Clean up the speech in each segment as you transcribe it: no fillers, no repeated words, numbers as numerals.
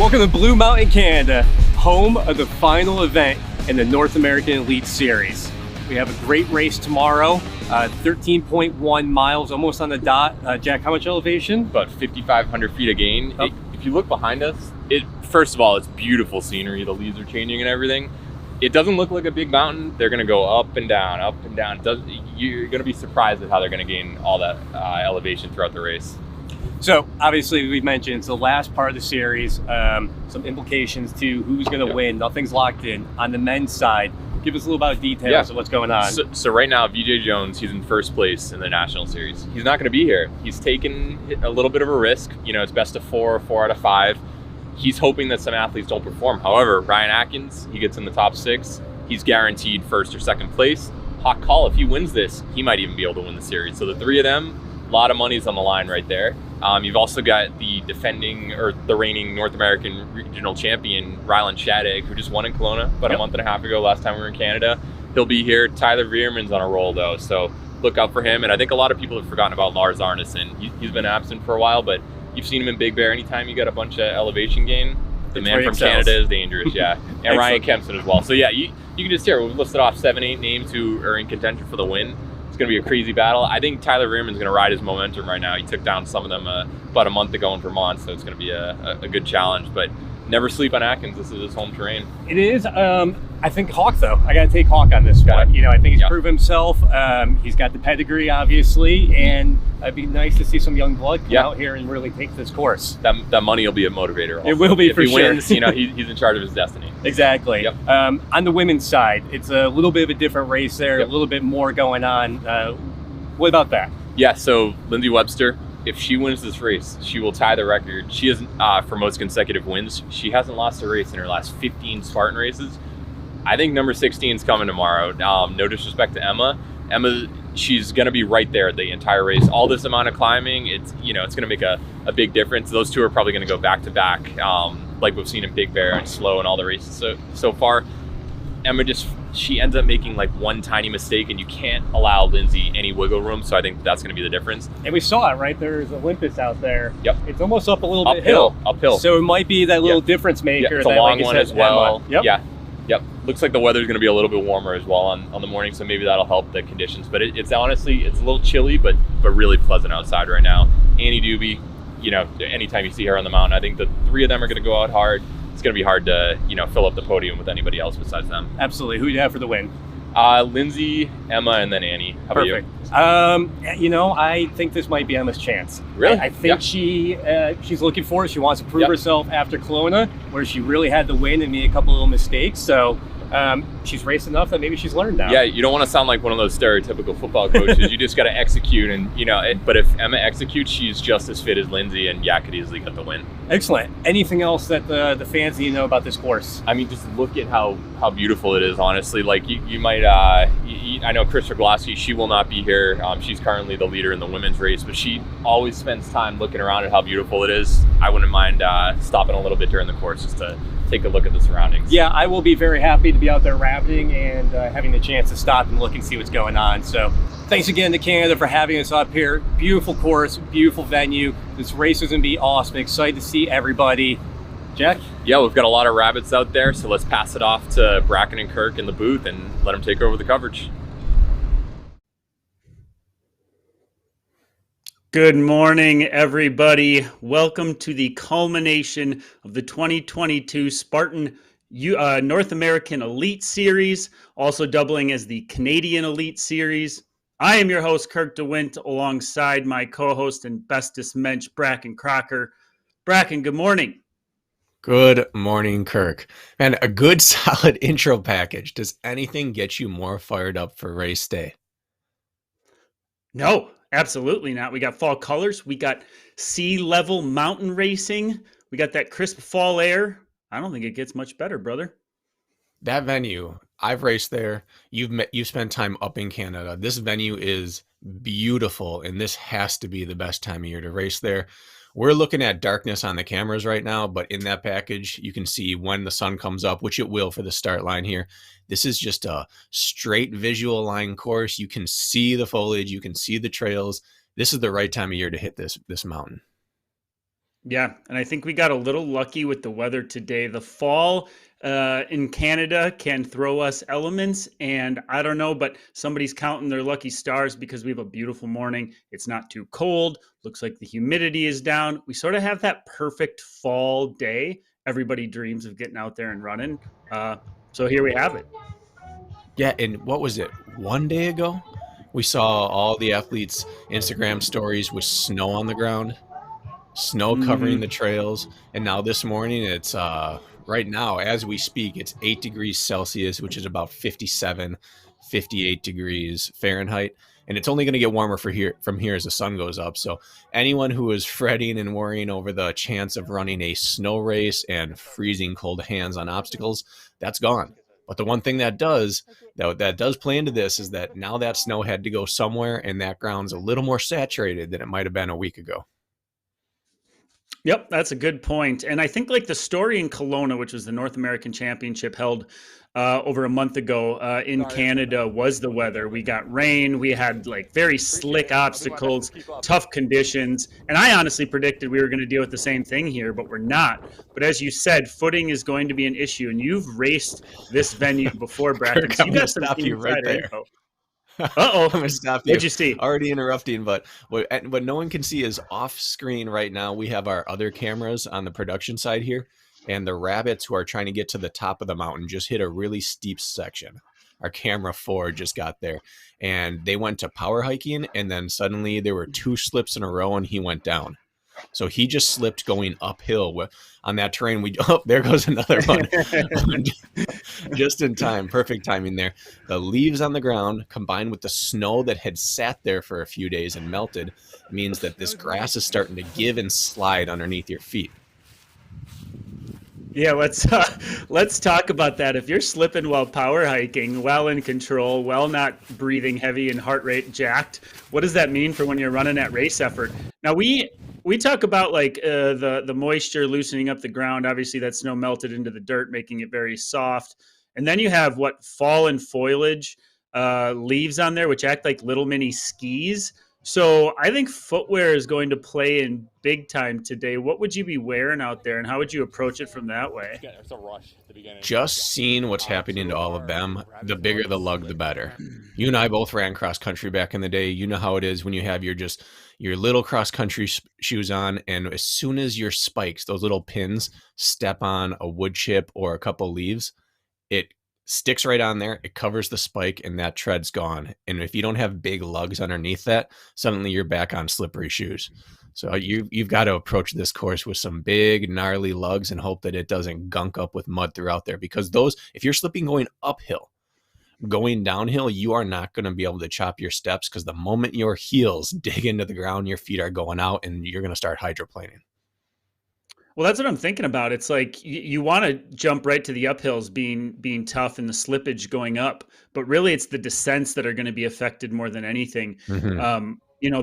Welcome to Blue Mountain, Canada, home of the final event in the North American Elite Series. We have a great race tomorrow, 13.1 miles, almost on the dot. Jack, how much elevation? About 5,500 feet of gain. Oh. If you look behind us, first of all, it's beautiful scenery. The leaves are changing and everything. It doesn't look like a big mountain. They're going to go up and down, up and down. You're going to be surprised at how they're going to gain all that elevation throughout the race. So, obviously, we've mentioned it's the last part of the series. Some implications to who's going to win. Nothing's locked in. On the men's side, give us a little about details of what's going on. So right now, VJ Jones, he's in first place in the National Series. He's not going to be here. He's taken a little bit of a risk. You know, it's best of 4 out of 5. He's hoping that some athletes don't perform. However, Ryan Atkins, he gets in the top 6. He's guaranteed first or second place. Hot call, if he wins this, he might even be able to win the series. So the three of them, a lot of money's on the line right there. You've also got the reigning North American regional champion, Rylan Shadig, who just won in Kelowna about a month and a half ago, last time we were in Canada. He'll be here. Tyler Veerman's on a roll, though, so look out for him. And I think a lot of people have forgotten about Lars Arneson. He's been absent for a while, but you've seen him in Big Bear. Anytime you got a bunch of elevation gain, the man from Canada is dangerous, yeah. And Ryan Kempson as well. So yeah, you can just hear, we've listed off 7-8 names who are in contention for the win. It's going to be a crazy battle. I think Tyler Veerman's going to ride his momentum right now. He took down some of them about a month ago in Vermont, so it's going to be a good challenge. But never sleep on Atkins. This is his home terrain. It is. I think Hawk, though. I got to take Hawk on this one. You know, I think he's proven himself. He's got the pedigree, obviously, and it'd be nice to see some young blood come out here and really take this course. That money will be a motivator also. It will be, for sure. If he wins, you know, he's in charge of his destiny. Exactly. Yep. On the women's side, it's a little bit of a different race there, a little bit more going on. What about that? Yeah, so Lindsay Webster, if she wins this race, she will tie the record. She isn't for most consecutive wins. She hasn't lost a race in her last 15 Spartan races. I think number 16 is coming tomorrow. No disrespect to Emma. She's going to be right there the entire race. All this amount of climbing, it's going to make a big difference. Those two are probably going to go back to back, like we've seen in Big Bear and Slow and all the races so far. Emma she ends up making like one tiny mistake, and you can't allow Lindsay any wiggle room. So I think that's going to be the difference. And we saw it, right? There's Olympus out there. Yep. It's almost up a little bit uphill. So it might be that little difference maker. Yeah, it's a long one as well. Emma. Yep. Looks like the weather's going to be a little bit warmer as well on the morning, so maybe that'll help the conditions. But it's honestly, it's a little chilly, but really pleasant outside right now. Annie Doobie, anytime you see her on the mountain, I think the three of them are going to go out hard. It's going to be hard to, fill up the podium with anybody else besides them. Absolutely. Who do you have for the win? Lindsay, Emma, and then Annie. How about you? I think this might be Emma's chance. Really? I think she's looking for it. She wants to prove herself after Kelowna, where she really had the win and made a couple little mistakes. So she's raced enough that maybe she's learned now. Yeah, you don't want to sound like one of those stereotypical football coaches. You just got to execute, and but if Emma executes, she's just as fit as Lindsay, and could easily get the win. Excellent. Anything else that the fans need to know about this course? I mean, just look at how beautiful it is. Honestly, like you might. I know Chris Roglaski. She will not be here. She's currently the leader in the women's race, but she always spends time looking around at how beautiful it is. I wouldn't mind stopping a little bit during the course just to take a look at the surroundings. Yeah, I will be very happy to be out there rabbiting and having the chance to stop and look and see what's going on. So thanks again to Canada for having us up here. Beautiful course, beautiful venue. This race is going to be awesome. Excited to see everybody. Jack? Yeah, we've got a lot of rabbits out there, so let's pass it off to Bracken and Kirk in the booth and let them take over the coverage. Good morning, everybody. Welcome to the culmination of the 2022 Spartan North American Elite Series, also doubling as the Canadian Elite Series. I am your host, Kirk DeWint, alongside my co-host and bestest mensch, Bracken Crocker. Bracken, good morning. Good morning, Kirk. Man, a good solid intro package. Does anything get you more fired up for race day? No. Absolutely not. We got fall colors. We got sea level mountain racing. We got that crisp fall air. I don't think it gets much better, brother. That venue, I've raced there. You've spent time up in Canada. This venue is beautiful, and this has to be the best time of year to race there. We're looking at darkness on the cameras right now, but in that package, you can see when the sun comes up, which it will for the start line here. This is just a straight visual line course. You can see the foliage. You can see the trails. This is the right time of year to hit this mountain. Yeah, and I think we got a little lucky with the weather today. The fall in Canada can throw us elements, and I don't know, but somebody's counting their lucky stars because we have a beautiful morning. It's not too cold. Looks like the humidity is down. We sort of have that perfect fall day. Everybody dreams of getting out there and running. Uh, so here we have it. Yeah, and what was it? One day ago, we saw all the athletes' Instagram stories with snow on the ground, snow covering the Hmm. trails, and now this morning it's right now as we speak, it's 8 degrees Celsius, which is about 57, 58 degrees Fahrenheit, and it's only going to get warmer for here from here as the sun goes up. So anyone who is fretting and worrying over the chance of running a snow race and freezing cold hands on obstacles, that's gone. But the one thing that does play into this is that now that snow had to go somewhere, and that ground's a little more saturated than it might have been a week ago. Yep, that's a good point. And I think like the story in Kelowna, which was the North American Championship held over a month ago in Canada, was the weather. We got rain, we had like very slick obstacles, tough conditions. And I honestly predicted we were going to deal with the same thing here, but we're not. But as you said, footing is going to be an issue. And you've raced this venue before, Bracken, Kirk, so I'm you going to got some stop you right insider there. info. I'm Uh-oh. going to stop you. What'd you see? Already interrupting, but what no one can see is off screen right now. We have our other cameras on the production side here, and the rabbits who are trying to get to the top of the mountain just hit a really steep section. Our camera 4 just got there, and they went to power hiking, and then suddenly there were 2 slips in a row, and he went down. So he just slipped going uphill on that terrain. Oh, there goes another one. Just in time. Perfect timing there. The leaves on the ground combined with the snow that had sat there for a few days and melted means that this grass is starting to give and slide underneath your feet. Yeah, let's talk about that. If you're slipping while power hiking, well in control, well not breathing heavy and heart rate jacked, what does that mean for when you're running at race effort? Now we talk about like the moisture loosening up the ground. Obviously, that snow melted into the dirt, making it very soft. And then you have what fallen foliage, leaves on there, which act like little mini skis. So I think footwear is going to play in big time today. What would you be wearing out there, and how would you approach it from that way? It's a rush at the beginning. Just seeing what's happening to all of them, the bigger the lug, the better. You and I both ran cross country back in the day. You know how it is when you have your little cross country shoes on, and as soon as your spikes, those little pins, step on a wood chip or a couple leaves, it sticks right on there. It covers the spike, and that tread's gone. And if you don't have big lugs underneath that, suddenly you're back on slippery shoes. So you've got to approach this course with some big gnarly lugs and hope that it doesn't gunk up with mud throughout there. Because if you're slipping going uphill, going downhill, you are not going to be able to chop your steps, because the moment your heels dig into the ground, your feet are going out and you're going to start hydroplaning. Well, that's what I'm thinking about. It's like you want to jump right to the uphills being tough and the slippage going up, but really it's the descents that are going to be affected more than anything. Mm-hmm.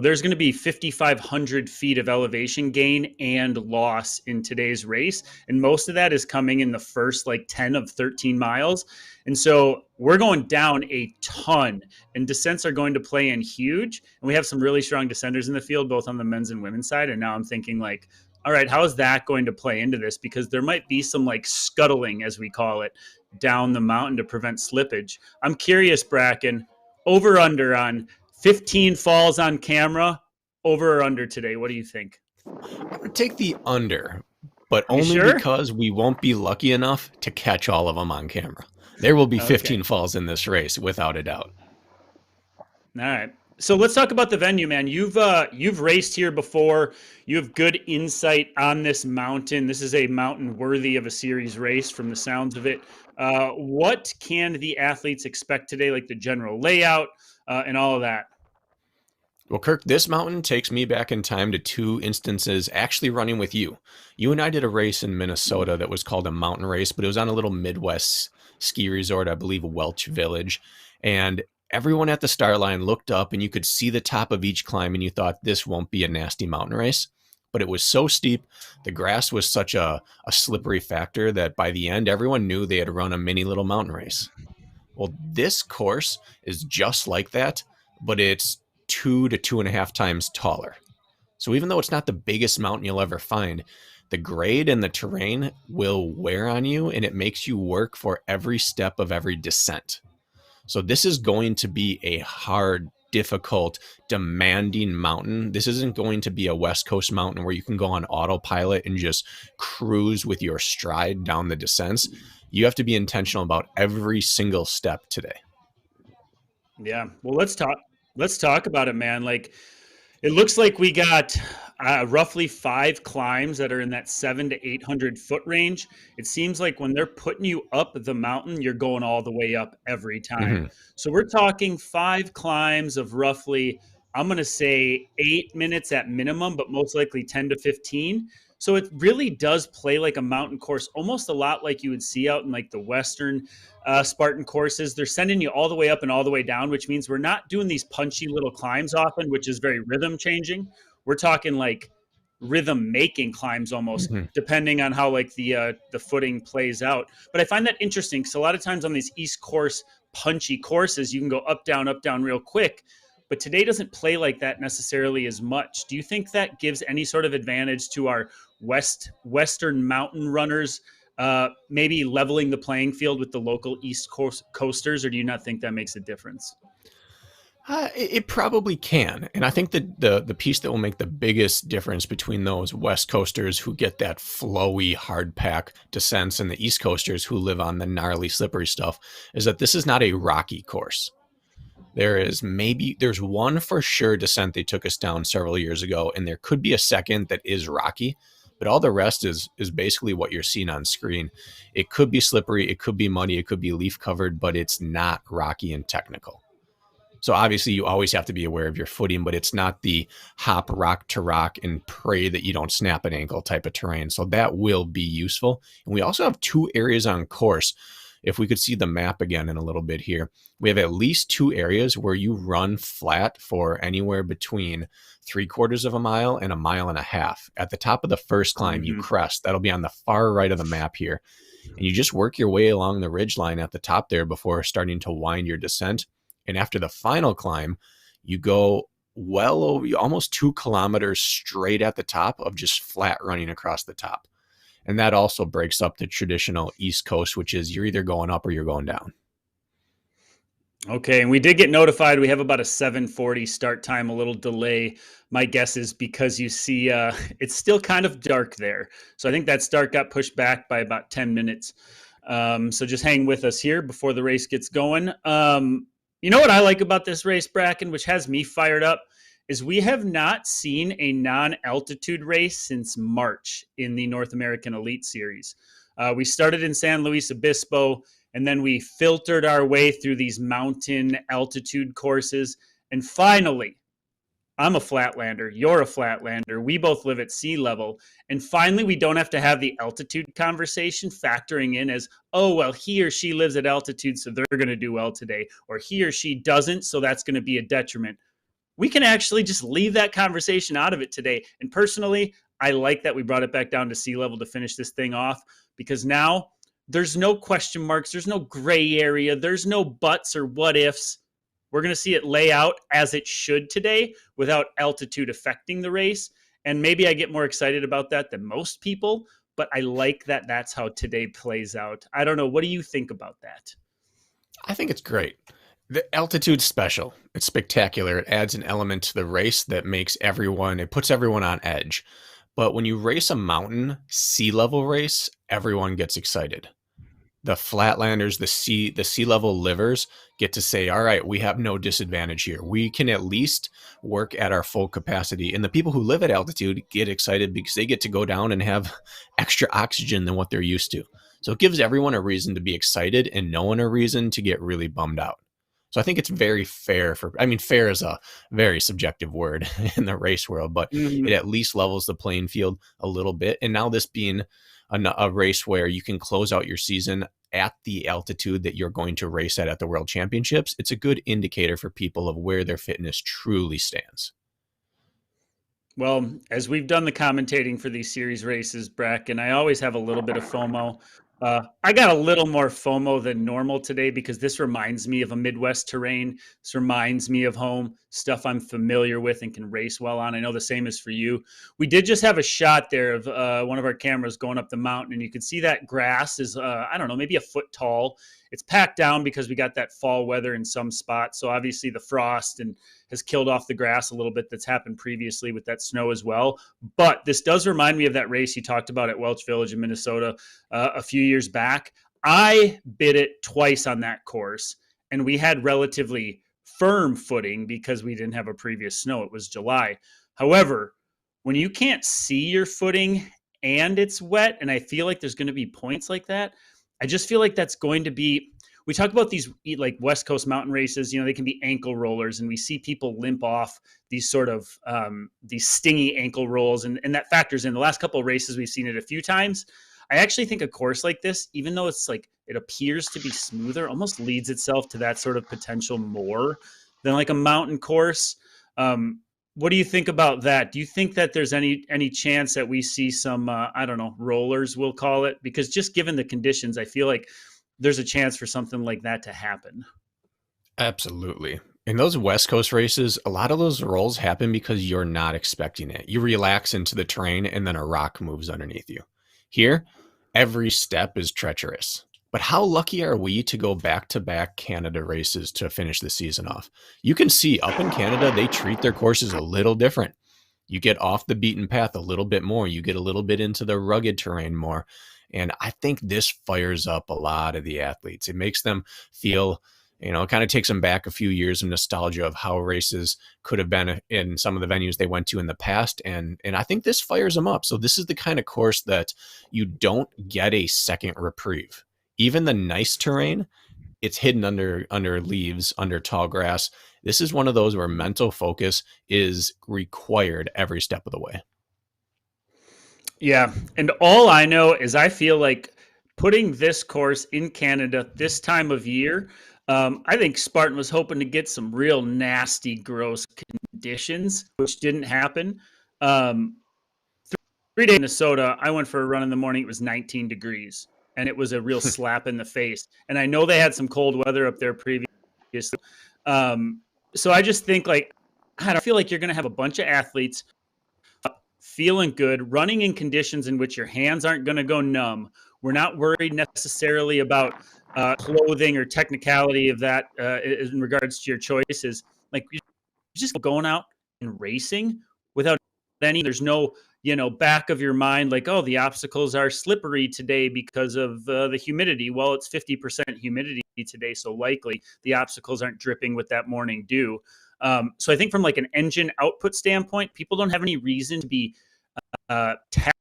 There's going to be 5,500 feet of elevation gain and loss in today's race, and most of that is coming in the first like 10 of 13 miles. And so we're going down a ton, and descents are going to play in huge. And we have some really strong descenders in the field, both on the men's and women's side. And now I'm thinking like, all right, how is that going to play into this? Because there might be some like scuttling, as we call it, down the mountain to prevent slippage. I'm curious, Bracken, over under on 15 falls on camera, over or under today? What do you think? I'm going to take the under, but You only sure? because we won't be lucky enough to catch all of them on camera. There will be 15 Okay. falls in this race, without a doubt. All right. So let's talk about the venue, man. You've raced here before. You have good insight on this mountain. This is a mountain worthy of a series race from the sounds of it. What can the athletes expect today, like the general layout and all of that? Well, Kirk, this mountain takes me back in time to 2 instances actually running with you. You and I did a race in Minnesota that was called a mountain race, but it was on a little Midwest ski resort, I believe Welch Village. And everyone at the start line looked up and you could see the top of each climb, and you thought this won't be a nasty mountain race. But it was so steep, the grass was such a slippery factor that by the end, everyone knew they had run a mini little mountain race. Well, this course is just like that, but it's 2 to 2.5 times taller. So even though it's not the biggest mountain you'll ever find, the grade and the terrain will wear on you, and it makes you work for every step of every descent. So this is going to be a hard, difficult, demanding mountain. This isn't going to be a West Coast mountain where you can go on autopilot and just cruise with your stride down the descents. You have to be intentional about every single step today. Yeah. Well, let's talk about it, man. Like, it looks like we got roughly 5 climbs that are in that 700 to 800 foot range. It seems like when they're putting you up the mountain, you're going all the way up every time. Mm-hmm. So we're talking 5 climbs of roughly, I'm going to say 8 minutes at minimum, but most likely 10 to 15. So it really does play like a mountain course, almost a lot like you would see out in like the Western Spartan courses. They're sending you all the way up and all the way down, which means we're not doing these punchy little climbs often, which is very rhythm changing. We're talking like rhythm making climbs almost, Mm-hmm. depending on how like the footing plays out. But I find that interesting because a lot of times on these East Course punchy courses, you can go up, down real quick. But today doesn't play like that necessarily as much. Do you think that gives any sort of advantage to our Western mountain runners, maybe leveling the playing field with the local East Coast coasters, or do you not think that makes a difference? It probably can. And I think that the piece that will make the biggest difference between those West Coasters who get that flowy hard pack descents and the East Coasters who live on the gnarly slippery stuff is that this is not a rocky course. There's one for sure descent they took us down several years ago, and there could be a second that is rocky, but all the rest is basically what you're seeing on screen. It could be slippery, it could be muddy, it could be leaf covered, but it's not rocky and technical. So obviously you always have to be aware of your footing, but it's not the hop rock to rock and pray that you don't snap an ankle type of terrain. So that will be useful. And we also have 2 areas on course. If we could see the map again in a little bit here, we have at least 2 areas where you run flat for anywhere between 3/4 of a mile and 1.5 miles. At the top of the first climb, you crest. That'll be on the far right of the map here. And you just work your way along the ridge line at the top there before starting to wind your descent. And after the final climb, you go well over almost 2 kilometers straight at the top of just flat running across the top. And that also breaks up the traditional East Coast, which is you're either going up or you're going down. Okay, and we did get notified. We have about a 7:40 start time, a little delay. My guess is because you see it's still kind of dark there. So I think that start got pushed back by about 10 minutes. So just hang with us here before the race gets going. You know what I like about this race, Bracken, which has me fired up, is we have not seen a non-altitude race since March in the North American Elite Series. We started in San Luis Obispo, and then we filtered our way through these mountain altitude courses. And finally, I'm a flatlander. You're a flatlander. We both live at sea level. And finally, we don't have to have the altitude conversation factoring in as, oh, well, he or she lives at altitude, so they're going to do well today. Or he or she doesn't, so that's going to be a detriment. We can actually just leave that conversation out of it today. And personally, I like that we brought it back down to sea level to finish this thing off, because now there's no question marks. There's no gray area. There's no buts or what ifs. We're going to see it lay out as it should today without altitude affecting the race. And maybe I get more excited about that than most people, but I like that that's how today plays out. I don't know. What do you think about that? I think it's great. The altitude's special. It's spectacular. It adds an element to the race that it puts everyone on edge. But when you race a mountain sea level race, everyone gets excited. The flatlanders, the sea level livers get to say, all right, we have no disadvantage here. We can at least work at our full capacity. And the people who live at altitude get excited because they get to go down and have extra oxygen than what they're used to. So it gives everyone a reason to be excited and no one a reason to get really bummed out. So I think it's very fair fair is a very subjective word in the race world, but it at least levels the playing field a little bit. And now this being a race where you can close out your season at the altitude that you're going to race at the World Championships, it's a good indicator for people of where their fitness truly stands. Well, as we've done the commentating for these series races, Brack, and I always have a little bit of FOMO. I got a little more FOMO than normal today because this reminds me of a Midwest terrain. This reminds me of home, stuff I'm familiar with and can race well on. I know the same is for you. We did just have a shot there of one of our cameras going up the mountain, and you could see that grass is, I don't know, maybe a foot tall. It's packed down because we got that fall weather in some spots. So obviously the frost and has killed off the grass a little bit that's happened previously with that snow as well. But this does remind me of that race you talked about at Welch Village in Minnesota a few years back. I bid it twice on that course, and we had relatively firm footing because we didn't have a previous snow. It was July. However, when you can't see your footing and it's wet, and I feel like there's going to be points like that, I just feel like that's going to be. We talk about these like West Coast mountain races, you know, they can be ankle rollers, and we see people limp off these sort of these stingy ankle rolls, and that factors in. The last couple of races, we've seen it a few times. I actually think a course like this, even though it's like it appears to be smoother, almost leads itself to that sort of potential more than like a mountain course. What do you think about that? Do you think that there's any chance that we see some I don't know, rollers, we'll call it? Because just given the conditions, I feel like there's a chance for something like that to happen. Absolutely. In those West Coast races, a lot of those rolls happen because you're not expecting it. You relax into the terrain and then a rock moves underneath you. Here, every step is treacherous. But how lucky are we to go back-to-back Canada races to finish the season off? You can see up in Canada, they treat their courses a little different. You get off the beaten path a little bit more. You get a little bit into the rugged terrain more. And I think this fires up a lot of the athletes. It makes them feel, it kind of takes them back a few years of nostalgia of how races could have been in some of the venues they went to in the past. And I think this fires them up. So this is the kind of course that you don't get a second reprieve. Even the nice terrain, it's hidden under leaves, under tall grass. This is one of those where mental focus is required every step of the way. Yeah. And all I know is I feel like putting this course in Canada this time of year, I think Spartan was hoping to get some real nasty, gross conditions, which didn't happen. 3 days in Minnesota, I went for a run in the morning. It was 19 degrees, and it was a real slap in the face. And I know they had some cold weather up there previously. So I just think, like, I don't feel like you're going to have a bunch of athletes feeling good, running in conditions in which your hands aren't going to go numb. We're not worried necessarily about clothing or technicality of that in regards to your choices. Like, you're just going out and racing without there's no, back of your mind, like, oh, the obstacles are slippery today because of the humidity. Well, it's 50% humidity today, so likely the obstacles aren't dripping with that morning dew. So I think from like an engine output standpoint, people don't have any reason to be tactical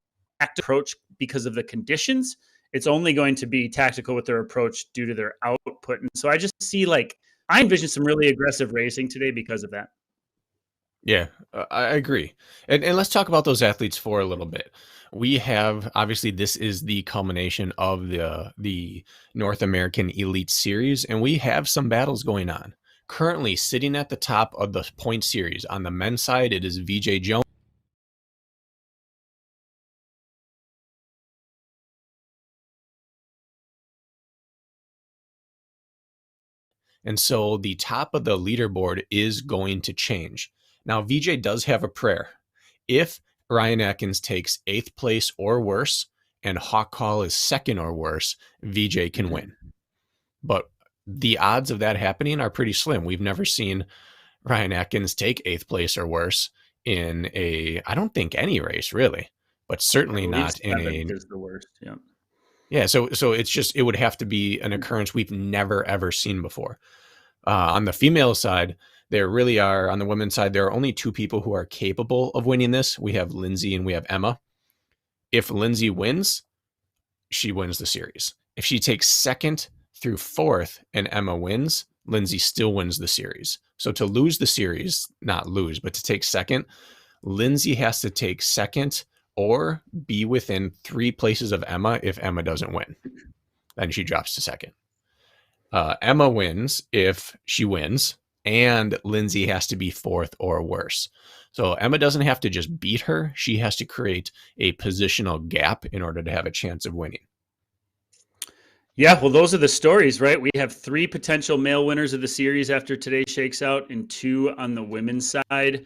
approach because of the conditions. It's only going to be tactical with their approach due to their output. And so I just see, like, I envision some really aggressive racing today because of that. Yeah, I agree. And let's talk about those athletes for a little bit. We have, obviously, this is the culmination of the North American Elite Series, and we have some battles going on. Currently, sitting at the top of the point series on the men's side, it is VJ Jones. And so the top of the leaderboard is going to change. Now, VJ does have a prayer. If Ryan Atkins takes 8th place or worse, and Hawk Call is 2nd or worse, VJ can win. But the odds of that happening are pretty slim. We've never seen Ryan Atkins take 8th place or worse in I don't think any race really, but certainly not in is the worst. Yeah. Yeah. So it's just, it would have to be an occurrence we've never, ever seen before. On the female side, there really are, on the women's side, there are only 2 people who are capable of winning this. We have Lindsay and we have Emma. If Lindsay wins, she wins the series. If she takes 2nd through 4th and Emma wins, Lindsay still wins the series. So to lose the series, not lose, but to take 2nd, Lindsay has to take 2nd or be within 3 places of Emma if Emma doesn't win. Then she drops to 2nd. Emma wins if she wins, and Lindsay has to be 4th or worse. So Emma doesn't have to just beat her. She has to create a positional gap in order to have a chance of winning. Yeah, well, those are the stories, right? We have 3 potential male winners of the series after today shakes out, and 2 on the women's side.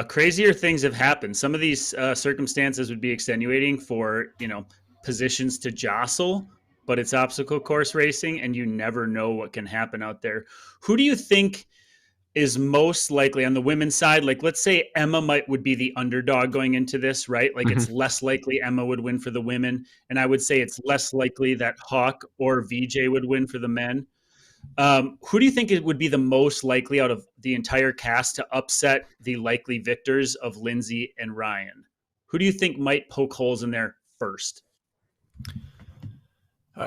Crazier things have happened. Some of these circumstances would be extenuating for, positions to jostle, but it's obstacle course racing, and you never know what can happen out there. Who do you think is most likely on the women's side? Like, let's say Emma would be the underdog going into this, right? Like, Mhm. it's less likely Emma would win for the women, and I would say it's less likely that Hawk or VJ would win for the men. Who do you think it would be the most likely out of the entire cast to upset the likely victors of Lindsay and Ryan? Who do you think might poke holes in there first?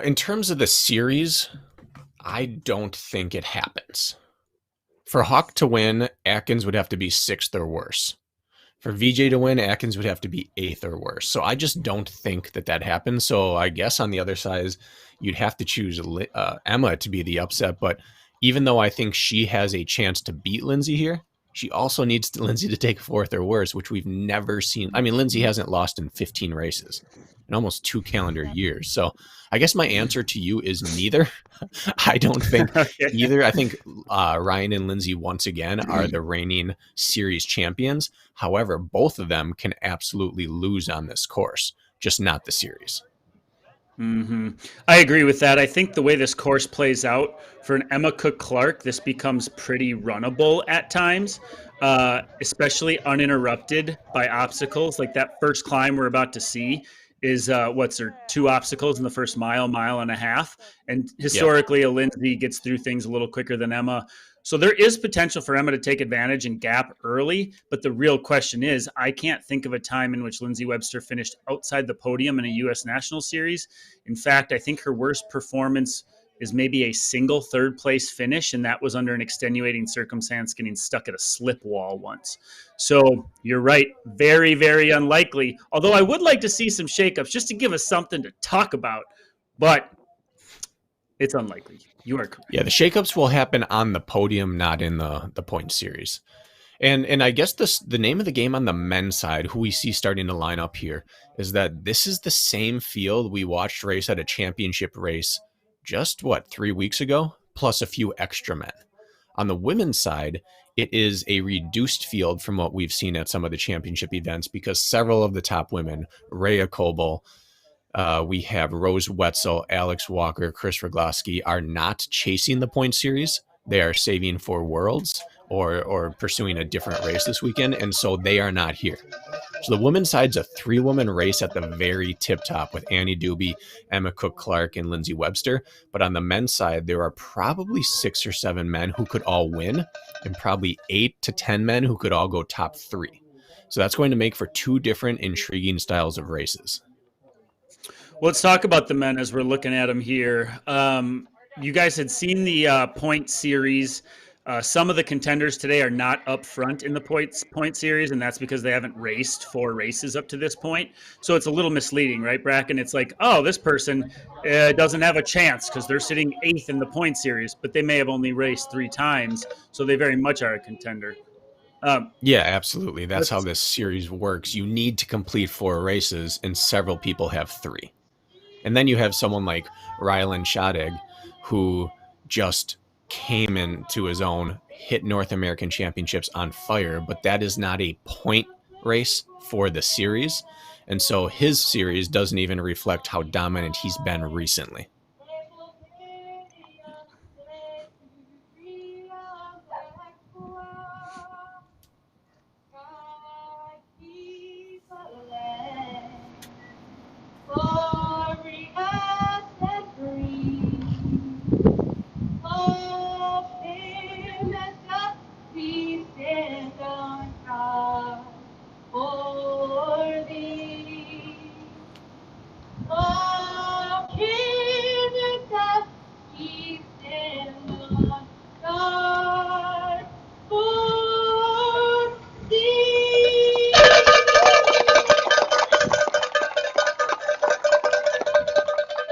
In terms of the series, I don't think it happens. For Hawk to win, Atkins would have to be 6th or worse. For VJ to win, Atkins would have to be 8th or worse. So I just don't think that happens. So I guess on the other side, you'd have to choose Emma to be the upset. But even though I think she has a chance to beat Lindsay here, she also needs Lindsay to take 4th or worse, which we've never seen. I mean, Lindsay hasn't lost in 15 races in almost 2 calendar years. So I guess my answer to you is neither. I don't think Okay. either. I think Ryan and Lindsay, once again, are the reigning series champions. However, both of them can absolutely lose on this course, just not the series. I agree with that. I think the way this course plays out for an Emma Cook Clark, this becomes pretty runnable at times, especially uninterrupted by obstacles. Like that first climb we're about to see is what's there, 2 obstacles in the first mile and a half. And Yep. historically, a Lindsay gets through things a little quicker than Emma. So there is potential for Emma to take advantage and gap early. But the real question is, I can't think of a time in which Lindsay Webster finished outside the podium in a U.S. National Series. In fact, I think her worst performance is maybe a single third place finish, and that was under an extenuating circumstance, getting stuck at a slip wall once. So you're right, very, very unlikely. Although I would like to see some shakeups just to give us something to talk about, but it's unlikely. You are correct. Yeah, the shakeups will happen on the podium, not in the point series. And I guess the name of the game on the men's side, who we see starting to line up here, is that this is the same field we watched race at a championship race just 3 weeks ago, plus a few extra men. On the women's side, it is a reduced field from what we've seen at some of the championship events because several of the top women, Rhea Coble, we have Rose Wetzel, Alex Walker, Chris Rogloski, are not chasing the point series. They are saving for Worlds or pursuing a different race this weekend, and so they are not here. So the women's side's a 3-woman race at the very tip top with Annie Doobie, Emma Cook Clark, and Lindsay Webster. But on the men's side, there are probably 6 or 7 men who could all win, and probably 8 to 10 men who could all go top 3. So that's going to make for 2 different intriguing styles of races. Well, let's talk about the men as we're looking at them here. You guys had seen the point series. Some of the contenders today are not up front in the point series, and that's because they haven't raced 4 races up to this point. So it's a little misleading, right, Bracken? It's like, oh, this person doesn't have a chance because they're sitting 8th in the point series, but they may have only raced 3 times, so they very much are a contender. Yeah, absolutely. That's how Let's this series works. You need to complete 4 races, and several people have 3. And then you have someone like Rylan Shadig, who just came into his own, hit North American Championships on fire, but that is not a point race for the series. And so his series doesn't even reflect how dominant he's been recently.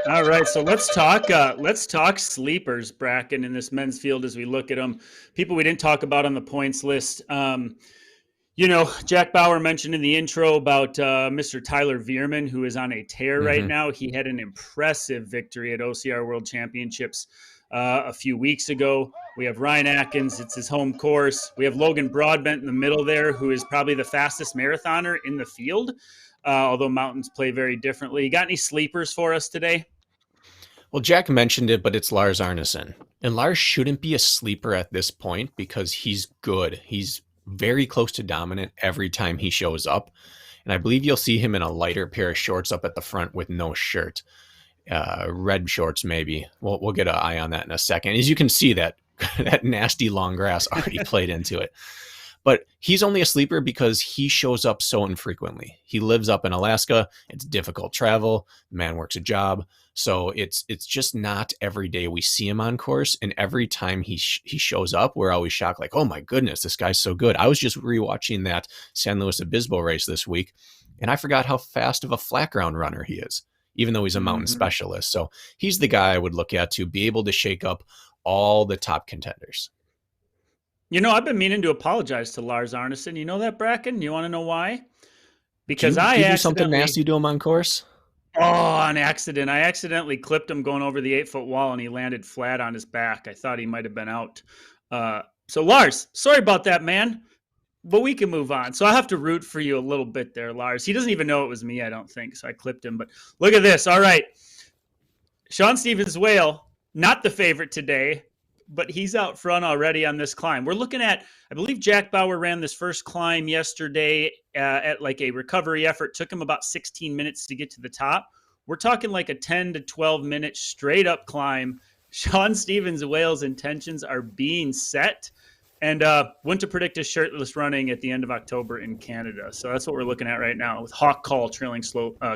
All right, so let's talk sleepers, Bracken, in this men's field as we look at them. People we didn't talk about on the points list. You know, Jack Bauer mentioned in the intro about Mr. Tyler Veerman, who is on a tear right now. He had an impressive victory at OCR World Championships a few weeks ago. We have Ryan Atkins. It's his home course. We have Logan Broadbent in the middle there, who is probably the fastest marathoner in the field, although mountains play very differently. You got any sleepers for us today? Well, Jack mentioned it, but it's Lars Arneson. And Lars shouldn't be a sleeper at this point because he's good. He's very close to dominant every time he shows up. And I believe you'll see him in a lighter pair of shorts up at the front with no shirt. Red shorts, maybe. We'll get an eye on that in a second. As you can see, that nasty long grass already played into it. But he's only a sleeper because he shows up so infrequently. He lives up in Alaska. It's difficult travel. The man works a job. So it's just not every day we see him on course. And every time he shows up, we're always shocked, like, oh my goodness, this guy's so good. I was just rewatching that San Luis Obispo race this week, and I forgot how fast of a flat ground runner he is, even though he's a mountain specialist. So he's the guy I would look at to be able to shake up all the top contenders. You know, I've been meaning to apologize to Lars Arneson. You know that, Bracken? You want to know why? Because Did you do something nasty to him on course? Oh, on accident. I accidentally clipped him going over the 8-foot wall, and he landed flat on his back. I thought he might have been out. So Lars, sorry about that, man. But we can move on. So I have to root for you a little bit there, Lars. He doesn't even know it was me, I don't think. So I clipped him. But look at this. All right. Sean Stevens Whale, not the favorite today, but he's out front already on this climb. We're looking at, I believe Jack Bauer ran this first climb yesterday at like a recovery effort. Took him about 16 minutes to get to the top. We're talking like a 10 to 12 minute straight up climb. Sean Stevens Whale's intentions are being set, and went to predict his shirtless running at the end of October in Canada. So that's what we're looking at right now, with Hawk Call trailing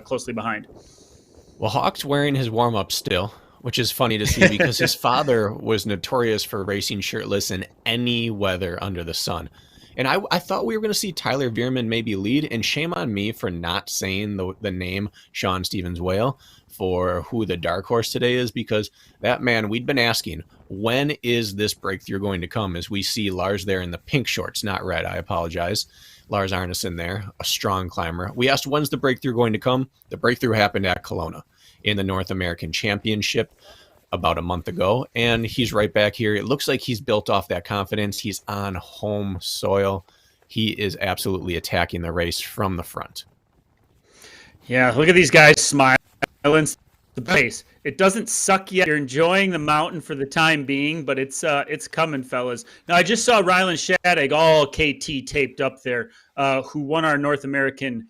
closely behind. Well, Hawk's wearing his warm-up still, which is funny to see because his father was notorious for racing shirtless in any weather under the sun. And I thought we were going to see Tyler Veerman maybe lead, and shame on me for not saying the name Sean Stevens Whale for who the dark horse today is, because that man, we'd been asking, when is this breakthrough going to come, as we see Lars there in the pink shorts, not red, I apologize. Lars Arneson there, a strong climber. We asked, when's the breakthrough going to come? The breakthrough happened at Kelowna in the North American Championship about a month ago, and he's right back here. It looks like he's built off that confidence. He's on home soil. He is absolutely attacking the race from the front. Yeah, look at these guys smiling. The pace. It doesn't suck yet. You're enjoying the mountain for the time being, but it's coming, fellas. Now, I just saw Rylan Shadegg, all KT taped up there, who won our North American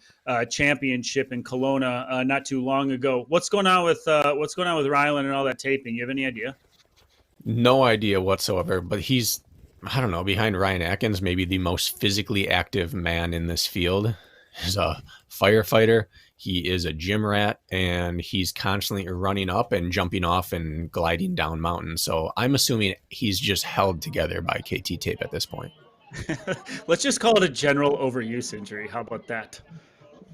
championship in Kelowna not too long ago. What's going on with Rylan and all that taping? You have any idea? No idea whatsoever, but he's, I don't know, behind Ryan Atkins, maybe the most physically active man in this field. He's a firefighter. He is a gym rat, and he's constantly running up and jumping off and gliding down mountains. So I'm assuming he's just held together by KT tape at this point. Let's just call it a general overuse injury. How about that?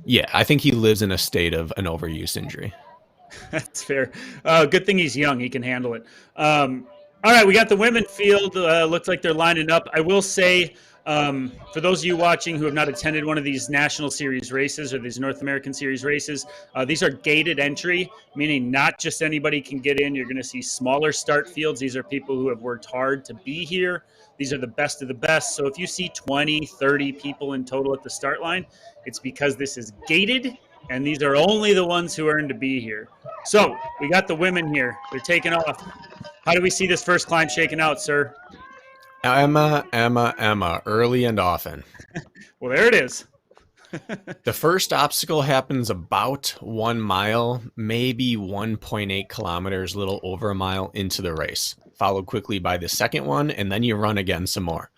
Yeah, I think he lives in a state of an overuse injury. That's fair. Good thing he's young. He can handle it. All right, we got the women field. Looks like they're lining up. I will say, for those of you watching who have not attended one of these National Series races or these North American Series races, these are gated entry, meaning not just anybody can get in. You're going to see smaller start fields. These are people who have worked hard to be here. These are the best of the best. So if you see 20, 30 people in total at the start line, it's because this is gated, and these are only the ones who earn to be here. So we got the women here. They're taking off. How do we see this first climb shaking out, sir? Emma, early and often. Well, there it is. The first obstacle happens about 1 mile, maybe 1.8 kilometers, a little over a mile into the race, followed quickly by the second one, and then you run again some more.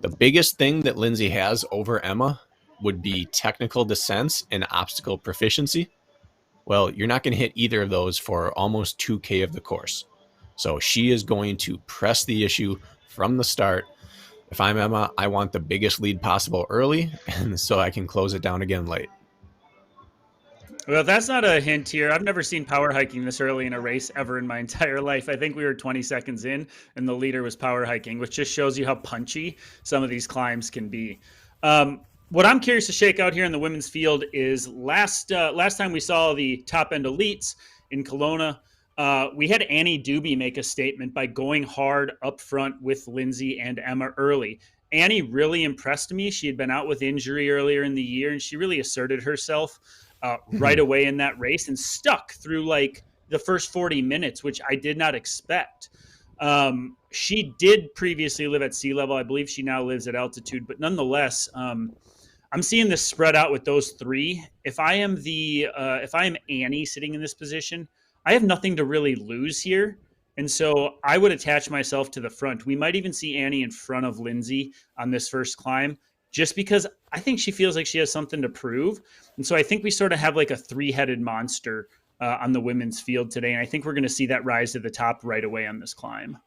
The biggest thing that Lindsay has over Emma would be technical descents and obstacle proficiency. Well, you're not going to hit either of those for almost 2K of the course. So she is going to press the issue from the start. If I'm Emma, I want the biggest lead possible early, and so I can close it down again late. Well, that's not a hint here. I've never seen power hiking this early in a race ever in my entire life. I think we were 20 seconds in, and the leader was power hiking, which just shows you how punchy some of these climbs can be. What I'm curious to shake out here in the women's field is last time we saw the top end elites in Kelowna, we had Annie Doobie make a statement by going hard up front with Lindsay and Emma early. Annie really impressed me. She had been out with injury earlier in the year, and she really asserted herself right away in that race and stuck through like the first 40 minutes, which I did not expect. She did previously live at sea level. I believe she now lives at altitude, but nonetheless, I'm seeing this spread out with those three. If I am Annie sitting in this position, I have nothing to really lose here. And so I would attach myself to the front. We might even see Annie in front of Lindsay on this first climb, just because I think she feels like she has something to prove. And so I think we sort of have like a three-headed monster on the women's field today. And I think we're going to see that rise to the top right away on this climb.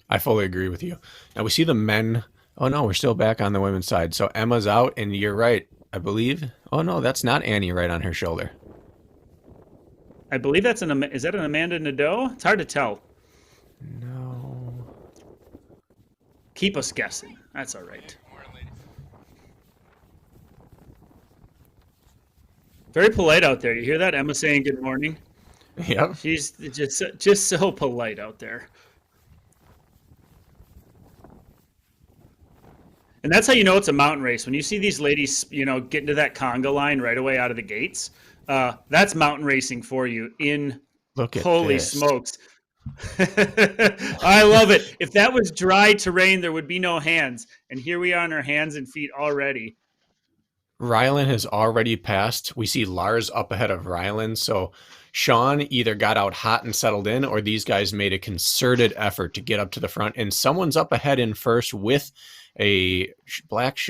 I fully agree with you. Now we see the men. Oh no, we're still back on the women's side. So Emma's out, and you're right, I believe. Oh no, that's not Annie right on her shoulder. I believe that's is that an Amanda Nadeau? It's hard to tell. No. Keep us guessing. That's all right. Very polite out there. You hear that? Emma saying good morning. Yep. She's just so polite out there. And that's how you know it's a mountain race. When you see these ladies, get into that conga line right away out of the gates, that's mountain racing for you. Look at Holy this. Smokes. I love it. If that was dry terrain, there would be no hands. And here we are on our hands and feet already. Rylan has already passed. We see Lars up ahead of Rylan. So Sean either got out hot and settled in, or these guys made a concerted effort to get up to the front. And someone's up ahead in first with a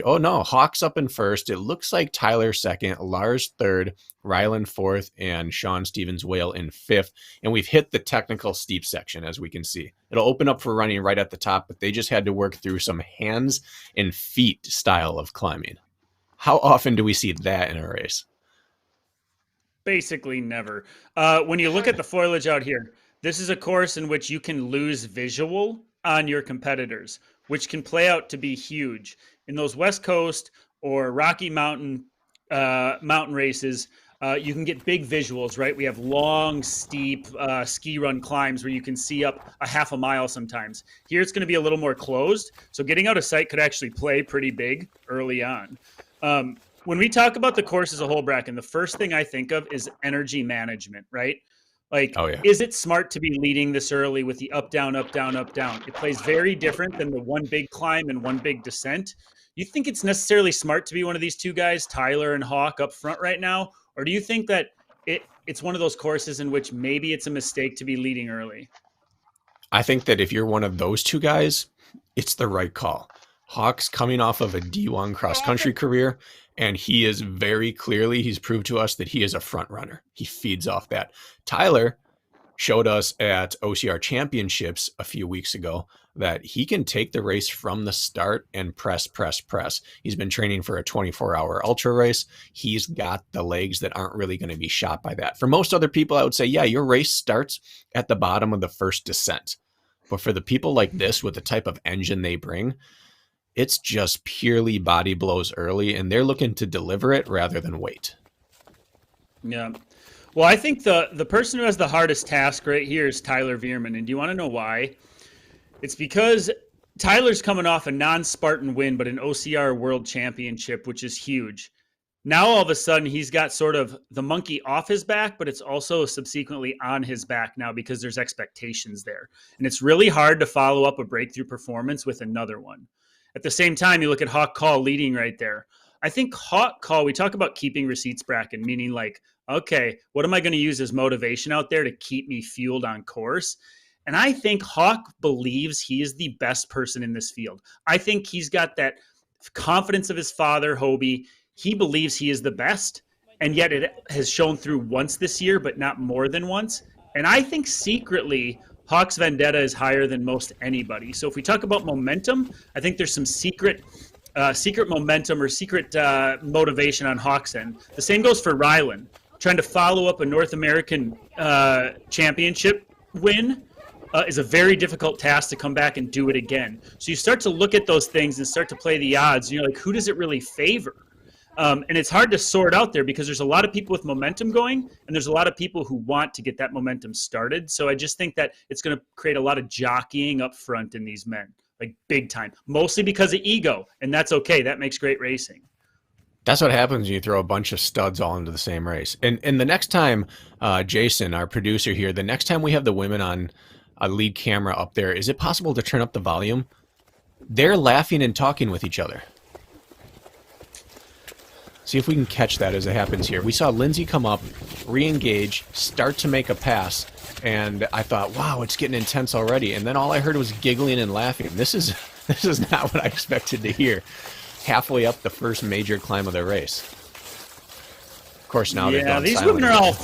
oh no, Hawk's up in first. It looks like Tyler second, Lars third, Rylan fourth, and Sean Stevens Whale in fifth. And we've hit the technical steep section, as we can see. It'll open up for running right at the top, but they just had to work through some hands and feet style of climbing. How often do we see that in a race? Basically never. When you look at the foliage out here, this is a course in which you can lose visual on your competitors, which can play out to be huge. In those West Coast or Rocky Mountain mountain races, you can get big visuals, right? We have long, steep ski run climbs where you can see up a half a mile sometimes. Here it's going to be a little more closed, so getting out of sight could actually play pretty big early on. When we talk about the course as a whole, Bracken, the first thing I think of is energy management, right? Like, Is it smart to be leading this early with the up, down, up, down, up, down? It plays very different than the one big climb and one big descent. You think it's necessarily smart to be one of these two guys, Tyler and Hawk, up front right now? Or do you think that it's one of those courses in which maybe it's a mistake to be leading early? I think that if you're one of those two guys, it's the right call. Hawk's coming off of a D1 cross-country career, and he is very clearly, he's proved to us that he is a front runner. He feeds off that. Tyler showed us at OCR Championships a few weeks ago that he can take the race from the start and press. He's been training for a 24-hour ultra race. He's got the legs that aren't really going to be shot by that. For most other people, I would say, yeah, your race starts at the bottom of the first descent. But for the people like this, with the type of engine they bring, it's just purely body blows early, and they're looking to deliver it rather than wait. Yeah. Well, I think the person who has the hardest task right here is Tyler Veerman. And do you want to know why? It's because Tyler's coming off a non-Spartan win, but an OCR World Championship, which is huge. Now, all of a sudden, he's got sort of the monkey off his back, but it's also subsequently on his back now because there's expectations there. And it's really hard to follow up a breakthrough performance with another one. At the same time, you look at Hawk Call leading right there. I think Hawk Call, we talk about keeping receipts, Bracken, meaning like, okay, what am I going to use as motivation out there to keep me fueled on course? And I think Hawk believes he is the best person in this field. I think he's got that confidence of his father, Hobie. He believes he is the best, and yet it has shown through once this year, but not more than once. And I think secretly, Hawk's vendetta is higher than most anybody. So if we talk about momentum, I think there's some secret momentum or secret motivation on Hawk's end. The same goes for Rylan, trying to follow up a North American championship win is a very difficult task to come back and do it again. So you start to look at those things and start to play the odds. And you're like, who does it really favor? And it's hard to sort out there because there's a lot of people with momentum going, and there's a lot of people who want to get that momentum started. So I just think that it's going to create a lot of jockeying up front in these men, like big time, mostly because of ego. And that's okay. That makes great racing. That's what happens when you throw a bunch of studs all into the same race. And the next time, Jason, our producer here, the next time we have the women on a lead camera up there, is it possible to turn up the volume? They're laughing and talking with each other. See if we can catch that as it happens here. We saw Lindsay come up, re-engage, start to make a pass, and I thought, wow, it's getting intense already. And then all I heard was giggling and laughing. This is not what I expected to hear halfway up the first major climb of the race. Of course, now they're going these women are all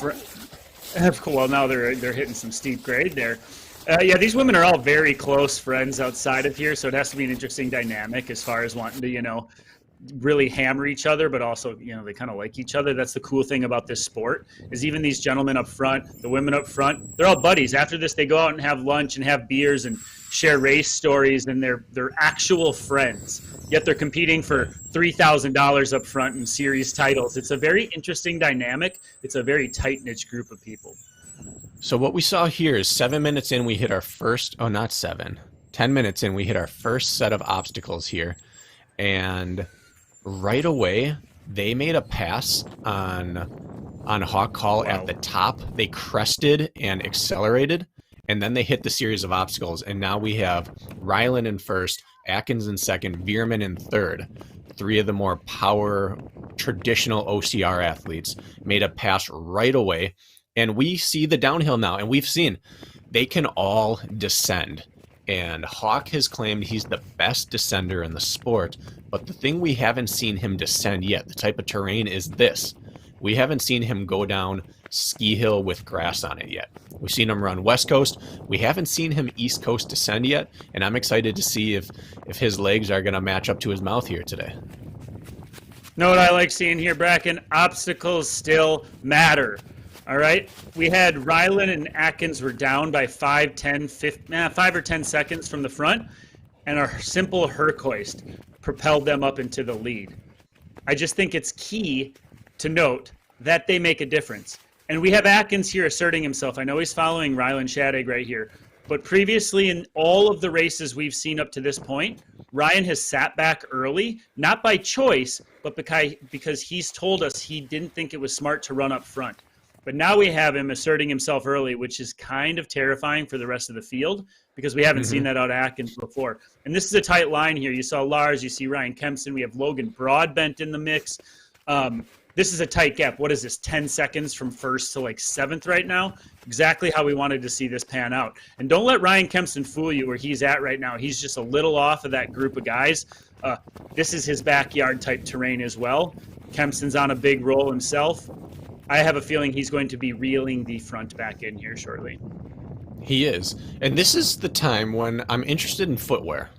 well, now they're hitting some steep grade there. These women are all very close friends outside of here, so it has to be an interesting dynamic as far as wanting to, really hammer each other, but also, they kind of like each other. That's the cool thing about this sport, is even these gentlemen up front, the women up front, they're all buddies. After this, they go out and have lunch and have beers and share race stories, and they're actual friends. Yet they're competing for $3,000 up front in series titles. It's a very interesting dynamic. It's a very tight-knit group of people. So what we saw here is 7 minutes in, we hit our first, 10 minutes in, we hit our first set of obstacles here. And right away, they made a pass on Hawk Call at the top. They crested and accelerated, and then they hit the series of obstacles. And now we have Ryland in first, Atkins in second, Veerman in third. Three of the more power, traditional OCR athletes made a pass right away. And we see the downhill now, and we've seen they can all descend. And Hawk has claimed he's the best descender in the sport, but the thing we haven't seen him descend yet, the type of terrain, is this. We haven't seen him go down ski hill with grass on it yet. We've seen him run West Coast. We haven't seen him East Coast descend yet, and I'm excited to see if his legs are going to match up to his mouth here today. Know what I like seeing here, Bracken? Obstacles still matter. All right, we had Ryland and Atkins were down by 5 or 10 seconds from the front, and our simple Herc hoist propelled them up into the lead. I just think it's key to note that they make a difference. And we have Atkins here asserting himself. I know he's following Ryland Shadig right here, but previously in all of the races we've seen up to this point, Ryan has sat back early, not by choice, but because he's told us he didn't think it was smart to run up front. But now we have him asserting himself early, which is kind of terrifying for the rest of the field because we haven't seen that out of Atkins before. And this is a tight line here. You saw Lars, you see Ryan Kempson. We have Logan Broadbent in the mix. This is a tight gap. What is this, 10 seconds from first to like seventh right now? Exactly how we wanted to see this pan out. And don't let Ryan Kempson fool you where he's at right now. He's just a little off of that group of guys. This is his backyard type terrain as well. Kempson's on a big roll himself. I have a feeling he's going to be reeling the front back in here shortly. He is. And this is the time when I'm interested in footwear.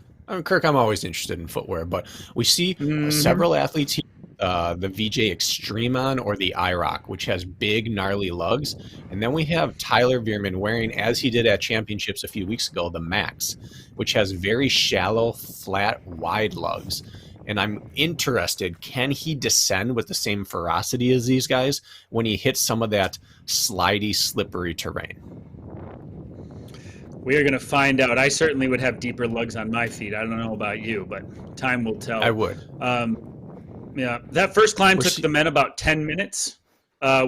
Kirk, I'm always interested in footwear, but we see several athletes here, the VJ Extremon or the IROC, which has big, gnarly lugs. And then we have Tyler Veerman wearing, as he did at championships a few weeks ago, the Max, which has very shallow, flat, wide lugs. And I'm interested, can he descend with the same ferocity as these guys when he hits some of that slidey, slippery terrain? We are going to find out. I certainly would have deeper lugs on my feet. I don't know about you, but time will tell. I would. That first climb took the men about 10 minutes,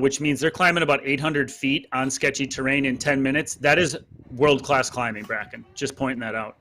which means they're climbing about 800 feet on sketchy terrain in 10 minutes. That is world-class climbing, Bracken. Just pointing that out.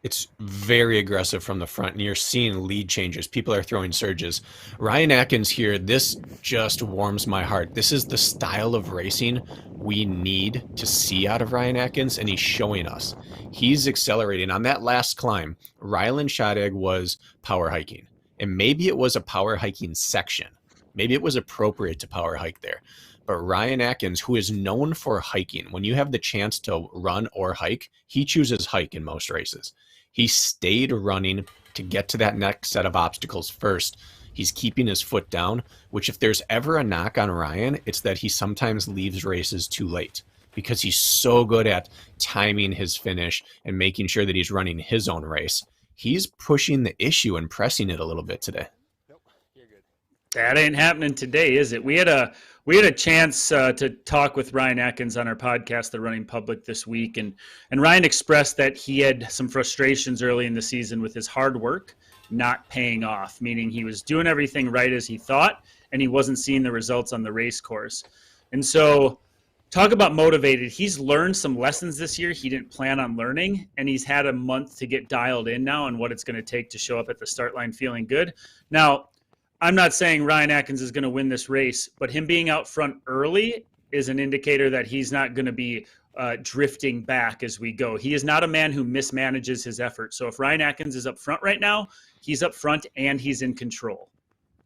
It's very aggressive from the front, and you're seeing lead changes. People are throwing surges. Ryan Atkins here, this just warms my heart. This is the style of racing we need to see out of Ryan Atkins, and he's showing us. He's accelerating. On that last climb, Ryland Shadig was power hiking, and maybe it was a power hiking section. Maybe it was appropriate to power hike there. But Ryan Atkins, who is known for hiking, when you have the chance to run or hike, he chooses hike in most races. He stayed running to get to that next set of obstacles first. He's keeping his foot down, which if there's ever a knock on Ryan, it's that he sometimes leaves races too late. because he's so good at timing his finish and making sure that he's running his own race. He's pushing the issue and pressing it a little bit today. That ain't happening today, is it? We had a chance to talk with Ryan Atkins on our podcast, The Running Public, this week, and Ryan expressed that he had some frustrations early in the season with his hard work not paying off, meaning he was doing everything right as he thought, and he wasn't seeing the results on the race course. And so, talk about motivated. He's learned some lessons this year he didn't plan on learning, and he's had a month to get dialed in now on what it's going to take to show up at the start line feeling good. Now, I'm not saying Ryan Atkins is going to win this race, but him being out front early is an indicator that he's not going to be drifting back as we go. He is not a man who mismanages his effort. So if Ryan Atkins is up front right now, he's up front and he's in control.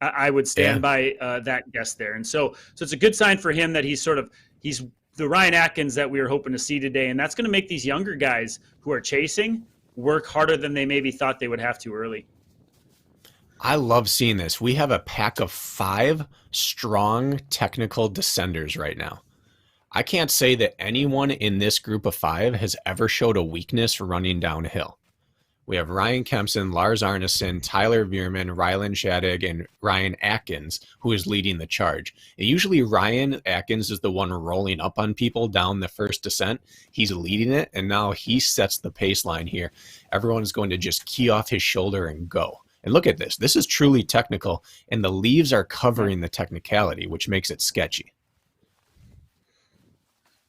I would stand by that guess there. And so it's a good sign for him that he's the Ryan Atkins that we were hoping to see today. And that's going to make these younger guys who are chasing work harder than they maybe thought they would have to early. I love seeing this. We have a pack of 5 strong technical descenders right now. I can't say that anyone in this group of 5 has ever showed a weakness for running downhill. We have Ryan Kempson, Lars Arneson, Tyler Veerman, Rylan Shadig, and Ryan Atkins, who is leading the charge. And usually Ryan Atkins is the one rolling up on people down the first descent. He's leading it, and now he sets the pace line here. Everyone's going to just key off his shoulder and go. And look at this. This is truly technical, and the leaves are covering the technicality, which makes it sketchy.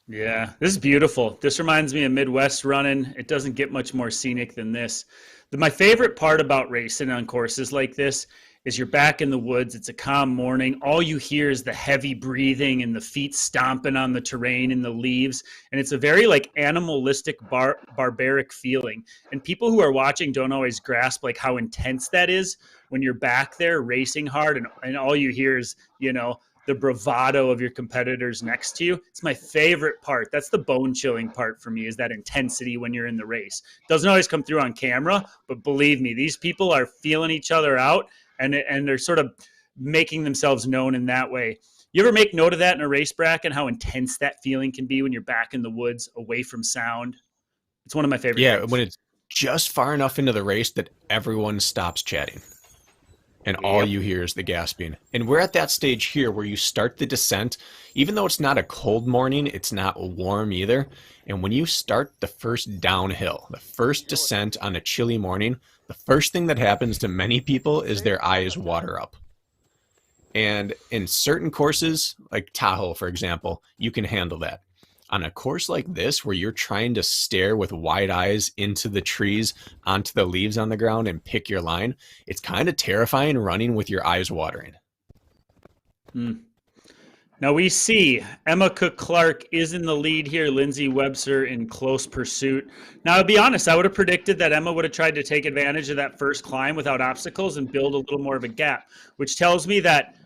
Yeah, this is beautiful. This reminds me of Midwest running. It doesn't get much more scenic than this. My favorite part about racing on courses like this is you're back in the woods. It's a calm morning. All you hear is the heavy breathing and the feet stomping on the terrain and the leaves. And it's a very like animalistic, barbaric feeling. And people who are watching don't always grasp like how intense that is when you're back there racing hard and all you hear is, the bravado of your competitors next to you. It's my favorite part. That's the bone chilling part for me, is that intensity when you're in the race. Doesn't always come through on camera, but believe me, these people are feeling each other out and they're sort of making themselves known in that way. You ever make note of that in a race, Bracken, how intense that feeling can be when you're back in the woods away from sound? It's one of my favorite things. When it's just far enough into the race that everyone stops chatting. And all you hear is the gasping. And we're at that stage here where you start the descent. Even though it's not a cold morning, it's not warm either. And when you start the first downhill, the first descent on a chilly morning, the first thing that happens to many people is their eyes water up. And in certain courses, like Tahoe, for example, you can handle that. On a course like this, where you're trying to stare with wide eyes into the trees, onto the leaves on the ground and pick your line, it's kind of terrifying running with your eyes watering. Now we see Emma Cook-Clark is in the lead here, Lindsay Webster in close pursuit. Now, I'll be honest, I would have predicted that Emma would have tried to take advantage of that first climb without obstacles and build a little more of a gap, which tells me that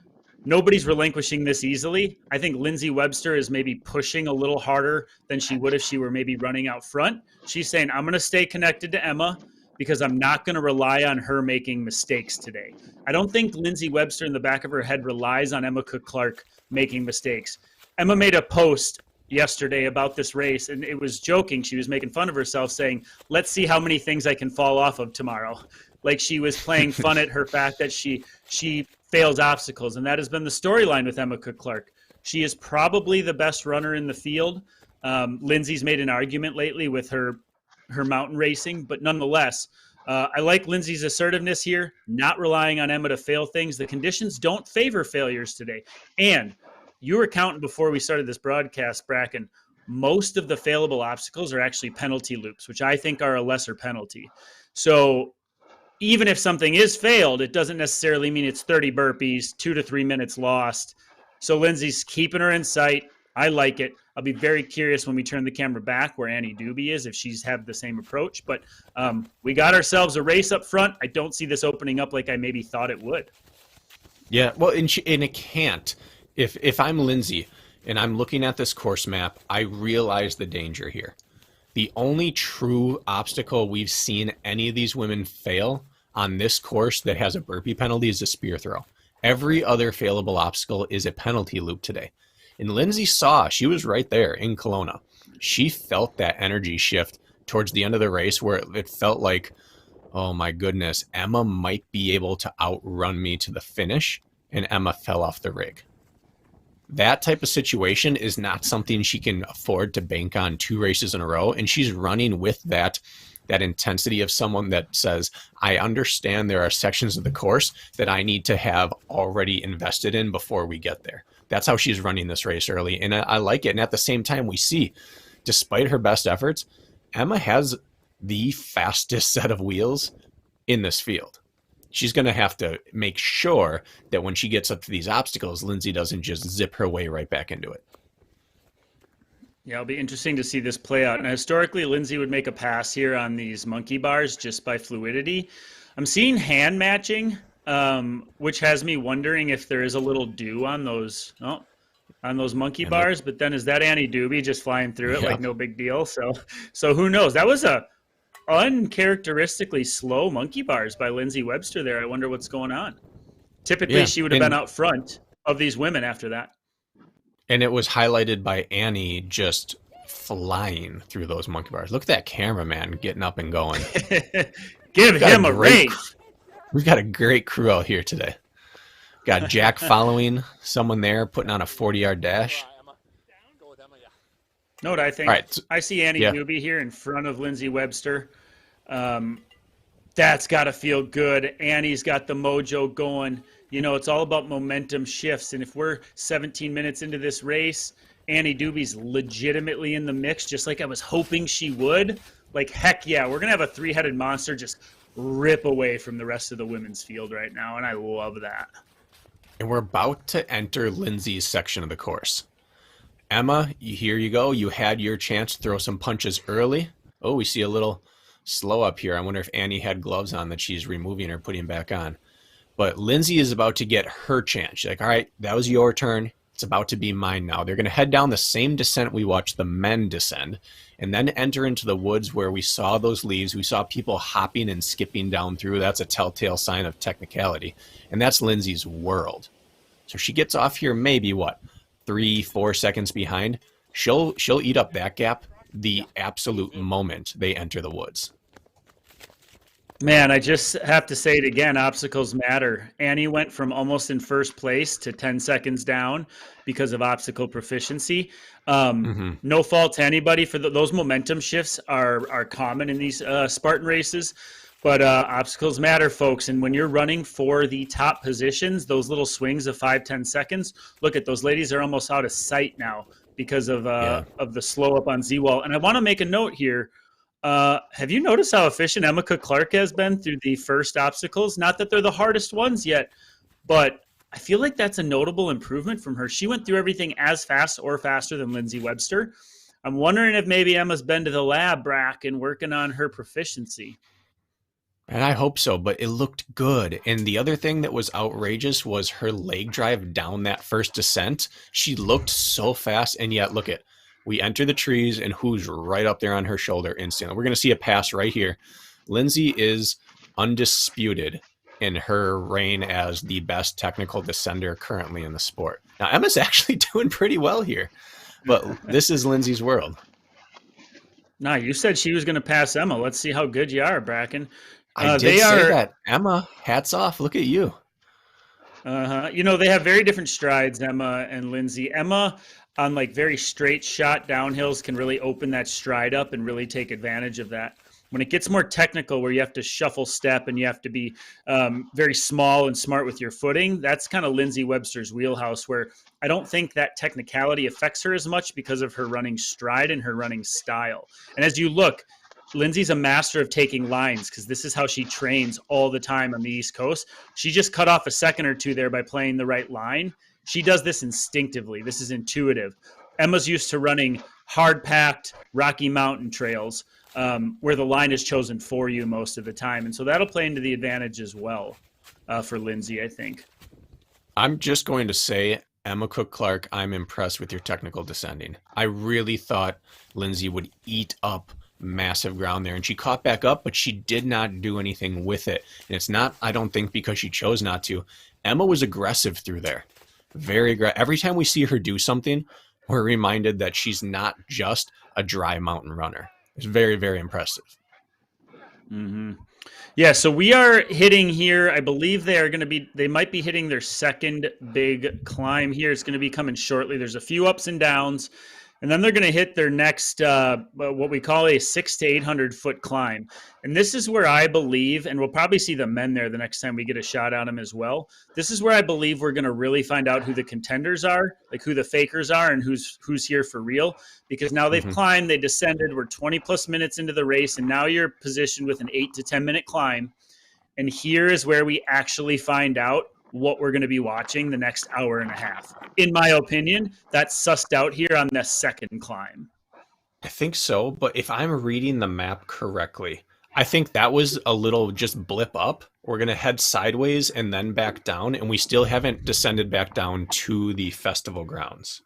nobody's relinquishing this easily. I think Lindsay Webster is maybe pushing a little harder than she would if she were maybe running out front. She's saying, I'm going to stay connected to Emma because I'm not going to rely on her making mistakes today. I don't think Lindsay Webster in the back of her head relies on Emma Cook-Clark making mistakes. Emma made a post yesterday about this race, and it was joking. She was making fun of herself, saying, let's see how many things I can fall off of tomorrow. Like she was playing fun at her fact that she fails obstacles, and that has been the storyline with Emma Cook-Clark. She is probably the best runner in the field. Lindsay's made an argument lately with her mountain racing, but nonetheless, I like Lindsay's assertiveness here, not relying on Emma to fail things. The conditions don't favor failures today. And you were counting before we started this broadcast, Bracken, most of the failable obstacles are actually penalty loops, which I think are a lesser penalty. So even if something is failed, it doesn't necessarily mean it's 30 burpees, 2 to 3 minutes lost. So Lindsay's keeping her in sight. I like it. I'll be very curious when we turn the camera back where Annie Doobie is, if she's had the same approach. But we got ourselves a race up front. I don't see this opening up like I maybe thought it would. Yeah, well, and it can't. If I'm Lindsay and I'm looking at this course map, I realize the danger here. The only true obstacle we've seen any of these women fail on this course that has a burpee penalty is a spear throw. Every other failable obstacle is a penalty loop today. And Lindsay saw, she was right there in Kelowna. She felt that energy shift towards the end of the race where it felt like, oh my goodness, Emma might be able to outrun me to the finish, and Emma fell off the rig. That type of situation is not something she can afford to bank on 2 races in a row, and she's running with that intensity of someone that says, I understand there are sections of the course that I need to have already invested in before we get there. That's how she's running this race early, and I like it. And at the same time, we see, despite her best efforts, Emma has the fastest set of wheels in this field. She's going to have to make sure that when she gets up to these obstacles, Lindsay doesn't just zip her way right back into it. Yeah, it'll be interesting to see this play out. And historically, Lindsay would make a pass here on these monkey bars just by fluidity. I'm seeing hand matching, which has me wondering if there is a little dew on those monkey bars. But then is that Annie Doobie just flying through it like no big deal? So who knows? That was a uncharacteristically slow monkey bars by Lindsay Webster there. I wonder what's going on. Typically, she would have been out front of these women after that. And it was highlighted by Annie just flying through those monkey bars. Look at that cameraman getting up and going. Give him a raise. We've got a great crew out here today. Got Jack following someone there, putting on a 40-yard dash. No, what I think. Right. I see Annie Doobie here in front of Lindsay Webster. That's got to feel good. Annie's got the mojo going. You know, it's all about momentum shifts. And if we're 17 minutes into this race, Annie Doobie's legitimately in the mix, just like I was hoping she would. Like, heck yeah, we're going to have a 3-headed monster just rip away from the rest of the women's field right now. And I love that. And we're about to enter Lindsay's section of the course. Emma, here you go. You had your chance to throw some punches early. Oh, we see a little slow up here. I wonder if Annie had gloves on that she's removing or putting back on. But Lindsay is about to get her chance. She's like, all right, that was your turn. It's about to be mine now. They're going to head down the same descent we watched the men descend and then enter into the woods where we saw those leaves. We saw people hopping and skipping down through. That's a telltale sign of technicality. And that's Lindsay's world. So she gets off here maybe, 3-4 seconds behind. She'll eat up that gap the absolute moment they enter the woods. Man, I just have to say it again, obstacles matter. Annie went from almost in first place to 10 seconds down because of obstacle proficiency. No fault to anybody for those momentum shifts are common in these Spartan races, but obstacles matter, folks. And when you're running for the top positions, those little swings of 5-10 seconds, look at those ladies are almost out of sight now because of the slow up on Z-Wall. And I want to make a note here. Have you noticed how efficient Emma Cook-Clark has been through the first obstacles? Not that they're the hardest ones yet, but I feel like that's a notable improvement from her. She went through everything as fast or faster than Lindsay Webster. I'm wondering if maybe Emma's been to the lab, Brack, and working on her proficiency. And I hope so, but it looked good. And the other thing that was outrageous was her leg drive down that first descent. She looked so fast, and yet look at, we enter the trees, and who's right up there on her shoulder instantly. We're going to see a pass right here. Lindsay is undisputed in her reign as the best technical descender currently in the sport. Now, Emma's actually doing pretty well here, but this is Lindsay's world. No, you said she was going to pass Emma. Let's see how good you are, Bracken. I did say that. Emma, hats off. Look at you. You know, they have very different strides, Emma and Lindsay. Emma, on like very straight shot downhills, can really open that stride up and really take advantage of that. When it gets more technical, where you have to shuffle step and you have to be very small and smart with your footing, that's kind of Lindsay Webster's wheelhouse, where I don't think that technicality affects her as much because of her running stride and her running style. And as you look, Lindsay's a master of taking lines because this is how she trains all the time on the East Coast. She just cut off a second or two there by playing the right line. She does this instinctively. This is intuitive. Emma's used to running hard-packed Rocky Mountain trails where the line is chosen for you most of the time. And so that'll play into the advantage as well for Lindsay, I think. I'm just going to say, Emma Cook-Clark, I'm impressed with your technical descending. I really thought Lindsay would eat up massive ground there, and she caught back up, but she did not do anything with it. And it's not, I don't think, because she chose not to. Emma was aggressive through there. Every time we see her do something, we're reminded that she's not just a dry mountain runner. It's very, very impressive. Mm-hmm. Yeah, so we are hitting here. I believe they might be hitting their second big climb here. It's going to be coming shortly. There's a few ups and downs, and then they're going to hit their next, what we call a 600 to 800 foot climb. And this is where I believe, and we'll probably see the men there the next time we get a shot at them as well. This is where I believe we're going to really find out who the contenders are, like who the fakers are and who's here for real. Because now they've climbed, they descended, we're 20 plus minutes into the race, and now you're positioned with an 8 to 10 minute climb. And here is where we actually find out what we're going to be watching the next hour and a half. In my opinion, that's sussed out here on the second climb. I think so, but if I'm reading the map correctly, I think that was a little just blip up. We're going to head sideways and then back down, and we still haven't descended back down to the festival grounds.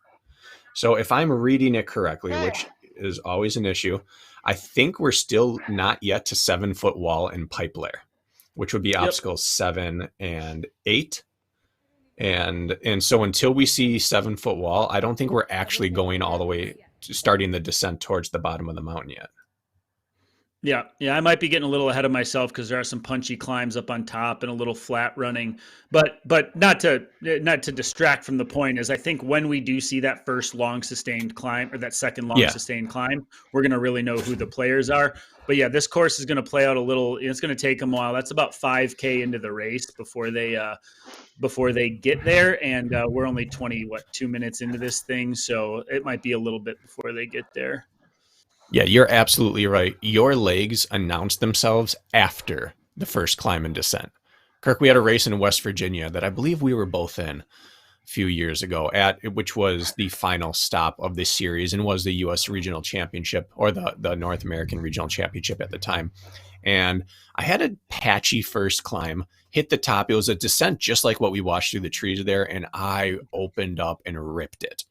So if I'm reading it correctly, which is always an issue, I think we're still not yet to 7 foot wall and pipe layer, which would be obstacles 7 and 8. And so until we see 7 foot wall, I don't think we're actually going all the way to starting the descent towards the bottom of the mountain yet. Yeah, I might be getting a little ahead of myself because there are some punchy climbs up on top and a little flat running, but not to distract from the point is I think when we do see that first long sustained climb or that second long sustained climb, we're going to really know who the players are. But yeah, this course is going to play out a little. It's going to take them a while. That's about 5K into the race before they get there, and we're only 2 minutes into this thing, so it might be a little bit before they get there. Yeah, you're absolutely right. Your legs announced themselves after the first climb and descent. Kirk, we had a race in West Virginia that I believe we were both in a few years ago, which was the final stop of this series and was the U.S. Regional Championship, or the North American Regional Championship at the time. And I had a patchy first climb, hit the top. It was a descent just like what we watched through the trees there, and I opened up and ripped it.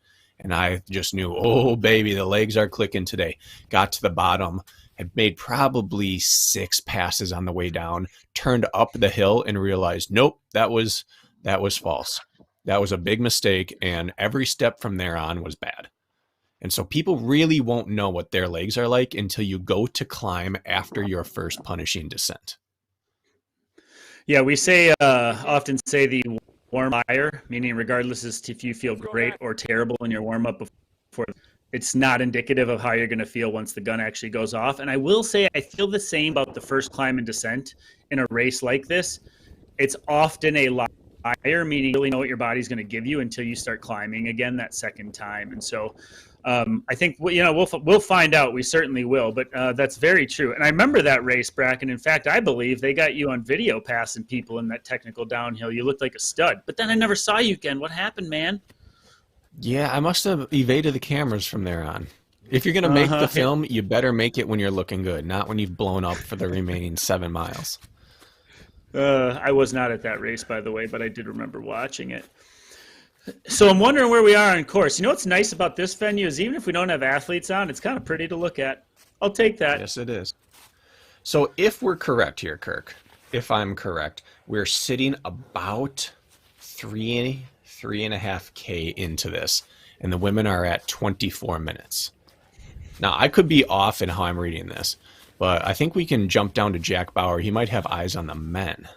And I just knew, oh, baby, the legs are clicking today. Got to the bottom, had made probably 6 passes on the way down, turned up the hill and realized, nope, that was false. That was a big mistake. And every step from there on was bad. And so people really won't know what their legs are like until you go to climb after your first punishing descent. Yeah, we often say the warm fire, meaning regardless as if you feel great or terrible in your warm up before, it's not indicative of how you're going to feel once the gun actually goes off. And I will say I feel the same about the first climb and descent in a race like this. It's often a liar, meaning you really know what your body's going to give you until you start climbing again that second time. And so I think we'll find out. We certainly will, but that's very true. And I remember that race, Bracken. In fact, I believe they got you on video passing people in that technical downhill. You looked like a stud, but then I never saw you again. What happened, man? Yeah, I must have evaded the cameras from there on. If you're going to make the film, you better make it when you're looking good, not when you've blown up for the remaining 7 miles. I was not at that race, by the way, but I did remember watching it. So I'm wondering where we are on course. You know what's nice about this venue is even if we don't have athletes on, it's kind of pretty to look at. I'll take that. Yes, it is. So if we're correct here, Kirk, if I'm correct, we're sitting about 3.5K into this, and the women are at 24 minutes. Now, I could be off in how I'm reading this, but I think we can jump down to Jack Bauer. He might have eyes on the men.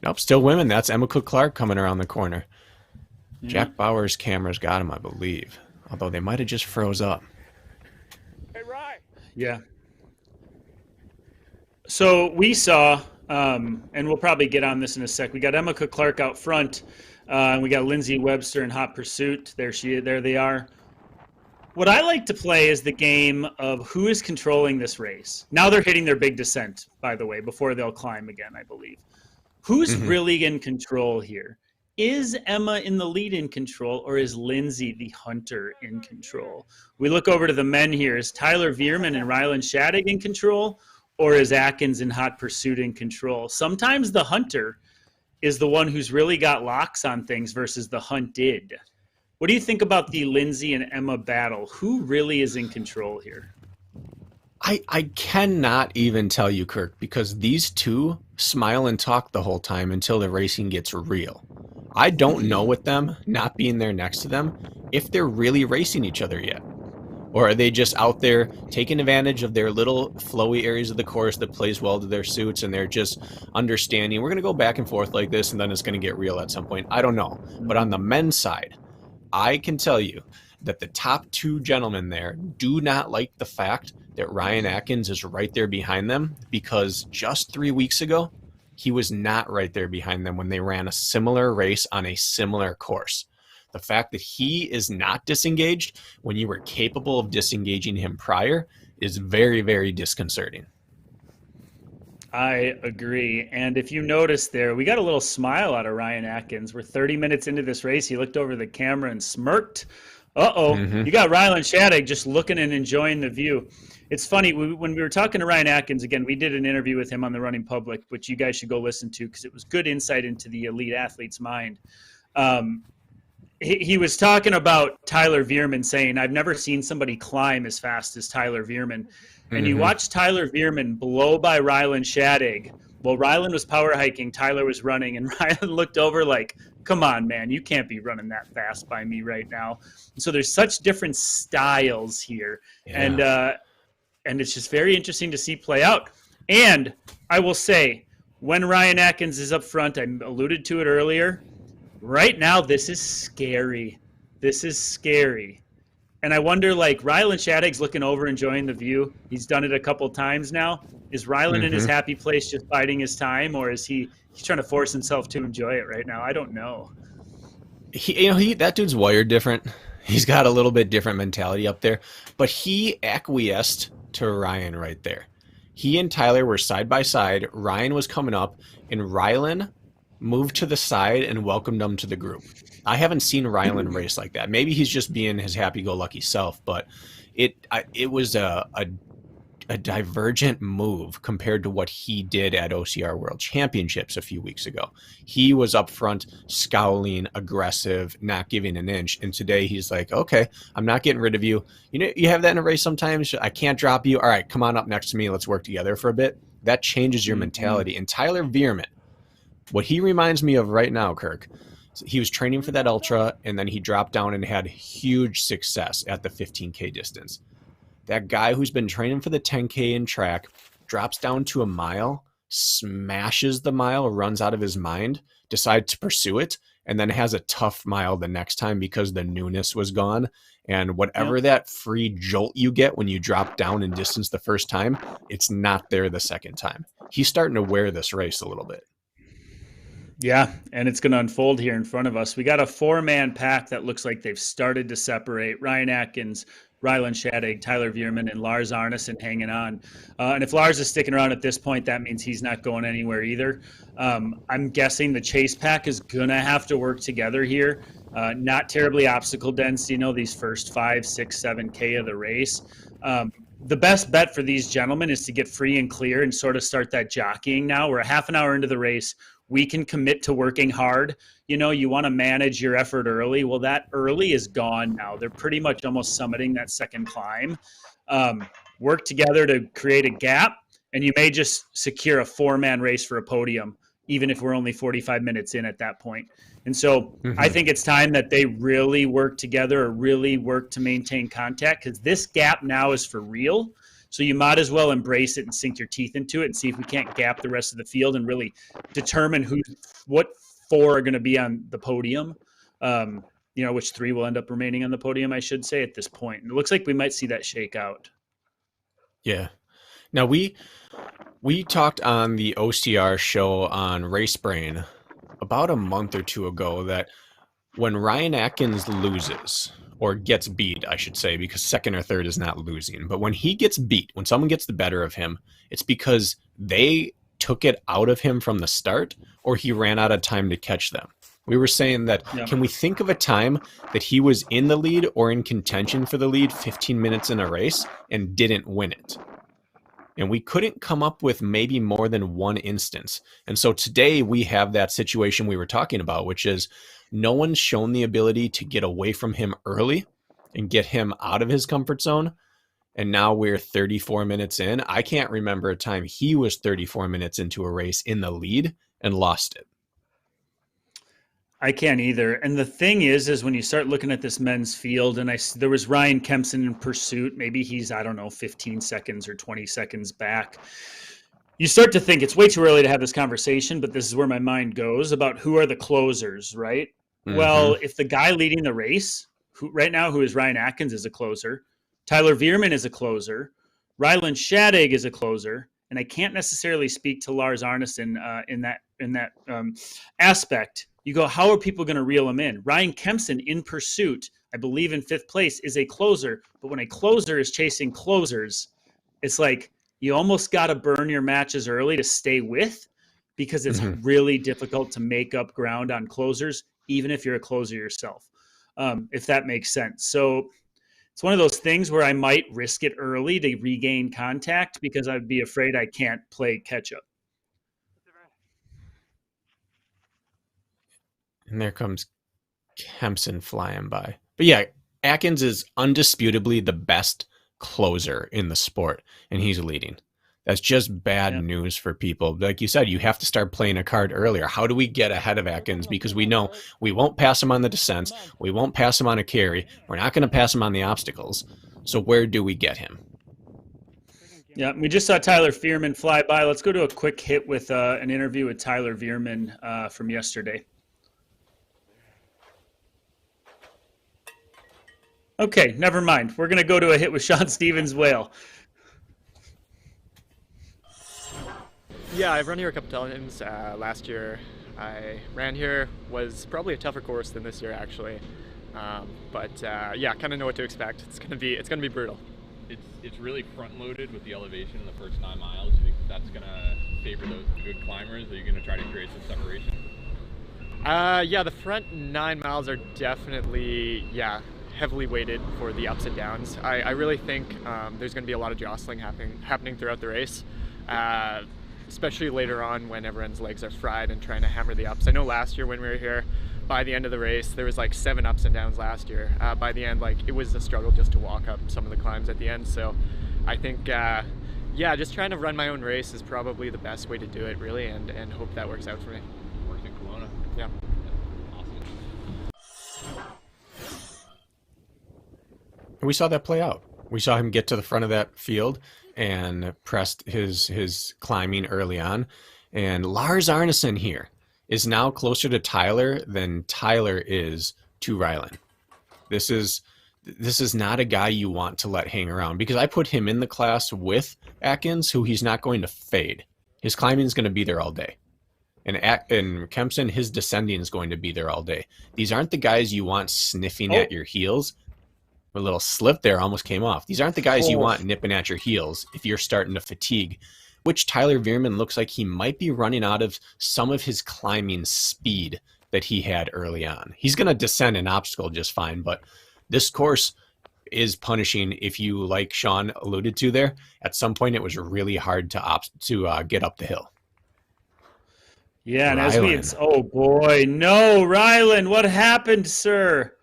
Nope, still women. That's Emma Cook-Clark coming around the corner. Yeah. Jack Bauer's camera's got him, I believe. Although they might have just froze up. Hey, Ryan. Yeah. So we saw, and we'll probably get on this in a sec, we got Emma Cook-Clark out front, and we got Lindsay Webster in hot pursuit. There they are. What I like to play is the game of who is controlling this race. Now they're hitting their big descent, by the way, before they'll climb again, I believe. Who's really in control here? Is Emma in the lead in control, or is Lindsay the hunter in control? We look over to the men here. Is Tyler Veerman and Rylan Shattuck in control, or is Atkins in hot pursuit in control? Sometimes the hunter is the one who's really got locks on things versus the hunted. What do you think about the Lindsay and Emma battle? Who really is in control here? I cannot even tell you, Kirk, because these two smile and talk the whole time until the racing gets real. I don't know with them not being there next to them if they're really racing each other yet. Or are they just out there taking advantage of their little flowy areas of the course that plays well to their suits, and they're just understanding we're going to go back and forth like this and then it's going to get real at some point? I don't know. But on the men's side, I can tell you that the top two gentlemen there do not like the fact that Ryan Atkins is right there behind them, because just 3 weeks ago, he was not right there behind them when they ran a similar race on a similar course. The fact that he is not disengaged when you were capable of disengaging him prior is very, very disconcerting. I agree. And if you notice there, we got a little smile out of Ryan Atkins. We're 30 minutes into this race. He looked over the camera and smirked. Uh-oh, You got Rylan Shadig just looking and enjoying the view. It's funny, when we were talking to Ryan Atkins, again, we did an interview with him on the Running Public, which you guys should go listen to because it was good insight into the elite athlete's mind. He was talking about Tyler Veerman, saying, I've never seen somebody climb as fast as Tyler Veerman. And you watch Tyler Veerman blow by Rylan Shadig. While Rylan was power hiking, Tyler was running, and Rylan looked over like, come on, man, you can't be running that fast by me right now. And so there's such different styles here. Yeah. And it's just very interesting to see play out. And I will say, when Ryan Atkins is up front, I alluded to it earlier, right now, this is scary. This is scary. And I wonder, like, Rylan Shadig's looking over, enjoying the view. He's done it a couple times now. Is Rylan in his happy place just biding his time, or is he's trying to force himself to enjoy it right now? I don't know. That dude's wired different. He's got a little bit different mentality up there, but he acquiesced to Ryan right there. He and Tyler were side by side. Ryan was coming up, and Rylan moved to the side and welcomed him to the group. I haven't seen Rylan race like that. Maybe he's just being his happy-go-lucky self, but it was a divergent move compared to what he did at OCR World Championships a few weeks ago. He was up front, scowling, aggressive, not giving an inch. And today he's like, okay, I'm not getting rid of you. You know, you have that in a race sometimes. I can't drop you. All right, come on up next to me. Let's work together for a bit. That changes your mentality. And Tyler Veerman, what he reminds me of right now, Kirk, he was training for that ultra, and then he dropped down and had huge success at the 15K distance. That guy who's been training for the 10K in track drops down to a mile, smashes the mile, runs out of his mind, decides to pursue it, and then has a tough mile the next time because the newness was gone. And whatever that free jolt you get when you drop down in distance the first time, it's not there the second time. He's starting to wear this race a little bit. Yeah, and it's going to unfold here in front of us. We got a four-man pack that looks like they've started to separate. Ryan Atkins, Rylan Shadig, Tyler Veerman, and Lars Arneson hanging on. And if Lars is sticking around at this point, that means he's not going anywhere either. I'm guessing the chase pack is going to have to work together here. Not terribly obstacle dense, these first 5, 6, 7K of the race. The best bet for these gentlemen is to get free and clear and sort of start that jockeying now. We're a half an hour into the race. We can commit to working hard. You want to manage your effort early. Well, that early is gone now. They're pretty much almost summiting that second climb. Work together to create a gap, and you may just secure a four-man race for a podium, even if we're only 45 minutes in at that point. And so I think it's time that they really work together or really work to maintain contact, because this gap now is for real. So you might as well embrace it and sink your teeth into it and see if we can't gap the rest of the field and really determine what four are going to be on the podium. Which three will end up remaining on the podium, I should say, at this point. And it looks like we might see that shake out. Yeah. Now we talked on the OCR show on Race Brain about a month or two ago that when Ryan Atkins loses, or gets beat, I should say, because second or third is not losing. But when he gets beat, when someone gets the better of him, it's because they took it out of him from the start, or he ran out of time to catch them. We were saying that, Can we think of a time that he was in the lead or in contention for the lead 15 minutes in a race and didn't win it? And we couldn't come up with maybe more than one instance. And so today we have that situation we were talking about, which is no one's shown the ability to get away from him early and get him out of his comfort zone. and now we're 34 minutes in. I can't remember a time he was 34 minutes into a race in the lead and lost it. I can't either. And the thing is when you start looking at this men's field, and there was Ryan Kempson in pursuit. Maybe he's, I don't know, 15 seconds or 20 seconds back. You start to think it's way too early to have this conversation, but this is where my mind goes about who are the closers, right? Mm-hmm. Well, if the guy leading the race, who is Ryan Atkins, is a closer, Tyler Veerman is a closer, Ryland Shadig is a closer, and I can't necessarily speak to Lars Arneson in that aspect. You go, how are people going to reel him in? Ryan Kempson in pursuit, I believe in 5th place, is a closer. But when a closer is chasing closers, it's like you almost got to burn your matches early to stay with, because it's really difficult to make up ground on closers, even if you're a closer yourself, if that makes sense. So it's one of those things where I might risk it early to regain contact because I'd be afraid I can't play catch up. And there comes Kempson flying by. But yeah, Atkins is undisputably the best closer in the sport, and he's leading. That's just bad news for people. Like you said, you have to start playing a card earlier. How do we get ahead of Atkins? Because we know we won't pass him on the descents. We won't pass him on a carry. We're not going to pass him on the obstacles. So where do we get him? Yeah, we just saw Tyler Veerman fly by. Let's go to a quick hit with an interview with Tyler Veerman from yesterday. Okay, never mind. We're going to go to a hit with Sean Stevens' Whale. Yeah, I've run here a couple times. Last year I ran here, was probably a tougher course than this year actually. Yeah, kind of know what to expect. It's gonna be brutal. It's really front loaded with the elevation in the first 9 miles. You think that's gonna favor those good climbers? Are you gonna try to create some separation? Yeah, the front 9 miles are definitely heavily weighted for the ups and downs. I really think there's going to be a lot of jostling happening throughout the race, especially later on when everyone's legs are fried and trying to hammer the ups. I know last year when we were here, by the end of the race, there was like 7 ups and downs last year. By the end, it was a struggle just to walk up some of the climbs at the end. So I think, just trying to run my own race is probably the best way to do it, really, and hope that works out for me. Works in Kelowna. Yeah. We saw that play out. We saw him get to the front of that field and pressed his climbing early on. And Lars Arneson here is now closer to Tyler than Tyler is to Ryland. This is not a guy you want to let hang around, because I put him in the class with Atkins, who he's not going to fade. His climbing is going to be there all day. And Kempson, his descending is going to be there all day. These aren't the guys you want sniffing at your heels. A little slip there almost came off. These aren't the guys you want nipping at your heels if you're starting to fatigue, which Tyler Veerman looks like he might be running out of some of his climbing speed that he had early on. He's going to descend an obstacle just fine, but this course is punishing. If you, like Sean alluded to there, at some point it was really hard to get up the hill. Yeah, and oh boy, no, Ryland, what happened, sir?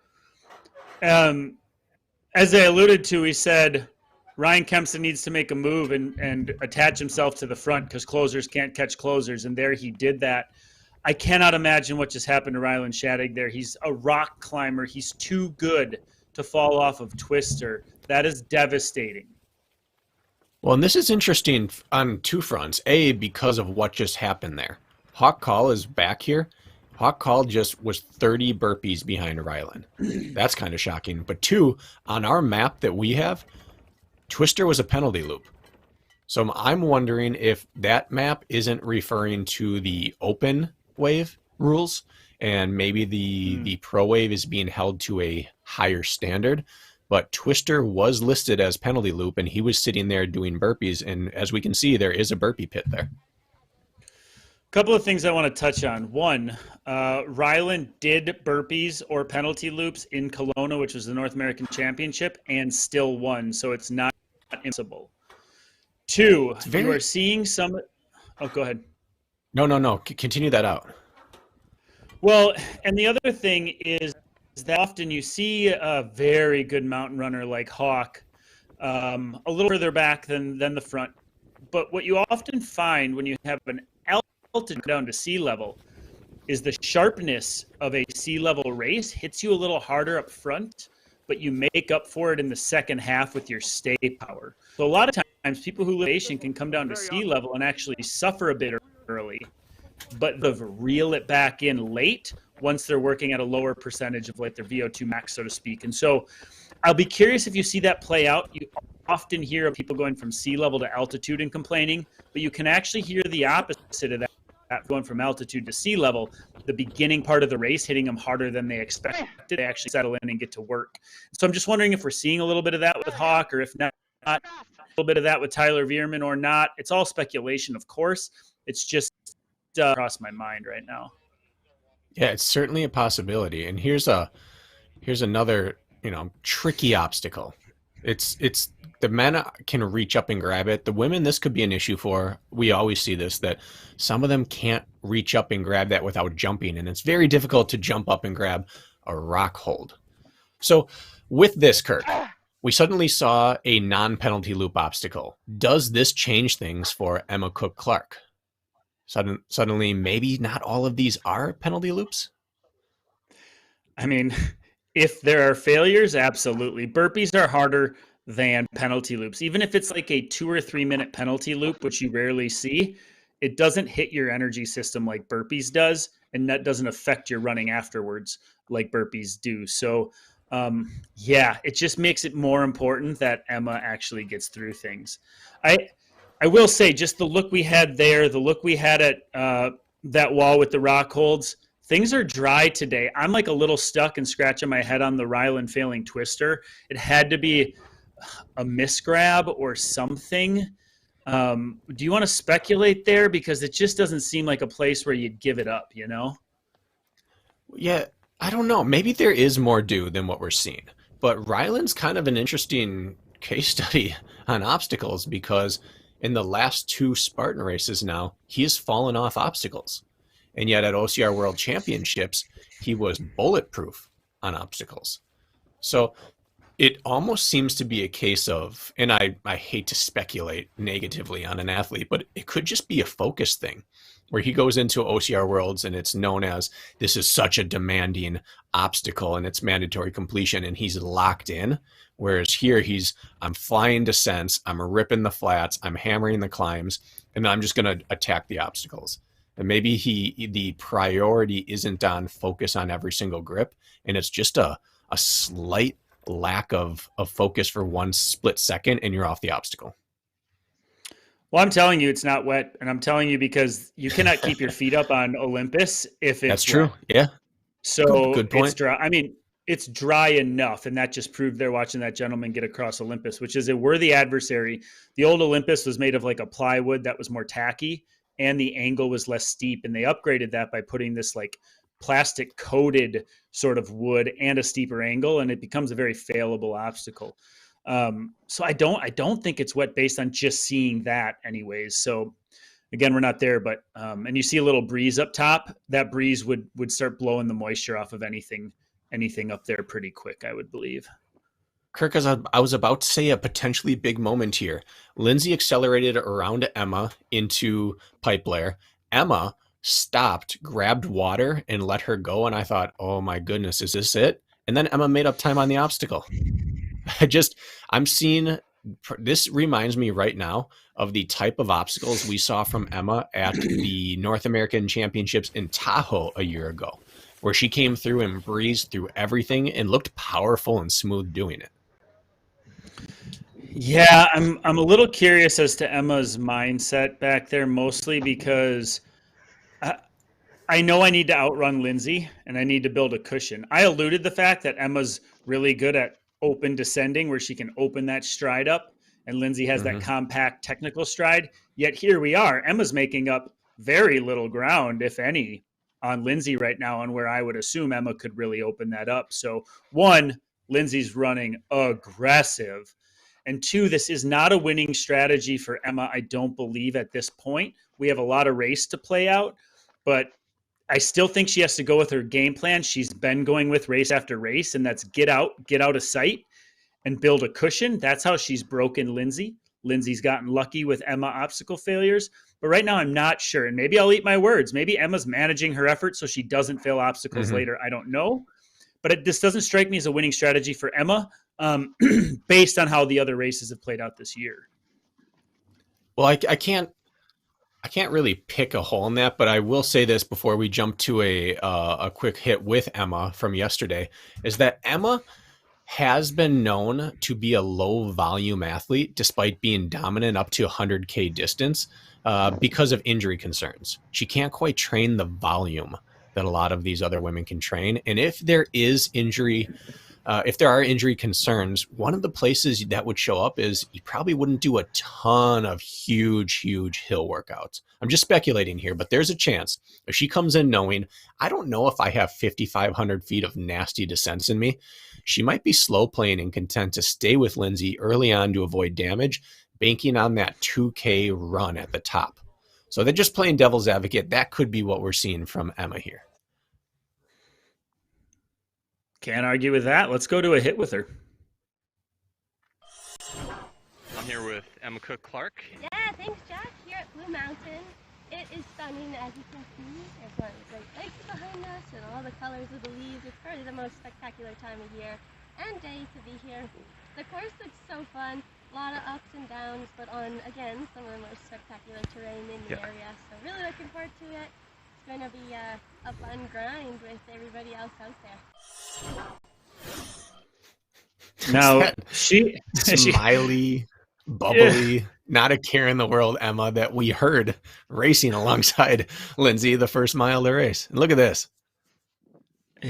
As I alluded to, he said Ryan Kempson needs to make a move and attach himself to the front because closers can't catch closers, and there he did that. I cannot imagine what just happened to Ryland Shadig there. He's a rock climber. He's too good to fall off of Twister. That is devastating. Well, and this is interesting on 2 fronts. A, because of what just happened there. Hawk Call is back here. Hawk Call just was 30 burpees behind Ryland. That's kind of shocking. But 2, on our map that we have, Twister was a penalty loop. So I'm wondering if that map isn't referring to the open wave rules, and maybe the pro wave is being held to a higher standard. But Twister was listed as penalty loop, and he was sitting there doing burpees. And as we can see, there is a burpee pit there. Couple of things I want to touch on. One, Ryland did burpees or penalty loops in Kelowna, which was the North American Championship, and still won, so it's not impossible. 2, you are seeing some... Oh, go ahead. No. Continue that out. Well, and the other thing is that often you see a very good mountain runner like Hawk a little further back than the front. But what you often find when you have an altitude down to sea level is the sharpness of a sea level race hits you a little harder up front, but you make up for it in the second half with your stay power. So a lot of times people who live in can come down to sea level and actually suffer a bit early, but they'll reel it back in late once they're working at a lower percentage of like their VO2 max, so to speak. And so I'll be curious if you see that play out. You often hear of people going from sea level to altitude and complaining, but you can actually hear the opposite of that, going from altitude to sea level, the beginning part of the race hitting them harder than they expected. They actually settle in and get to work. So I'm just wondering if we're seeing a little bit of that with Hawk, or if not, a little bit of that with Tyler Veerman or not. It's all speculation, of course. It's just across my mind right now. Yeah, it's certainly a possibility. And here's another, tricky obstacle. It's the men can reach up and grab it. The women, this could be an issue for. We always see this, that some of them can't reach up and grab that without jumping, and it's very difficult to jump up and grab a rock hold. So with this, Kirk, we suddenly saw a non-penalty loop obstacle. Does this change things for Emma Cook-Clark? Suddenly, maybe not all of these are penalty loops? I mean, if there are failures, absolutely. Burpees are harder than penalty loops. Even if it's like a 2 or 3 minute penalty loop, which you rarely see, it doesn't hit your energy system like burpees does, and that doesn't affect your running afterwards like burpees do. So, it just makes it more important that Emma actually gets through things. I will say, just the look we had there, the look we had at that wall with the rock holds, things are dry today. I'm like a little stuck and scratching my head on the Ryland failing twister. It had to be a misgrab or something. Do you want to speculate there? Because it just doesn't seem like a place where you'd give it up, Yeah, I don't know. Maybe there is more due than what we're seeing. But Ryland's kind of an interesting case study on obstacles, because in the last 2 Spartan races now, he has fallen off obstacles. And yet at OCR World Championships, he was bulletproof on obstacles. So it almost seems to be a case of, and I hate to speculate negatively on an athlete, but it could just be a focus thing where he goes into OCR Worlds and it's known as, this is such a demanding obstacle and it's mandatory completion, and he's locked in. Whereas here I'm flying descents, I'm ripping the flats, I'm hammering the climbs, and I'm just going to attack the obstacles. And maybe the priority isn't on focus on every single grip, and it's just a slight lack of focus for 1 split second, and you're off the obstacle. Well, I'm telling you, it's not wet, and I'm telling you because you cannot keep your feet up on Olympus if it's That's true. wet. Yeah. So good point. It's dry. I mean, it's dry enough, and that just proved they're watching that gentleman get across Olympus, which is a worthy adversary. The old Olympus was made of like a plywood that was more tacky, and the angle was less steep, and they upgraded that by putting this like plastic coated sort of wood and a steeper angle, and it becomes a very failable obstacle. So I don't think it's wet based on just seeing that anyways. So again, we're not there, but and you see a little breeze up top. That breeze would start blowing the moisture off of anything up there pretty quick, I would believe. Kirk, as I was about to say, a potentially big moment here. Lindsay accelerated around Emma into Pipe Blair. Emma stopped, grabbed water, and let her go. And I thought, oh my goodness, is this it? And then Emma made up time on the obstacle. I'm seeing, this reminds me right now of the type of obstacles we saw from Emma at the North American Championships in Tahoe a year ago, where she came through and breezed through everything and looked powerful and smooth doing it. Yeah, I'm a little curious as to Emma's mindset back there, mostly because I know I need to outrun Lindsay and I need to build a cushion. I alluded the fact that Emma's really good at open descending, where she can open that stride up, and Lindsay has that compact technical stride. Yet here we are. Emma's making up very little ground, if any, on Lindsay right now, and where I would assume Emma could really open that up. So 1, Lindsay's running aggressive. And 2, this is not a winning strategy for Emma, I don't believe, at this point. We have a lot of race to play out, but I still think she has to go with her game plan she's been going with race after race, and that's get out of sight, and build a cushion. That's how she's broken Lindsay. Lindsay's gotten lucky with Emma obstacle failures. But right now, I'm not sure. And maybe I'll eat my words. Maybe Emma's managing her effort so she doesn't fail obstacles later. I don't know. But this doesn't strike me as a winning strategy for Emma based on how the other races have played out this year. Well, I can't really pick a hole in that, but I will say this before we jump to a quick hit with Emma from yesterday, is that Emma has been known to be a low volume athlete despite being dominant up to 100K distance because of injury concerns. She can't quite train the volume that a lot of these other women can train. And if there is injury, if there are injury concerns, one of the places that would show up is you probably wouldn't do a ton of huge hill workouts. I'm just speculating here, but there's a chance if she comes in knowing, I don't know if I have 5,500 feet of nasty descents in me, she might be slow playing and content to stay with Lindsay early on to avoid damage, banking on that 2K run at the top. So they're just playing devil's advocate. That could be what we're seeing from Emma here. Can't argue with that. Let's go to a hit with her. I'm here with Emma Cook-Clark. Yeah, thanks, Jack. Here at Blue Mountain, it is stunning, as you can see. There's one of the Great Lakes behind us and all the colors of the leaves. It's probably the most spectacular time of year and day to be here. The course looks so fun. A lot of ups and downs, but on, again, some of the most spectacular terrain in the area. So really looking forward to it. It's going to be a fun grind with everybody else out there. Now, smiley, bubbly, not a care in the world Emma that we heard racing alongside Lindsay the first mile of the race. And look at this.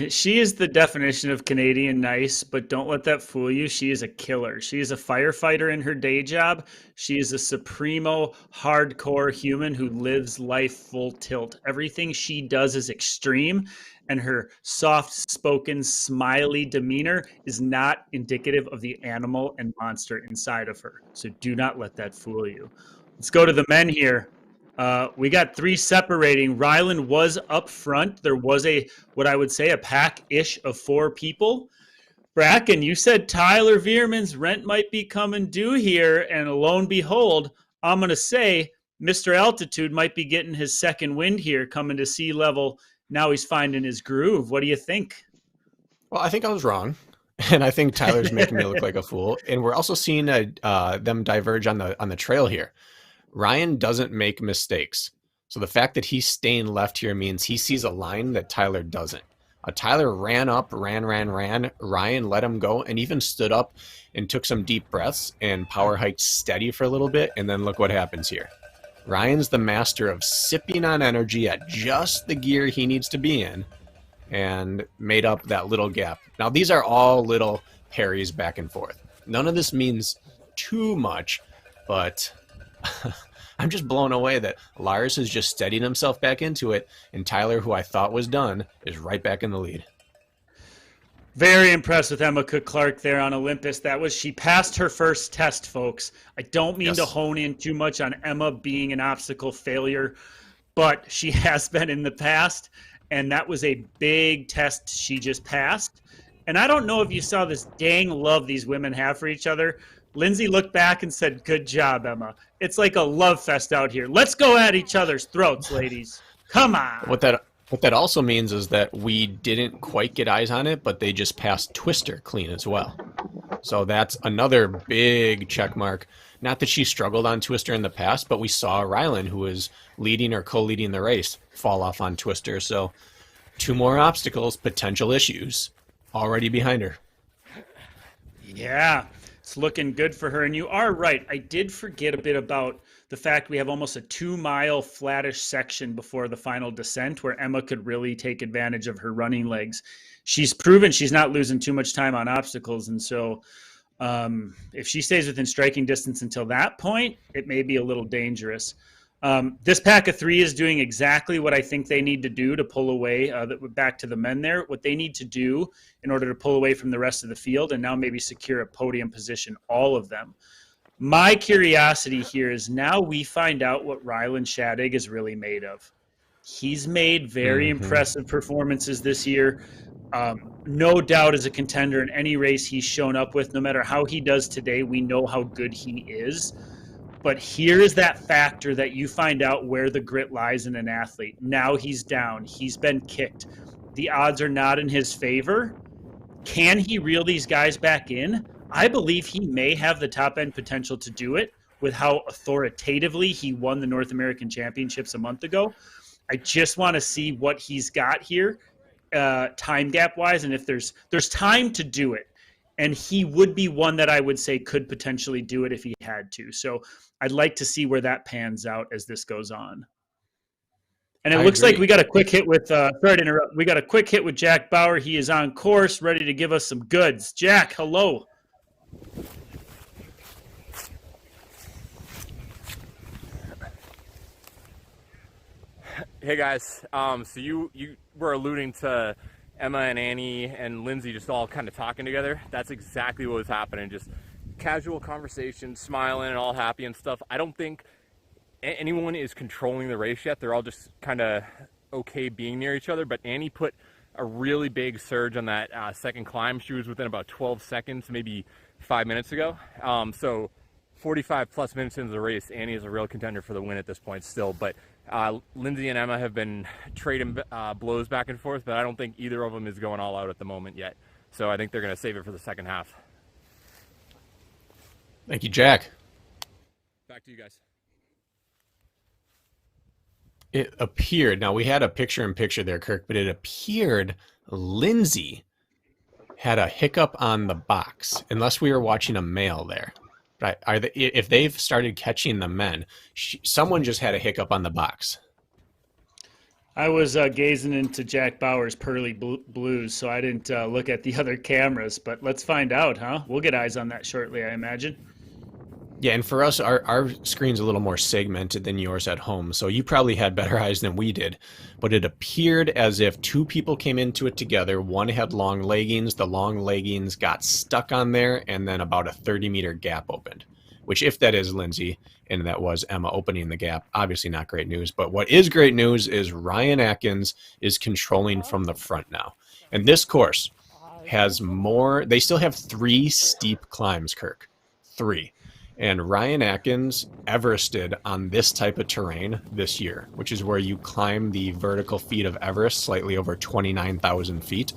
She is the definition of Canadian nice, but don't let that fool you. She is a killer. She is a firefighter in her day job. She is a supremo, hardcore human who lives life full tilt. Everything she does is extreme, and her soft-spoken, smiley demeanor is not indicative of the animal and monster inside of her. So do not let that fool you. Let's go to the men here. We got three separating. Ryland was up front. There was what I would say a pack-ish of four people. Bracken, you said Tyler Veerman's rent might be coming due here, and lo and behold, I'm going to say Mr. Altitude might be getting his second wind here, coming to sea level. Now he's finding his groove. What do you think? Well, I think I was wrong. And I think Tyler's making me look like a fool. And we're also seeing them diverge on the trail here. Ryan doesn't make mistakes. So the fact that he's staying left here means he sees a line that Tyler doesn't. Tyler ran up, ran. Ryan let him go and even stood up and took some deep breaths and power hiked steady for a little bit. And then look what happens here. Ryan's the master of sipping on energy at just the gear he needs to be in and made up that little gap. Now, these are all little parries back and forth. None of this means too much, but I'm just blown away that Lars has just steadied himself back into it, and Tyler, who I thought was done, is right back in the lead. Very impressed with Emma Cook-Clark there on Olympus. She passed her first test, folks. I don't mean to hone in too much on Emma being an obstacle failure, but she has been in the past, and that was a big test she just passed. And I don't know if you saw this dang love these women have for each other. Lindsay looked back and said, "Good job, Emma." It's like a love fest out here. Let's go at each other's throats, ladies. Come on. What that also means is that we didn't quite get eyes on it, but they just passed Twister clean as well. So that's another big check mark. Not that she struggled on Twister in the past, but we saw Ryland, who was leading or co-leading the race, fall off on Twister. So 2 more obstacles, potential issues, already behind her. Yeah. It's looking good for her. And you are right. I did forget a bit about the fact we have almost a 2-mile flattish section before the final descent where Emma could really take advantage of her running legs. She's proven she's not losing too much time on obstacles. And so if she stays within striking distance until that point, it may be a little dangerous. This pack of 3 is doing exactly what I think they need to do to pull away, back to the men there, what they need to do in order to pull away from the rest of the field and now maybe secure a podium position, all of them. My curiosity here is now we find out what Ryland Shadig is really made of. He's made very impressive performances this year, no doubt is a contender in any race he's shown up with. No matter how he does today, we know how good he is. But here's that factor that you find out where the grit lies in an athlete. Now he's down. He's been kicked. The odds are not in his favor. Can he reel these guys back in? I believe he may have the top end potential to do it with how authoritatively he won the North American Championships a month ago. I just want to see what he's got here, time gap wise, and if there's time to do it. And he would be one that I would say could potentially do it if he had to. So I'd like to see where that pans out as this goes on. And it looks like we got a quick hit with, sorry to interrupt, we got a quick hit with Jack Bauer. He is on course, ready to give us some goods. Jack, hello. Hey guys, so you were alluding to Emma and Annie and Lindsay just all kind of talking together. That's exactly what was happening. Just casual conversation, smiling and all happy and stuff. I don't think anyone is controlling the race yet. They're all just kind of okay being near each other. But Annie put a really big surge on that second climb. She was within about 12 seconds, maybe 5 minutes ago. So 45 plus minutes into the race, Annie is a real contender for the win at this point still. But Lindsay and Emma have been trading blows back and forth, but I don't think either of them is going all out at the moment yet. So I think they're going to save it for the second half. Thank you, Jack. Back to you guys. It appeared, now we had a picture-in-picture there, Kirk, but it appeared Lindsay had a hiccup on the box, unless we were watching a male there. Right? If they've started catching the men, someone just had a hiccup on the box. I was gazing into Jack Bauer's pearly blues, so I didn't look at the other cameras. But let's find out, huh? We'll get eyes on that shortly, I imagine. Yeah, and for us, our screen's a little more segmented than yours at home, so you probably had better eyes than we did. But it appeared as if two people came into it together. One had long leggings. The long leggings got stuck on there, and then about a 30-meter gap opened, which if that is Lindsay, and that was Emma opening the gap, obviously not great news. But what is great news is Ryan Atkins is controlling from the front now. And this course has more. They still have 3 steep climbs, Kirk. 3. And Ryan Atkins Everested on this type of terrain this year, which is where you climb the vertical feet of Everest, slightly over 29,000 feet.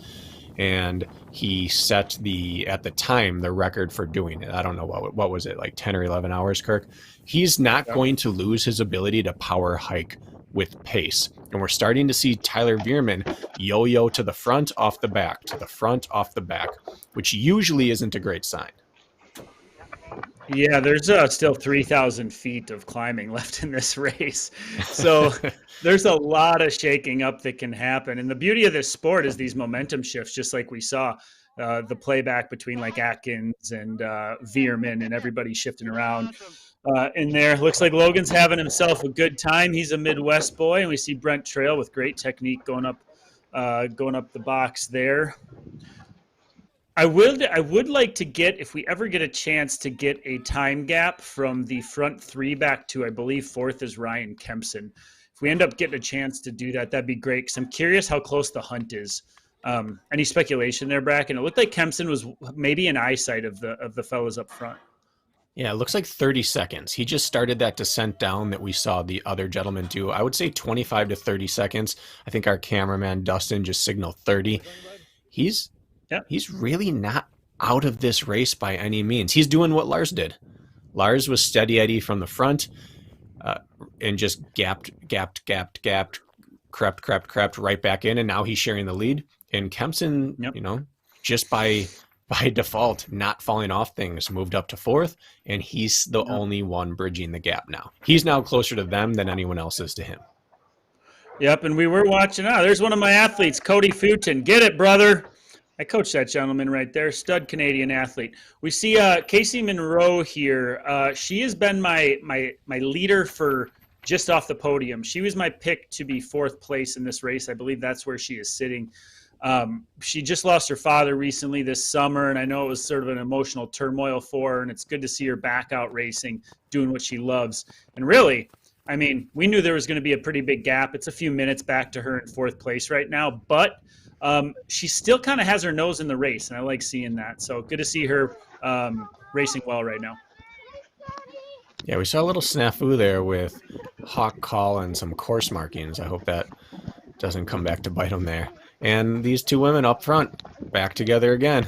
And he set at the time, the record for doing it. I don't know, what was it, like 10 or 11 hours, Kirk? He's not going to lose his ability to power hike with pace. And we're starting to see Tyler Veerman yo-yo to the front, off the back, to the front, off the back, which usually isn't a great sign. Yeah, there's still 3,000 feet of climbing left in this race. So there's a lot of shaking up that can happen. And the beauty of this sport is these momentum shifts, just like we saw the playback between like Atkins and Veerman and everybody shifting around in there. Looks like Logan's having himself a good time. He's a Midwest boy. And we see Brent Trail with great technique going up the box there. I would like to get, if we ever get a chance to get a time gap from the front 3 back to, I believe, 4th is Ryan Kempson. If we end up getting a chance to do that, that'd be great, because I'm curious how close the hunt is. Any speculation there, Bracken? It looked like Kempson was maybe an eyesight of the fellas up front. Yeah, it looks like 30 seconds. He just started that descent down that we saw the other gentleman do. I would say 25 to 30 seconds. I think our cameraman, Dustin, just signaled 30. He's really not out of this race by any means. He's doing what Lars did. Lars was steady Eddie from the front and just gapped, crept right back in, and now he's sharing the lead. And Kempson, just by default, not falling off things, moved up to 4th, and he's the only one bridging the gap now. He's now closer to them than anyone else is to him. Yep, and we were watching. There's one of my athletes, Cody Futon. Get it, brother. I coach that gentleman right there, stud Canadian athlete. We see Casey Monroe here. She has been my leader for just off the podium. She was my pick to be 4th place in this race. I believe that's where she is sitting. She just lost her father recently this summer, and I know it was sort of an emotional turmoil for her, and it's good to see her back out racing, doing what she loves. And really, I mean, we knew there was going to be a pretty big gap. It's a few minutes back to her in 4th place right now, but she still kind of has her nose in the race, and I like seeing that. So good to see her racing well right now. Yeah, we saw a little snafu there with Hawk Call and some course markings. I hope that doesn't come back to bite them there. And these two women up front, back together again.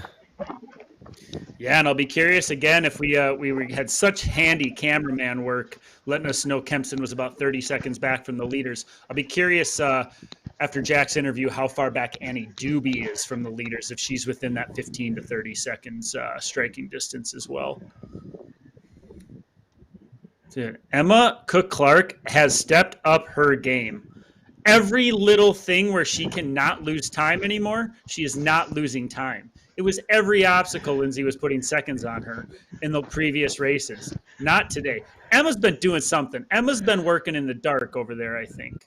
Yeah, and I'll be curious again if we had such handy cameraman work letting us know Kempson was about 30 seconds back from the leaders. I'll be curious after Jack's interview how far back Annie Doobie is from the leaders, if she's within that 15 to 30 seconds striking distance as well. Emma Cook-Clark has stepped up her game. Every little thing where she cannot lose time anymore, she is not losing time. It was every obstacle Lindsay was putting seconds on her in the previous races. Not today. Emma's been doing something. Emma's been working in the dark over there, I think.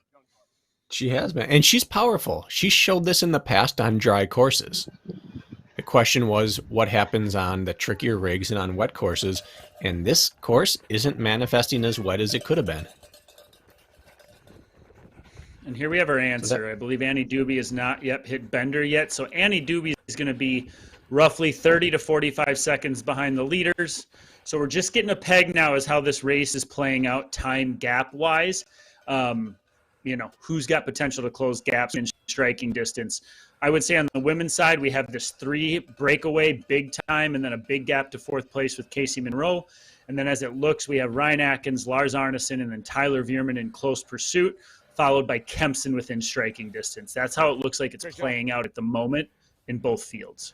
She has been. And she's powerful. She showed this in the past on dry courses. The question was what happens on the trickier rigs and on wet courses. And this course isn't manifesting as wet as it could have been. And here we have our answer. I believe Annie Doobie has not yet hit Bender yet. So Annie Doobie is going to be roughly 30 to 45 seconds behind the leaders. So we're just getting a peg now as how this race is playing out time gap wise. Who's got potential to close gaps in striking distance. I would say on the women's side, we have this 3 breakaway big time and then a big gap to 4th place with Casey Monroe. And then as it looks, we have Ryan Atkins, Lars Arneson, and then Tyler Veerman in close pursuit, followed by Kempson within striking distance. That's how it looks like it's playing out at the moment in both fields.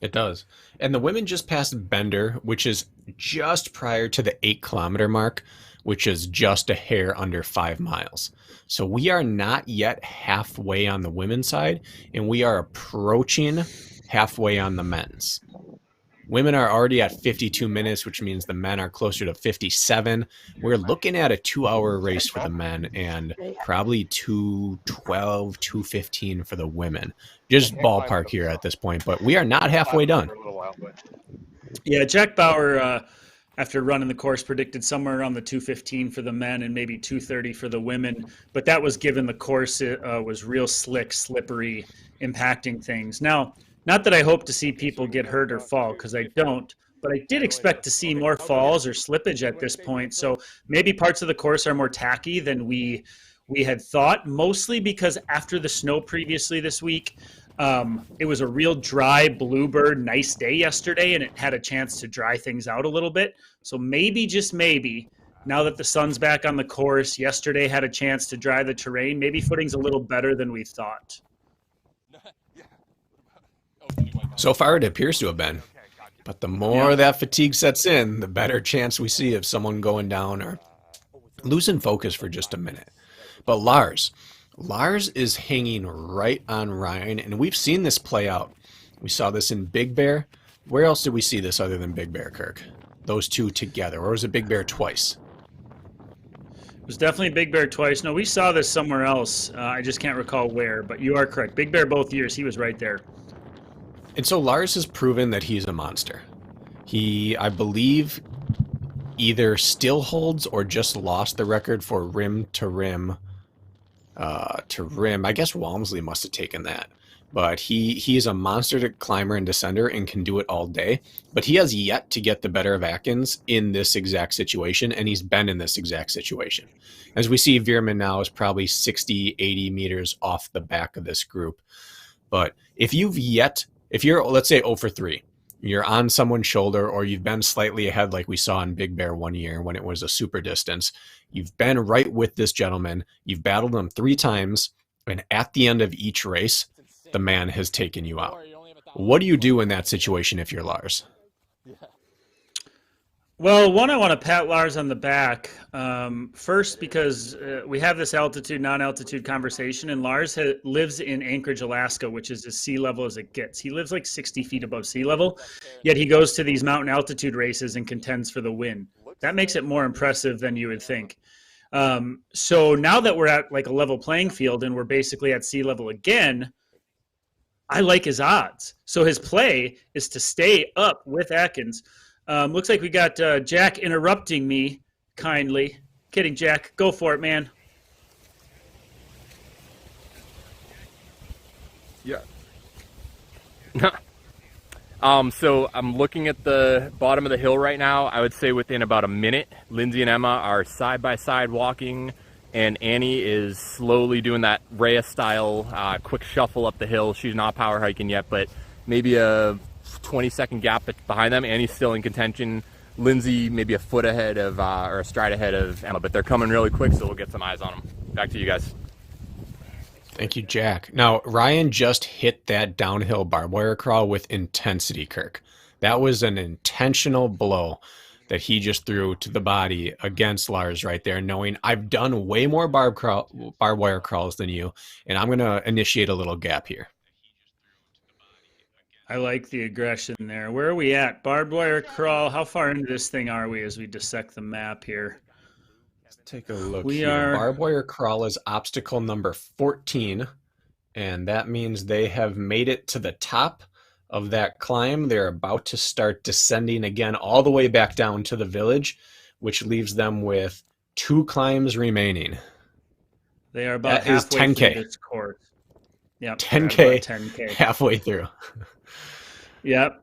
It does. And the women just passed Bender, which is just prior to the 8-kilometer mark, which is just a hair under 5 miles. So we are not yet halfway on the women's side, and we are approaching halfway on the men's. Women are already at 52 minutes, which means the men are closer to 57. We're looking at a 2-hour race for the men and probably 2:12, 2:15 for the women. Just ballpark here at this point, but we are not halfway done. Yeah, Jack Bauer, after running the course, predicted somewhere around the 2:15 for the men and maybe 2:30 for the women. But that was given the course was real slick, slippery, impacting things. Now, not that I hope to see people get hurt or fall, because I don't, but I did expect to see more falls or slippage at this point. So maybe parts of the course are more tacky than we had thought, mostly because after the snow previously this week, it was a real dry bluebird nice day yesterday, and it had a chance to dry things out a little bit. So maybe, just maybe, now that the sun's back on the course, yesterday had a chance to dry the terrain, maybe footing's a little better than we thought. So far, it appears to have been. But the more that fatigue sets in, the better chance we see of someone going down or losing focus for just a minute. But Lars is hanging right on Ryan, and we've seen this play out. We saw this in Big Bear. Where else did we see this other than Big Bear, Kirk? Those two together, or was it Big Bear twice? It was definitely Big Bear twice. No, we saw this somewhere else. I just can't recall where, but you are correct. Big Bear both years, he was right there. And so Lars has proven that he's a monster. He, I believe, either still holds or just lost the record for rim to rim. I guess Walmsley must have taken that. But he is a monster climber and descender and can do it all day. But he has yet to get the better of Atkins in this exact situation, and he's been in this exact situation. As we see, Veerman now is probably 60, 80 meters off the back of this group. But if you're, let's say, 0 for 3, you're on someone's shoulder, or you've been slightly ahead like we saw in Big Bear one year when it was a super distance, you've been right with this gentleman, you've battled him 3 times, and at the end of each race, the man has taken you out. What do you do in that situation if you're Lars? Well, one, I want to pat Lars on the back. First, because we have this altitude, non-altitude conversation, and Lars lives in Anchorage, Alaska, which is as sea level as it gets. He lives like 60 feet above sea level, yet he goes to these mountain altitude races and contends for the win. That makes it more impressive than you would think. So now that we're at like a level playing field and we're basically at sea level again, I like his odds. So his play is to stay up with Atkins. Looks like we got Jack interrupting me kindly. Kidding, Jack. Go for it, man. Yeah. So I'm looking at the bottom of the hill right now. I would say within about a minute, Lindsay and Emma are side by side walking, and Annie is slowly doing that Rhea style quick shuffle up the hill. She's not power hiking yet, but maybe a 20-second gap behind them. Annie's still in contention. Lindsay maybe a foot ahead of, or a stride ahead of Emma, but they're coming really quick, so we'll get some eyes on them. Back to you guys. Thank you, Jack. Now, Ryan just hit that downhill barbed wire crawl with intensity, Kirk. That was an intentional blow that he just threw to the body against Lars right there, knowing I've done way more barbed wire crawls than you, and I'm going to initiate a little gap here. I like the aggression there. Where are we at? Barbed wire crawl. How far into this thing are we as we dissect the map here? Let's take a look We here. are- Barbed wire crawl is obstacle number 14, and that means they have made it to the top of that climb. They're about to start descending again all the way back down to the village, which leaves them with 2 climbs remaining. They are about That is halfway 10K. through this course. Yep. 10K, 10K. halfway through. Yep.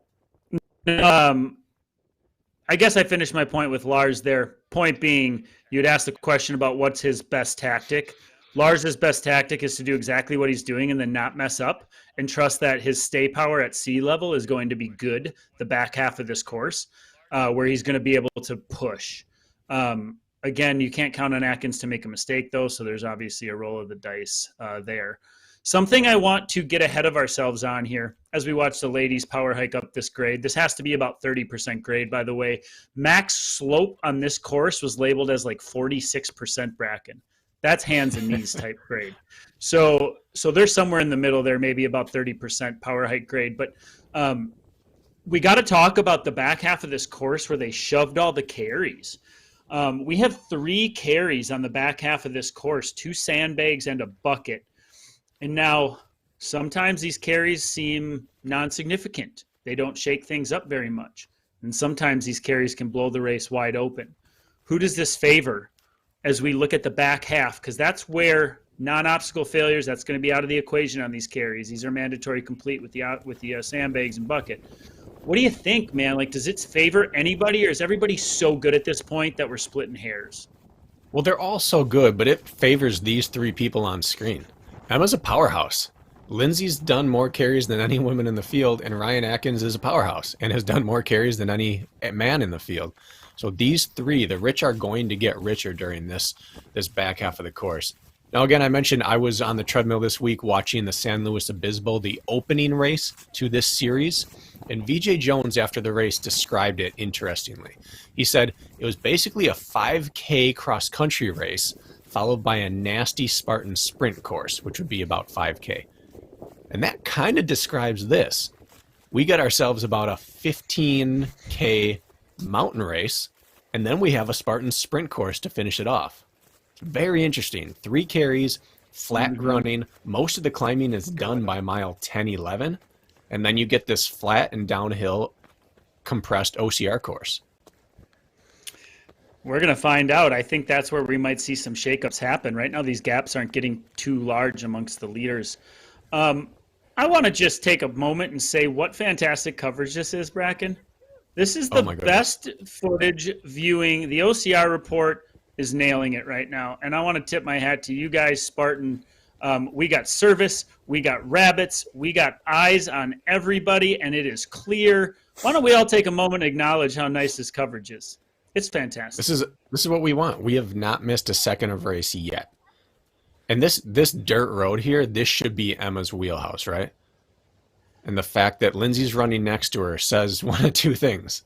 I guess I finished my point with Lars there. Point being, you'd asked the question about what's his best tactic. Lars's best tactic is to do exactly what he's doing and then not mess up and trust that his stay power at sea level is going to be good the back half of this course, where he's going to be able to push. Again, you can't count on Atkins to make a mistake, though, so there's obviously a roll of the dice there. Something I want to get ahead of ourselves on here as we watch the ladies power hike up this grade. This has to be about 30% grade, by the way. Max slope on this course was labeled as like 46% Bracken. That's hands and knees type grade. So they're somewhere in the middle there, maybe about 30% power hike grade. But we got to talk about the back half of this course where they shoved all the carries. We have 3 carries on the back half of this course, 2 sandbags and a bucket. And now sometimes these carries seem non-significant. They don't shake things up very much. And sometimes these carries can blow the race wide open. Who does this favor as we look at the back half? Because that's where non-obstacle failures, that's going to be out of the equation on these carries. These are mandatory complete with the sandbags and bucket. What do you think, man? Like, does it favor anybody, or is everybody so good at this point that we're splitting hairs? Well, they're all so good, but it favors these 3 people on screen. Emma's a powerhouse. Lindsay's done more carries than any woman in the field, and Ryan Atkins is a powerhouse and has done more carries than any man in the field. So these 3, the rich are going to get richer during this back half of the course. Now, again, I mentioned I was on the treadmill this week watching the San Luis Obispo, the opening race to this series, and VJ Jones, after the race, described it interestingly. He said it was basically a 5K cross-country race followed by a nasty Spartan sprint course, which would be about 5K. And that kind of describes this. We got ourselves about a 15K mountain race, and then we have a Spartan sprint course to finish it off. Very interesting. 3 carries, flat running. Most of the climbing is done by mile 10, 11. And then you get this flat and downhill compressed OCR course. We're going to find out. I think that's where we might see some shakeups happen. Right now, these gaps aren't getting too large amongst the leaders. I want to just take a moment and say what fantastic coverage this is, Bracken. This is the best footage viewing. The OCR report is nailing it right now. And I want to tip my hat to you guys, Spartan. We got service, we got rabbits, we got eyes on everybody, and it is clear. Why don't we all take a moment and acknowledge how nice this coverage is? It's fantastic. This is what we want. We have not missed a second of race yet. And this dirt road here, this should be Emma's wheelhouse, right? And the fact that Lindsay's running next to her says one of 2 things.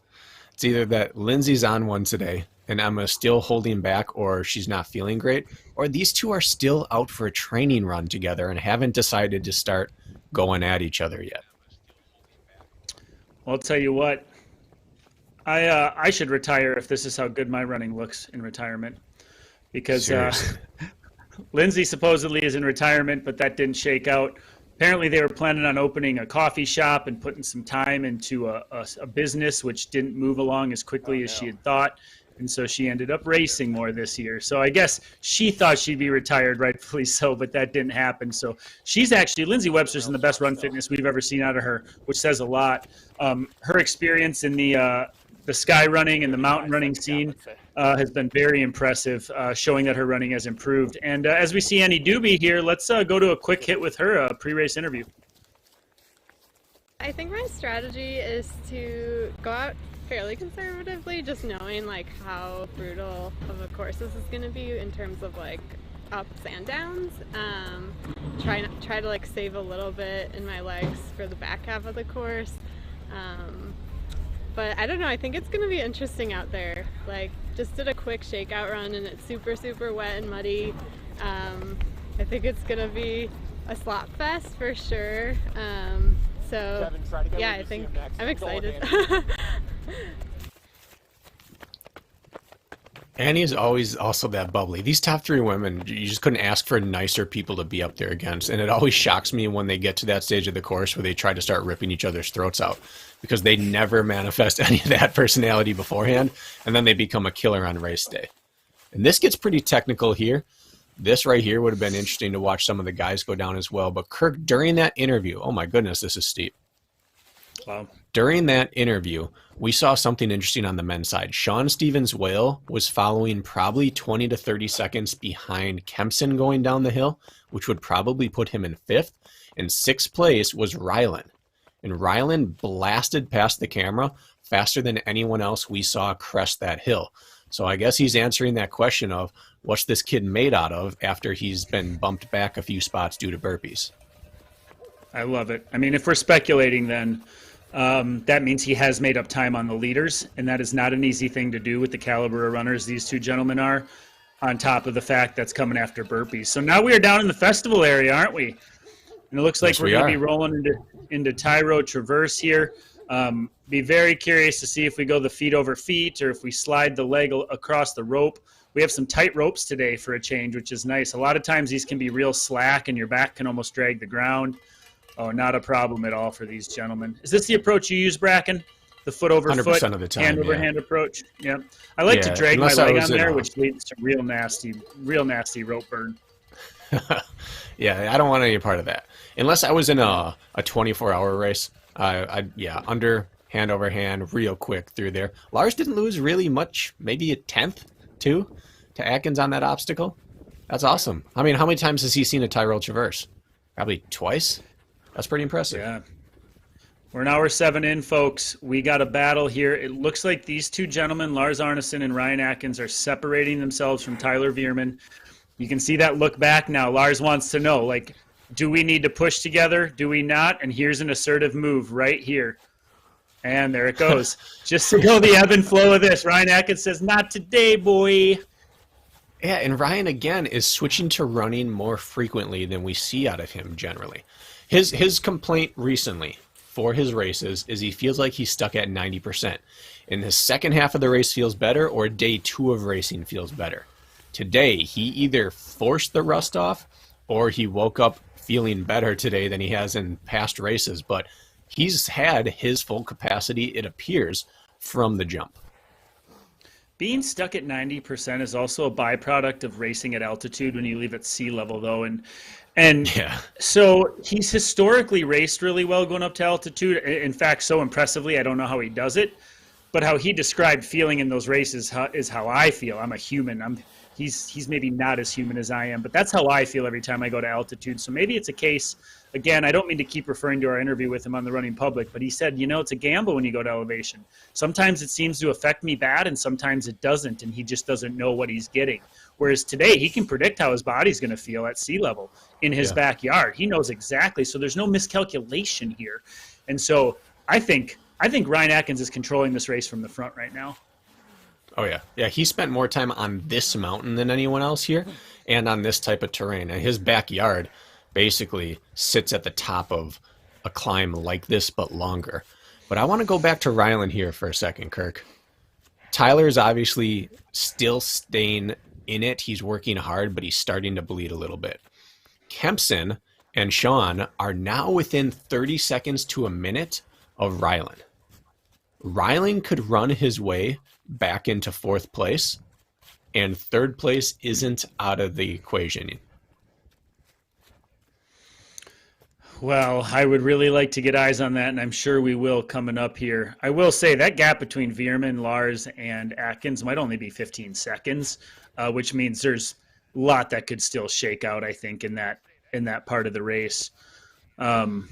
It's either that Lindsay's on one today and Emma's still holding back, or she's not feeling great, or these 2 are still out for a training run together and haven't decided to start going at each other yet. Well, I'll tell you what. I should retire if this is how good my running looks in retirement, because Lindsay supposedly is in retirement, but that didn't shake out. Apparently they were planning on opening a coffee shop and putting some time into a business which didn't move along as quickly as she had thought. And so she ended up racing more this year. So I guess she thought she'd be retired, rightfully so, but that didn't happen. So she's actually, Lindsay Webster's in the best run fitness we've ever seen out of her, which says a lot. Her experience in the sky running and the mountain running scene has been very impressive, showing that her running has improved. And as we see Annie Doobie here, let's go to a quick hit with her pre-race interview. I think my strategy is to go out fairly conservatively, just knowing like how brutal of a course this is going to be in terms of like ups and downs. Try to like save a little bit in my legs for the back half of the course. But I don't know, I think it's going to be interesting out there. Like, just did a quick shakeout run and it's super, super wet and muddy. I think it's going to be a slop fest for sure. So, yeah, I think I'm excited. Annie is always also that bubbly. These top three women, you just couldn't ask for nicer people to be up there against. And it always shocks me when they get to that stage of the course where they try to start ripping each other's throats out, because they never manifest any of that personality beforehand, and then they become a killer on race day. And this gets pretty technical here. This right here would have been interesting to watch some of the guys go down as well. But Kirk, during that interview, oh my goodness, this is steep. Wow. During that interview, we saw something interesting on the men's side. Sean Stevens-Whale was following probably 20 to 30 seconds behind Kempson going down the hill, which would probably put him in fifth. In sixth place was Rylan. And Rylan blasted past the camera faster than anyone else we saw crest that hill. So I guess he's answering that question of what's this kid made out of after he's been bumped back a few spots due to burpees. I love it. I mean, if we're speculating, then that means he has made up time on the leaders, and that is not an easy thing to do with the caliber of runners these two gentlemen are, on top of the fact that's coming after burpees. So now we are down in the festival area, aren't we? And it looks like we're going to be rolling into Tyro Traverse here. Be very curious to see if we go the feet over feet or if we slide the leg across the rope. We have some tight ropes today for a change, which is nice. A lot of times these can be real slack and your back can almost drag the ground. Oh, not a problem at all for these gentlemen. Is this the approach you use, Bracken? The foot over 100% foot, of the time, hand over hand approach? Yeah. I like to drag my leg on there, which leads to real nasty rope burn. Yeah, I don't want any part of that. Unless I was in a 24-hour race, under hand over hand, real quick through there. Lars didn't lose really much, maybe a tenth, to Atkins on that obstacle. That's awesome. I mean, how many times has he seen a Tyrrell Traverse? Probably twice. That's pretty impressive. Yeah. We're an hour 7 in, folks. We got a battle here. It looks like these two gentlemen, Lars Arneson and Ryan Atkins, are separating themselves from Tyler Veerman. You can see that look back now. Lars wants to know, like, do we need to push together? Do we not? And here's an assertive move right here. And there it goes. Just to go the ebb and flow of this, Ryan Atkins says, not today, boy. Yeah, and Ryan, again, is switching to running more frequently than we see out of him generally. His complaint recently for his races is he feels like he's stuck at 90%. In the second half of the race feels better, or day 2 of racing feels better. Today, he either forced the rust off or he woke up feeling better today than he has in past races. But he's had his full capacity, it appears, from the jump. Being stuck at 90% is also a byproduct of racing at altitude when you leave at sea level, though. And yeah. So he's historically raced really well going up to altitude. In fact, so impressively, I don't know how he does it. But how he described feeling in those races is how I feel. I'm a human. He's maybe not as human as I am, but that's how I feel every time I go to altitude. So maybe it's a case, again, I don't mean to keep referring to our interview with him on the Running Public, but he said, it's a gamble when you go to elevation. Sometimes it seems to affect me bad, and sometimes it doesn't, and he just doesn't know what he's getting. Whereas today, he can predict how his body's going to feel at sea level in his backyard. He knows exactly, so there's no miscalculation here. And so I think Ryan Atkins is controlling this race from the front right now. Oh, yeah. Yeah, he spent more time on this mountain than anyone else here and on this type of terrain. And his backyard basically sits at the top of a climb like this, but longer. But I want to go back to Rylan here for a second, Kirk. Tyler's obviously still staying in it. He's working hard, but he's starting to bleed a little bit. Kempson and Sean are now within 30 seconds to a minute of Rylan. Rylan could run his way back into fourth place, and third place isn't out of the equation. Well, I would really like to get eyes on that, and I'm sure we will coming up here. I will say that gap between Veerman, Lars, and Atkins might only be 15 seconds, which means there's a lot that could still shake out, I think, in that part of the race. And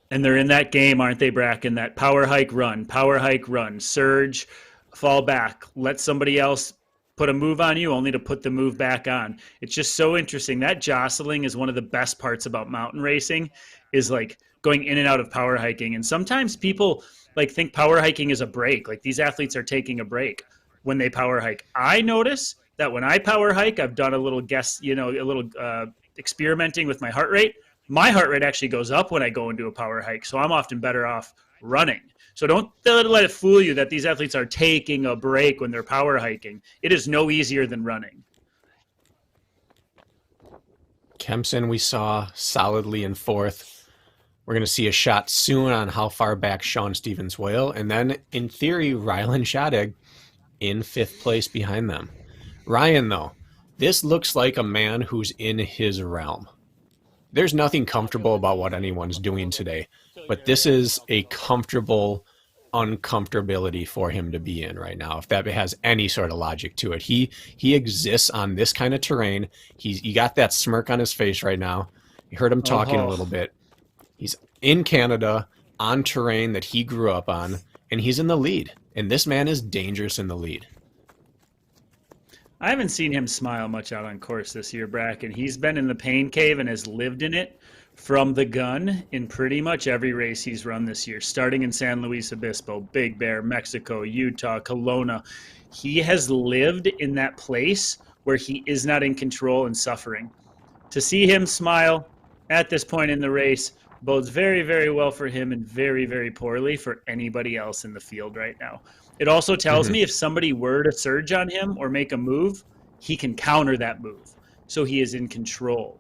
they're in that game, aren't they, Bracken? That power hike, run, surge, fall back, let somebody else put a move on you only to put the move back on. It's just so interesting. That jostling is one of the best parts about mountain racing, is like going in and out of power hiking. And sometimes people like think power hiking is a break. Like these athletes are taking a break when they power hike. I notice that when I power hike, I've done a little experimenting with my heart rate. My heart rate actually goes up when I go into a power hike. So I'm often better off running. So don't let it fool you that these athletes are taking a break when they're power hiking. It is no easier than running. Kempson we saw solidly in fourth. We're going to see a shot soon on how far back Sean Stevens will. And then, in theory, Rylan Shadig in fifth place behind them. Ryan, though, this looks like a man who's in his realm. There's nothing comfortable about what anyone's doing today, but this is a comfortable uncomfortability for him to be in right now, if that has any sort of logic to it. He exists on this kind of terrain. You got that smirk on his face right now. You heard him talking a little bit. He's in Canada on terrain that he grew up on, and he's in the lead. And this man is dangerous in the lead. I haven't seen him smile much out on course this year, Bracken. He's been in the pain cave and has lived in it from the gun in pretty much every race he's run this year, starting in San Luis Obispo, Big Bear, Mexico, Utah, Kelowna. He has lived in that place where he is not in control and suffering. To see him smile at this point in the race bodes very, very well for him and very, very poorly for anybody else in the field right now. It also tells me if somebody were to surge on him or make a move, he can counter that move. So he is in control.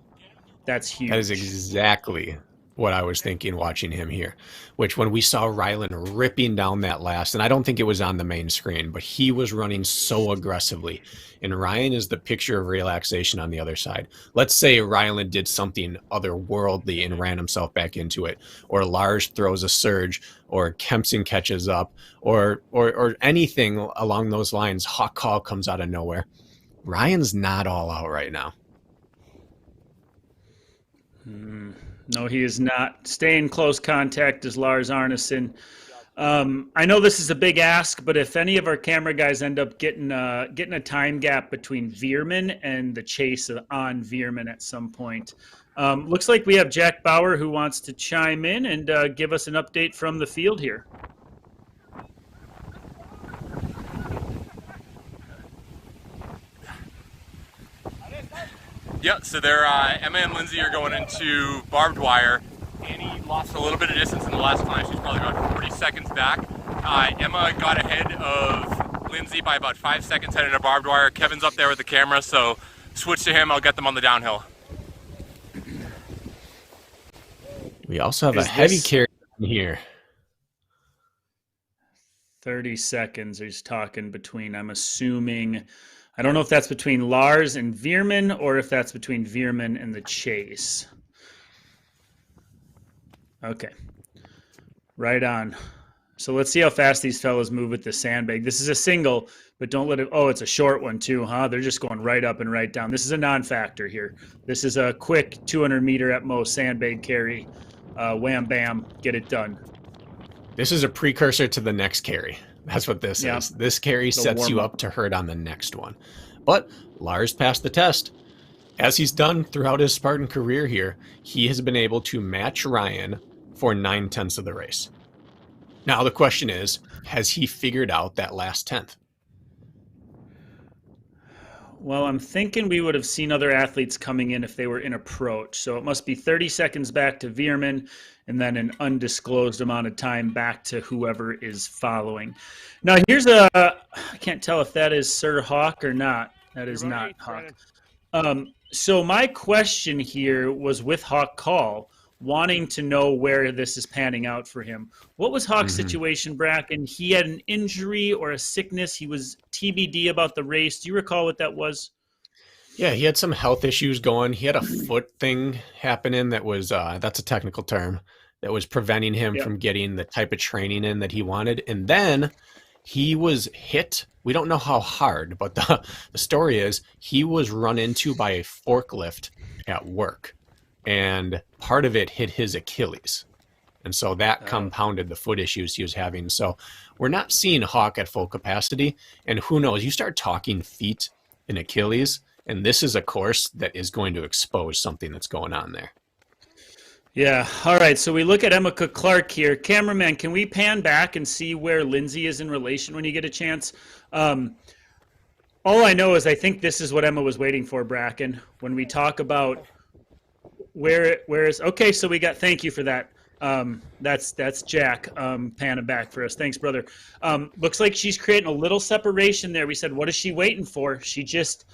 That's huge. That is exactly what I was thinking watching him here, which when we saw Rylan ripping down that last, and I don't think it was on the main screen, but he was running so aggressively. And Ryan is the picture of relaxation on the other side. Let's say Rylan did something otherworldly and ran himself back into it, or Lars throws a surge, or Kempson catches up, or anything along those lines. Hawk call comes out of nowhere. Ryan's not all out right now. No, he is not. Stay in close contact as Lars Arneson. I know this is a big ask, but if any of our camera guys end up getting a time gap between Veerman and the chase on Veerman at some point. Looks like we have Jack Bauer who wants to chime in and give us an update from the field here. Yeah, so they're Emma and Lindsay are going into barbed wire. Annie lost a little bit of distance in the last climb. She's probably about 40 seconds back. Emma got ahead of Lindsay by about 5 seconds heading to barbed wire. Kevin's up there with the camera, so switch to him. I'll get them on the downhill. We also have a heavy carry here. 30 seconds he's talking between, I'm assuming, I don't know if that's between Lars and Veerman or if that's between Veerman and the chase. Okay. Right on. So let's see how fast these fellows move with the sandbag. This is a single, but don't let it, oh, it's a short one too, huh? They're just going right up and right down. This is a non-factor here. This is a quick 200 meter at most sandbag carry. Wham, bam, get it done. This is a precursor to the next carry. That's what this is. This carry sets you up to hurt on the next one. But Lars passed the test. As he's done throughout his Spartan career here, he has been able to match Ryan for 9/10 of the race. Now the question is, has he figured out that last 10th? Well, I'm thinking we would have seen other athletes coming in if they were in approach. So it must be 30 seconds back to Veerman and then an undisclosed amount of time back to whoever is following. Now, here's I can't tell if that is Sir Hawk or not. That is not Hawk. So my question here was with Hawk Call. wanting to know where this is panning out for him. What was Hawk's situation, Bracken? He had an injury or a sickness. He was TBD about the race. Do you recall what that was? Yeah, he had some health issues going. He had a foot thing happening that was, that's a technical term, that was preventing him from getting the type of training in that he wanted. And then he was hit. We don't know how hard, but the story is he was run into by a forklift at work, and part of it hit his Achilles. And so that compounded the foot issues he was having. So we're not seeing Hawk at full capacity. And who knows, you start talking feet and Achilles, and this is a course that is going to expose something that's going on there. Yeah. All right. So we look at Emma Cook-Clark here. Cameraman, can we pan back and see where Lindsay is in relation when you get a chance? All I know is I think this is what Emma was waiting for, Bracken, when we talk about where is, okay, so we got, thank you for that. That's Jack panning back for us. Thanks, brother. Looks like she's creating a little separation there. We said, what is she waiting for? She just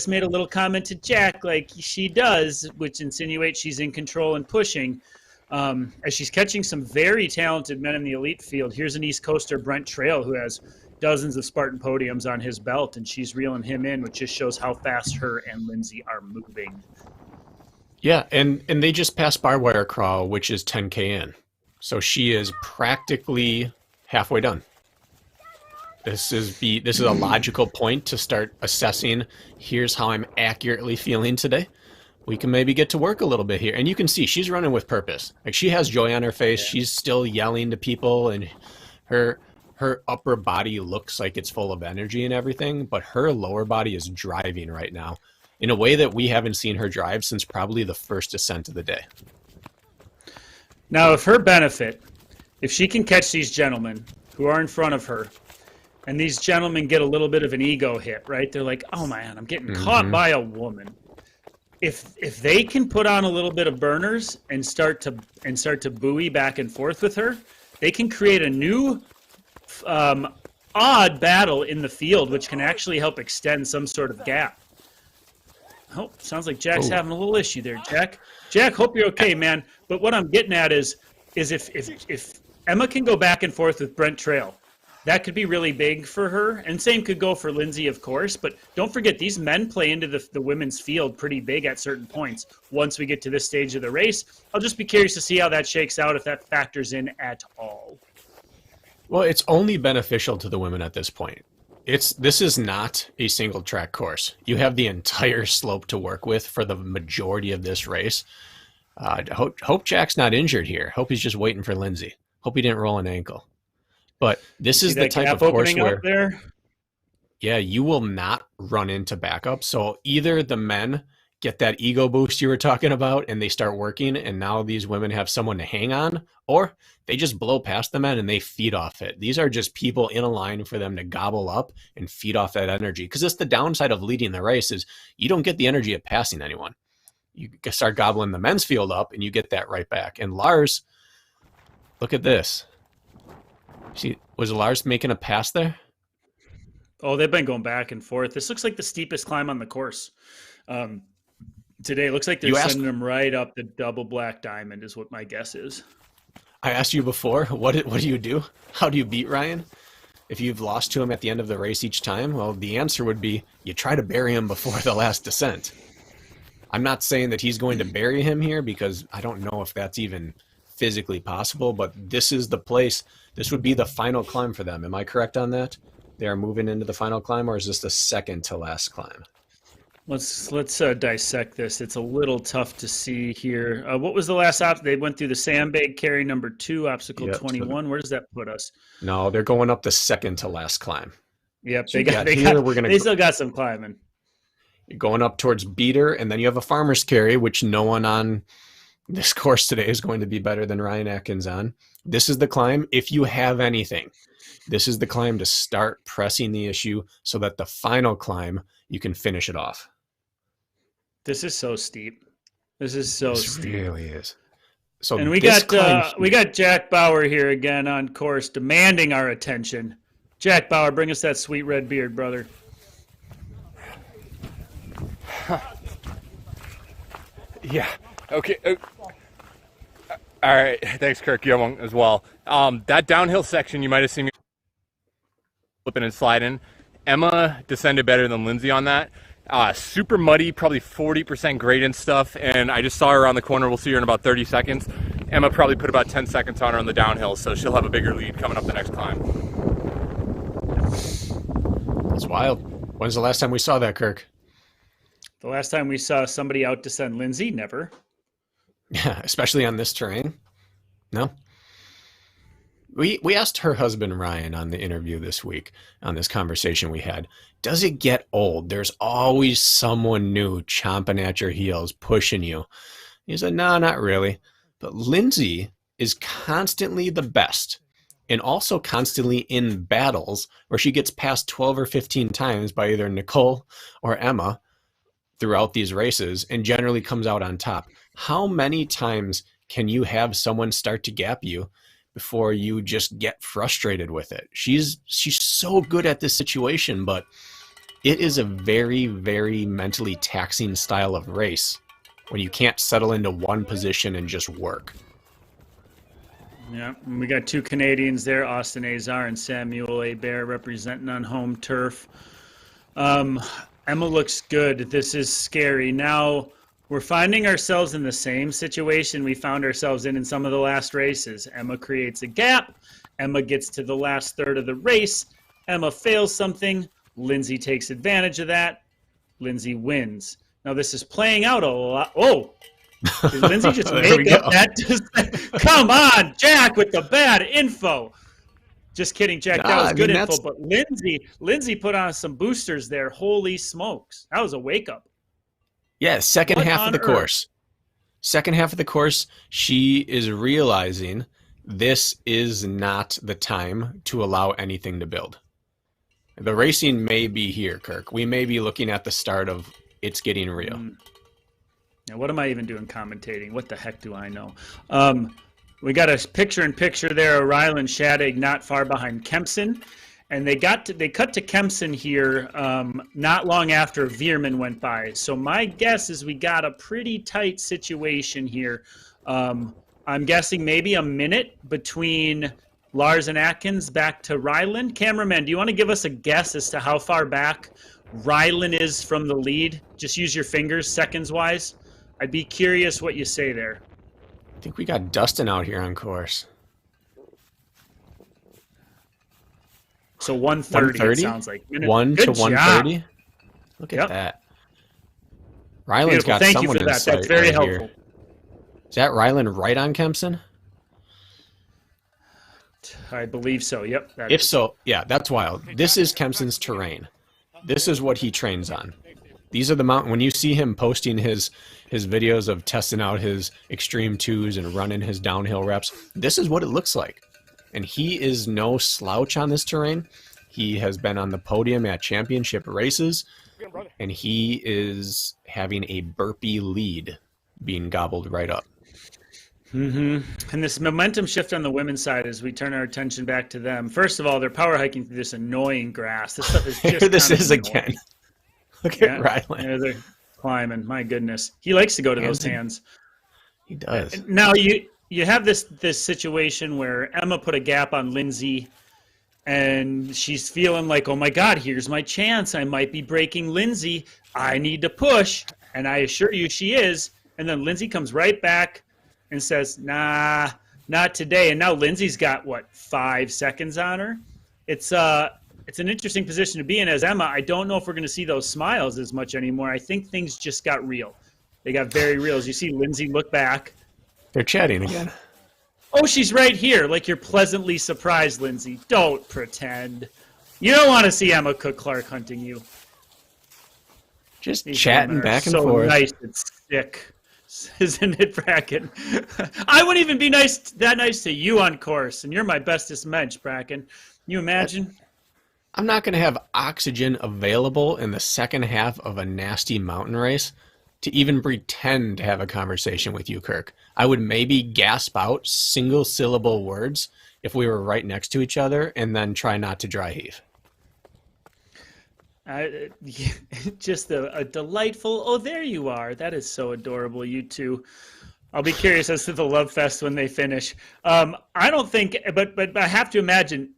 made a little comment to Jack like she does, which insinuates she's in control and pushing. As she's catching some very talented men in the elite field. Here's an East Coaster, Brent Trail, who has dozens of Spartan podiums on his belt, and she's reeling him in, which just shows how fast her and Lindsay are moving. Yeah, and they just passed barbed wire crawl, which is 10K in. So she is practically halfway done. This is a logical point to start assessing. Here's how I'm accurately feeling today. We can maybe get to work a little bit here. And you can see she's running with purpose. Like, she has joy on her face. Yeah. She's still yelling to people, and her upper body looks like it's full of energy and everything, but her lower body is driving right now in a way that we haven't seen her drive since probably the first ascent of the day. Now, if her benefit, if she can catch these gentlemen who are in front of her, and these gentlemen get a little bit of an ego hit, right? They're like, oh man, I'm getting caught by a woman. If they can put on a little bit of burners and start to buoy back and forth with her, they can create a new odd battle in the field, which can actually help extend some sort of gap. Oh, sounds like Jack's having a little issue there. Jack, hope you're okay, man. But what I'm getting at is if Emma can go back and forth with Brent Trail, that could be really big for her. And same could go for Lindsay, of course. But don't forget, these men play into the women's field pretty big at certain points. Once we get to this stage of the race, I'll just be curious to see how that shakes out, if that factors in at all. Well, it's only beneficial to the women at this point. This is not a single track course. You have the entire slope to work with for the majority of this race. Hope Jack's not injured here. Hope he's just waiting for Lindsay. Hope he didn't roll an ankle. But this is the type of course where, yeah, you will not run into backup. So either the men get that ego boost you were talking about and they start working, and now these women have someone to hang on, or they just blow past the men and they feed off it. These are just people in a line for them to gobble up and feed off that energy. Because it's the downside of leading the race is you don't get the energy of passing anyone. You start gobbling the men's field up and you get that right back. And Lars, look at this. See, was Lars making a pass there? Oh, they've been going back and forth. This looks like the steepest climb on the course. Today, it looks like they're sending them right up the double black diamond is what my guess is. I asked you before, what do you do? How do you beat Ryan? If you've lost to him at the end of the race each time, well, the answer would be you try to bury him before the last descent. I'm not saying that he's going to bury him here because I don't know if that's even physically possible, but this is the place. This would be the final climb for them. Am I correct on that? They are moving into the final climb, or is this the second to last climb? Let's dissect this. It's a little tough to see here. What was the last They went through the sandbag carry number 2, obstacle 21. Where does that put us? No, they're going up the second to last climb. Yep, so they still got some climbing. You're going up towards beater, and then you have a farmer's carry, which no one on this course today is going to be better than Ryan Atkins on. This is the climb. If you have anything, this is the climb to start pressing the issue so that the final climb, you can finish it off. This is so steep. This really is. So, and we got Jack Bauer here again on course, demanding our attention. Jack Bauer, bring us that sweet red beard, brother. Yeah. Okay. All right, thanks, Kirk. You have one as well. That downhill section, you might have seen me flipping and sliding. Emma descended better than Lindsay on that. Super muddy, probably 40% grade and stuff, and I just saw her around the corner. We'll see her in about 30 seconds. Emma probably put about 10 seconds on her on the downhill, so she'll have a bigger lead coming up the next climb. That's wild. When's the last time we saw that, Kirk? The last time we saw somebody out descend Lindsay, never. Yeah, especially on this terrain. No. We asked her husband Ryan on the interview this week, on this conversation we had, does it get old? There's always someone new chomping at your heels, pushing you. He said, no, not really. But Lindsay is constantly the best, and also constantly in battles where she gets passed 12 or 15 times by either Nicole or Emma throughout these races and generally comes out on top. How many times can you have someone start to gap you before you just get frustrated with it? She's so good at this situation, but it is a very, very mentally taxing style of race when you can't settle into one position and just work. Yeah, and we got two Canadians there, Austin Azar and Samuel Hebert, representing on home turf. Emma looks good. This is scary. Now, we're finding ourselves in the same situation we found ourselves in some of the last races. Emma creates a gap. Emma gets to the last third of the race. Emma fails something. Lindsay takes advantage of that. Lindsay wins. Now, this is playing out a lot. Oh, did Lindsay just make up that? Come on, Jack, with the bad info. Just kidding, Jack. That was good info. But Lindsay put on some boosters there. Holy smokes. That was a wake-up. Yeah, second half of the course. Second half of the course, she is realizing this is not the time to allow anything to build. The racing may be here, Kirk. We may be looking at the start of it's getting real. Now, what am I even doing commentating? What the heck do I know? We got a picture-in-picture there of Ryland Shadig not far behind Kempson. And they cut to Kempson here not long after Veerman went by. So my guess is we got a pretty tight situation here. I'm guessing maybe a minute between Lars and Atkins back to Ryland. Cameraman, do you want to give us a guess as to how far back Ryland is from the lead? Just use your fingers, seconds-wise. I'd be curious what you say there. I think we got Dustin out here on course. So 130 it sounds like. 1 to 130? Look at that. Ryland's got Thank someone you for in that. sight That's very right helpful. here. Is that Ryland right on Kempson? I believe so, yep. If so, yeah, that's wild. This is Kempson's terrain. This is what he trains on. These are the mountain. When you see him posting his videos of testing out his extreme twos and running his downhill reps, this is what it looks like. And he is no slouch on this terrain. He has been on the podium at championship races, and he is having a burpee lead being gobbled right up. And this momentum shift on the women's side as we turn our attention back to them. First of all, they're power hiking through this annoying grass. This stuff is just Here this is annoying. again. Look at Ryland. Yeah, they're climbing. My goodness. He likes to go to those hands. He does. Now, you have this situation where Emma put a gap on Lindsay, and she's feeling like, oh, my God, here's my chance. I might be breaking Lindsay. I need to push. And I assure you she is. And then Lindsay comes right back and says, nah, not today. And now Lindsay's got, 5 seconds on her? It's an interesting position to be in as Emma. I don't know if we're going to see those smiles as much anymore. I think things just got real. They got very real. As you see Lindsay look back. They're chatting again. Oh, she's right here. Like you're pleasantly surprised, Lindsay. Don't pretend. You don't want to see Emma Cook-Clark hunting you. Just chatting back and so forth. Nice and sick, isn't it, Bracken? I wouldn't even be that nice to you on course, and you're my bestest mensch, Bracken. You imagine? I'm not going to have oxygen available in the second half of a nasty mountain race to even pretend to have a conversation with you, Kirk. I would maybe gasp out single-syllable words if we were right next to each other and then try not to dry heave. Just a delightful, oh, there you are. That is so adorable, you two. I'll be curious as to the love fest when they finish. I don't think, but I have to imagine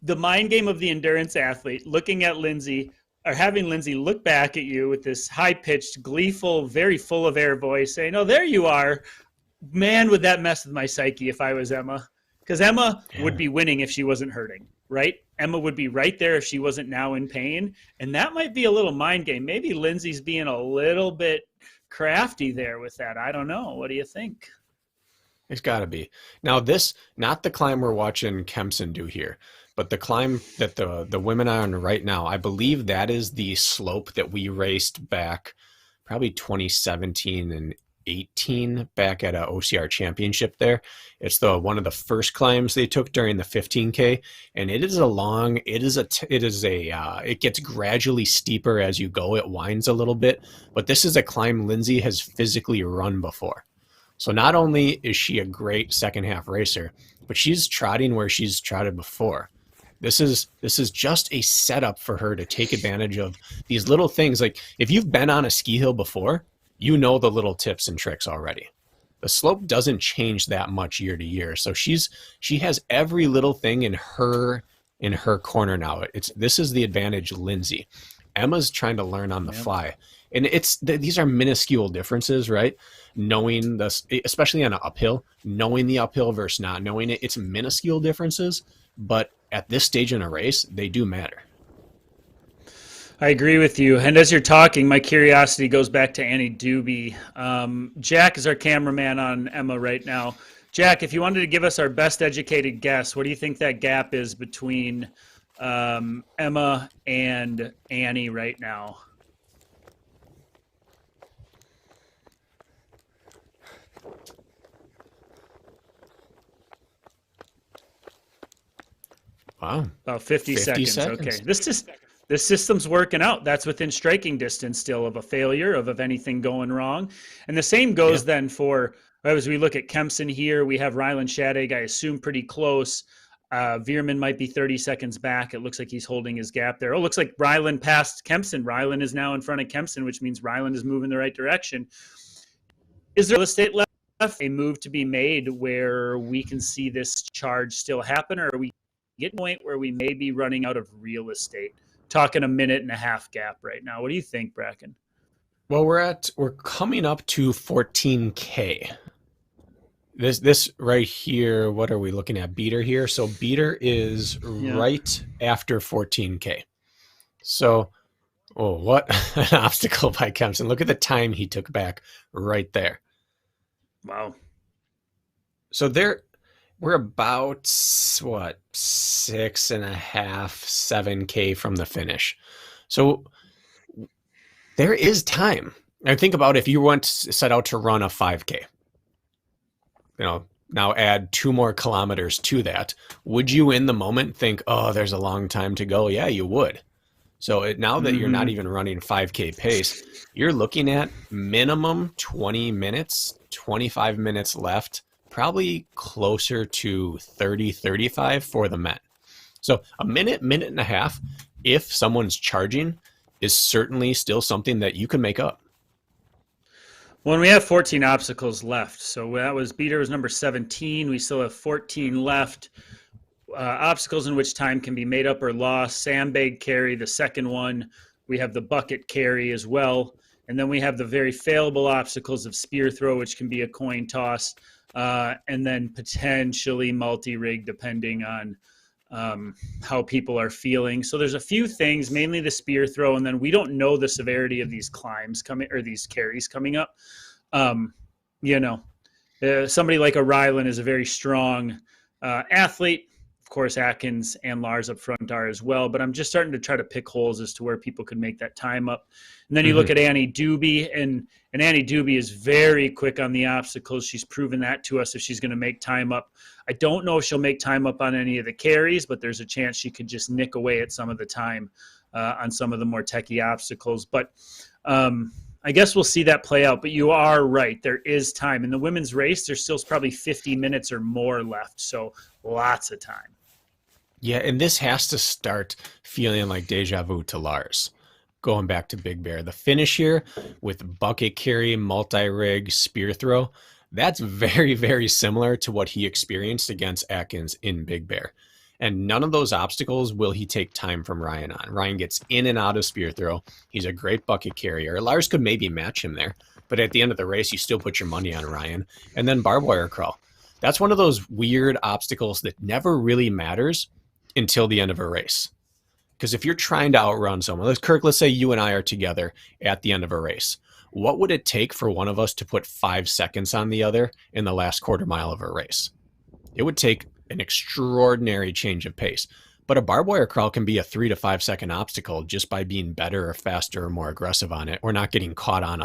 the mind game of the endurance athlete looking at Lindsay or having Lindsay look back at you with this high pitched, gleeful, very full of air voice saying, "Oh, there you are." Man, would that mess with my psyche if I was Emma? Because Emma would be winning if she wasn't hurting, right? Emma would be right there if she wasn't now in pain. And that might be a little mind game. Maybe Lindsay's being a little bit crafty there with that. I don't know. What do you think? It's got to be. Now this, not the climb we're watching Kempson do here, but the climb that the women are on right now, I believe that is the slope that we raced back probably 2017 and 18 back at a OCR championship there. It's one of the first climbs they took during the 15K, and it gets gradually steeper as you go. It winds a little bit, but this is a climb Lindsay has physically run before. So not only is she a great second half racer, but she's trotting where she's trotted before. This is just a setup for her to take advantage of these little things. Like if you've been on a ski hill before, you know the little tips and tricks already. The slope doesn't change that much year to year. So she has every little thing in her corner now. This is the advantage Lindsay. Emma's trying to learn on the fly. And these are minuscule differences, right? Knowing this, especially on an uphill, knowing the uphill versus not knowing it, it's minuscule differences, but at this stage in a race, they do matter. I agree with you. And as you're talking, my curiosity goes back to Annie Doobie. Jack is our cameraman on Emma right now. Jack, if you wanted to give us our best educated guess, what do you think that gap is between Emma and Annie right now? Wow. About 50 seconds. Okay. This system's working out. That's within striking distance still of a failure, of anything going wrong. And the same goes then for, as we look at Kempson here, we have Ryland Shadig, I assume pretty close. Veerman might be 30 seconds back. It looks like he's holding his gap there. Oh, looks like Ryland passed Kempson. Ryland is now in front of Kempson, which means Ryland is moving the right direction. Is there real estate left? A move to be made where we can see this charge still happen, or are we get to a point where we may be running out of real estate? Talking a minute and a half gap right now. What do you think, Bracken? Well, we're coming up to 14K. This right here, what are we looking at? Beater here. So Beater is right after 14K. So, what an obstacle by Kempson. Look at the time he took back right there. Wow. So we're about, 6.5, 7K from the finish. So there is time. And think about if you want to set out to run a 5K, now add 2 more kilometers to that. Would you in the moment think, oh, there's a long time to go? Yeah, you would. So now that you're not even running 5K pace, you're looking at minimum 20 minutes, 25 minutes left, probably closer to 30, 35 for the men. So a minute and a half, if someone's charging, is certainly still something that you can make up. Well, we have 14 obstacles left. So Beater was number 17. We still have 14 left. Obstacles in which time can be made up or lost. Sandbag carry, the second one. We have the bucket carry as well. And then we have the very failable obstacles of spear throw, which can be a coin toss. And then potentially multi-rig depending on how people are feeling. So there's a few things, mainly the spear throw, and then we don't know the severity of these climbs coming or these carries coming up. Somebody like a Ryland is a very strong athlete. Of course, Atkins and Lars up front are as well, but I'm just starting to try to pick holes as to where people could make that time up. And then you look at Annie Doobie, and Annie Doobie is very quick on the obstacles. She's proven that to us if she's going to make time up. I don't know if she'll make time up on any of the carries, but there's a chance she could just nick away at some of the time on some of the more techie obstacles. But I guess we'll see that play out. But you are right. There is time. In the women's race, there's still probably 50 minutes or more left. So lots of time. Yeah, and this has to start feeling like deja vu to Lars. going back to Big Bear. The finish here with bucket carry, multi-rig, spear throw, that's very, very similar to what he experienced against Atkins in Big Bear. And none of those obstacles will he take time from Ryan on. Ryan gets in and out of spear throw. He's a great bucket carrier. Lars could maybe match him there, but at the end of the race, you still put your money on Ryan. And then barbed wire crawl. That's one of those weird obstacles that never really matters until the end of a race. Because if you're trying to outrun someone, Kirk, let's say you and I are together at the end of a race. What would it take for one of us to put 5 seconds on the other in the last quarter mile of a race? It would take an extraordinary change of pace. But a barbed wire crawl can be a 3 to 5 second obstacle just by being better or faster or more aggressive on it, or not getting caught on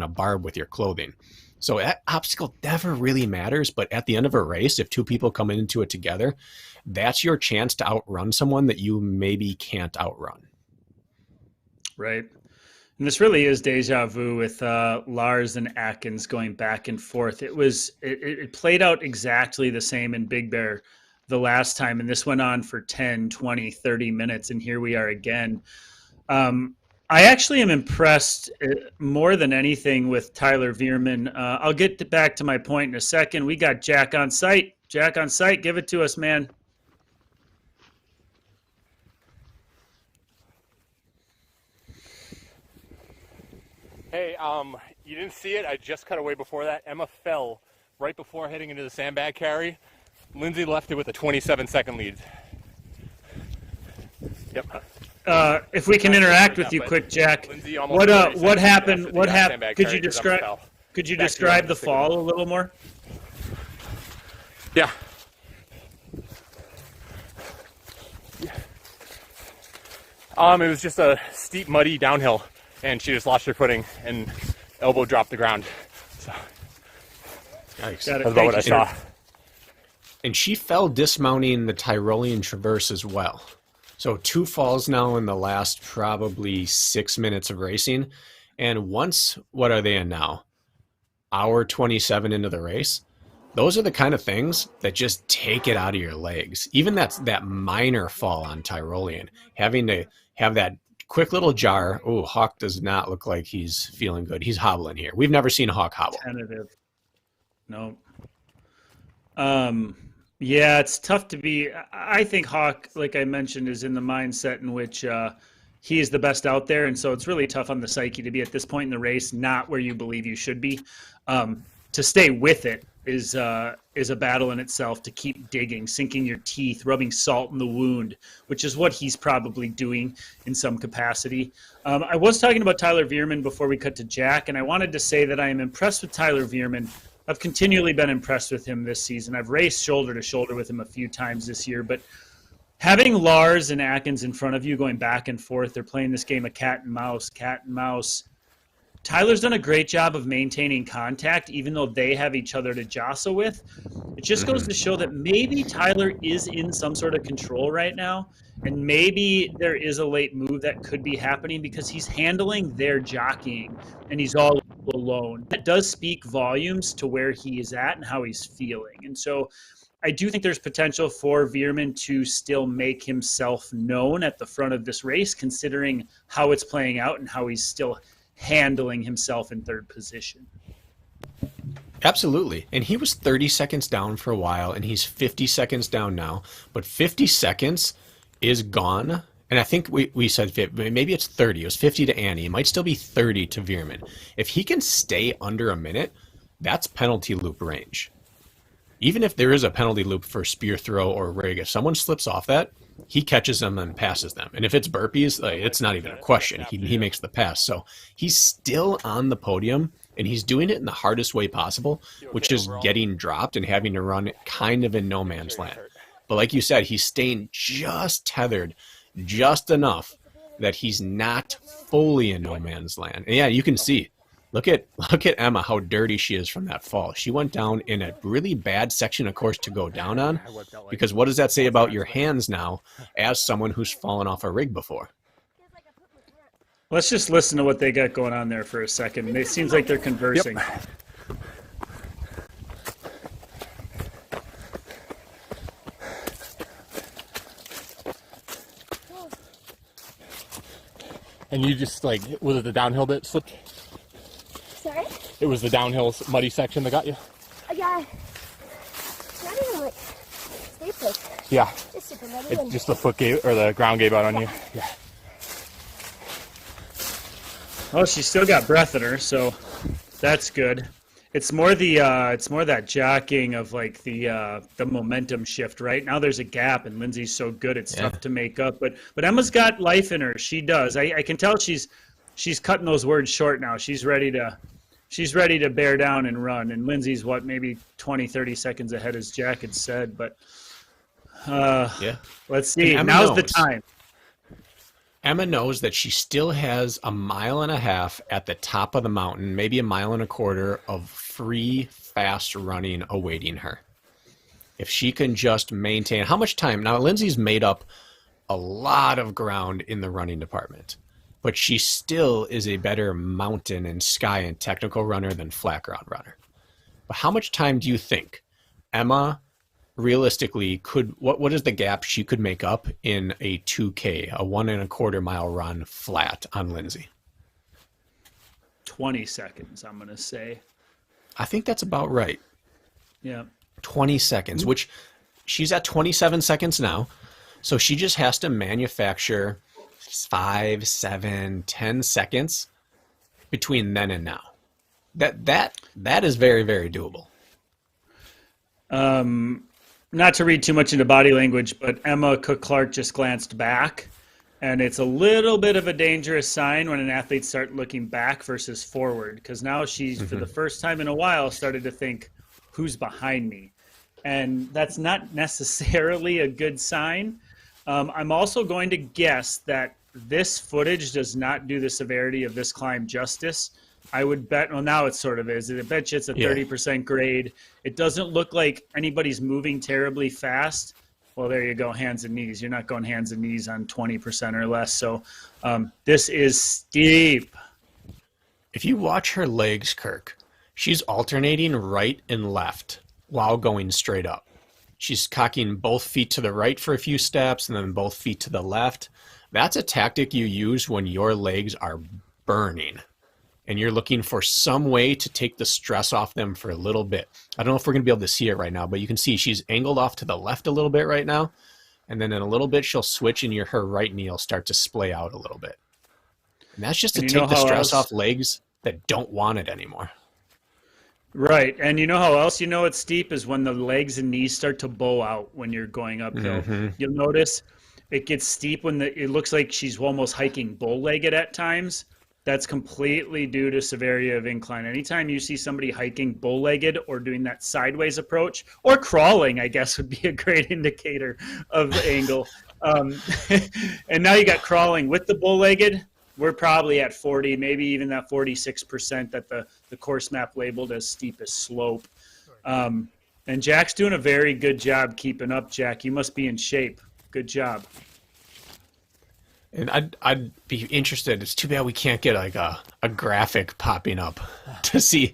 a barb with your clothing. So that obstacle never really matters, but at the end of a race, if two people come into it together, that's your chance to outrun someone that you maybe can't outrun. Right. And this really is deja vu with Lars and Atkins going back and forth. It played out exactly the same in Big Bear the last time, and this went on for 10, 20, 30 minutes, and here we are again. I actually am impressed more than anything with Tyler Veerman. I'll get back to my point in a second. We got Jack on site. Jack on site, give it to us, man. Hey, you didn't see it. I just cut away before that. Emma fell right before heading into the sandbag carry. Lindsay left it with a 27-second lead. Yep. If we can interact with you quick, Jack, what happened? What happened? Could you describe the fall a little more? Yeah. It was just a steep, muddy downhill, and she just lost her footing and elbow dropped the ground. So Yikes. that's about what I saw. And she fell dismounting the Tyrolean Traverse as well. So 2 falls now in the last probably 6 minutes of racing. And once, what are they in now? Hour 27 into the race. Those are the kind of things that just take it out of your legs. Even that minor fall on Tyrolean, having to have that quick little jar. Oh, Hawk does not look like he's feeling good. He's hobbling here. We've never seen Hawk hobble. Tentative. No. Yeah, it's tough to be. I think Hawk, like I mentioned, is in the mindset in which he is the best out there. And so it's really tough on the psyche to be at this point in the race, not where you believe you should be. To stay with it is a battle in itself, to keep digging, sinking your teeth, rubbing salt in the wound, which is what he's probably doing in some capacity. I was talking about Tyler Veerman before we cut to Jack, and I wanted to say that I am impressed with Tyler Veerman. I've continually been impressed with him this season. I've raced shoulder to shoulder with him a few times this year, but having Lars and Atkins in front of you going back and forth, they're playing this game of cat and mouse. Tyler's done a great job of maintaining contact, even though they have each other to jostle with. It just goes to show that maybe Tyler is in some sort of control right now, and maybe there is a late move that could be happening because he's handling their jockeying, and he's all alone. That does speak volumes to where he is at and how he's feeling. And so I do think there's potential for Veerman to still make himself known at the front of this race, considering how it's playing out and how he's still handling himself in third position. Absolutely. And he was 30 seconds down for a while, and he's 50 seconds down now. But 50 seconds is gone. And I think we said maybe it's 30. It was 50 to Annie. It might still be 30 to Veerman. If he can stay under a minute, that's penalty loop range. Even if there is a penalty loop for spear throw or rig, if someone slips off that, he catches them and passes them. And if it's burpees, it's not even a question. He makes the pass. So he's still on the podium, and he's doing it in the hardest way possible, which is getting dropped and having to run kind of in no man's land. But like you said, he's staying just tethered, just enough that he's not fully in no man's land. And yeah, you can see. Look at Emma, how dirty she is from that fall. She went down in a really bad section of course to go down on, because what does that say about your hands now as someone who's fallen off a rig before? Let's just listen to what they got going on there for a second. It seems like they're conversing. Yep. And you just like, was it the downhill that slipped? Sorry? It was the downhill muddy section that got you? Yeah. Not even like steep, like Yeah. just super muddy. It And just the foot gave, or the ground gave out on you? Yeah. Well, she's still got breath in her, so that's good. It's more that jockeying of like the momentum shift. Right now, there's a gap, and Lindsay's so good, it's tough to make up. But Emma's got life in her. She does. I can tell she's cutting those words short now. She's ready to bear down and run. And Lindsay's maybe 20, 30 seconds ahead, as Jack had said. But let's see. Now's the time. Emma knows that she still has 1.5 miles at the top of the mountain, maybe 1.25 miles of free, fast running awaiting her. If she can just maintain, how much time? Now, Lindsay's made up a lot of ground in the running department, but she still is a better mountain and sky and technical runner than flat ground runner. But how much time do you think Emma realistically what is the gap she could make up in a 2K, a 1.25 mile run flat on Lindsay? 20 seconds, I'm going to say. I think that's about right. Yeah. 20 seconds, which she's at 27 seconds now. So she just has to manufacture 5, 7, 10 seconds between then and now. That is very, very doable. Not to read too much into body language, but Emma Cook-Clark just glanced back, and it's a little bit of a dangerous sign when an athlete starts looking back versus forward, because now she's, for the first time in a while, started to think, who's behind me? And that's not necessarily a good sign. I'm also going to guess that this footage does not do the severity of this climb justice. I would bet, well, now it sort of is. I bet you it's a 30% grade. It doesn't look like anybody's moving terribly fast. Well, there you go, hands and knees. You're not going hands and knees on 20% or less. So this is steep. If you watch her legs, Kirk, she's alternating right and left while going straight up. She's cocking both feet to the right for a few steps and then both feet to the left. That's a tactic you use when your legs are burning and you're looking for some way to take the stress off them for a little bit. I don't know if we're going to be able to see it right now, but you can see she's angled off to the left a little bit right now. And then in a little bit, she'll switch and her right knee will start to splay out a little bit. And that's just to take the stress off legs that don't want it anymore. Right. And you know how else you know it's steep is when the legs and knees start to bow out when you're going uphill. You'll notice it gets steep when it looks like she's almost hiking bow-legged at times. That's completely due to severity of incline. Anytime you see somebody hiking bow-legged or doing that sideways approach, or crawling, I guess would be a great indicator of the angle. And now you got crawling with the bow-legged. We're probably at 40, maybe even that 46% that the course map labeled as steepest slope. And Jack's doing a very good job keeping up, Jack. You must be in shape. Good job. And I'd be interested. It's too bad we can't get like a graphic popping up to see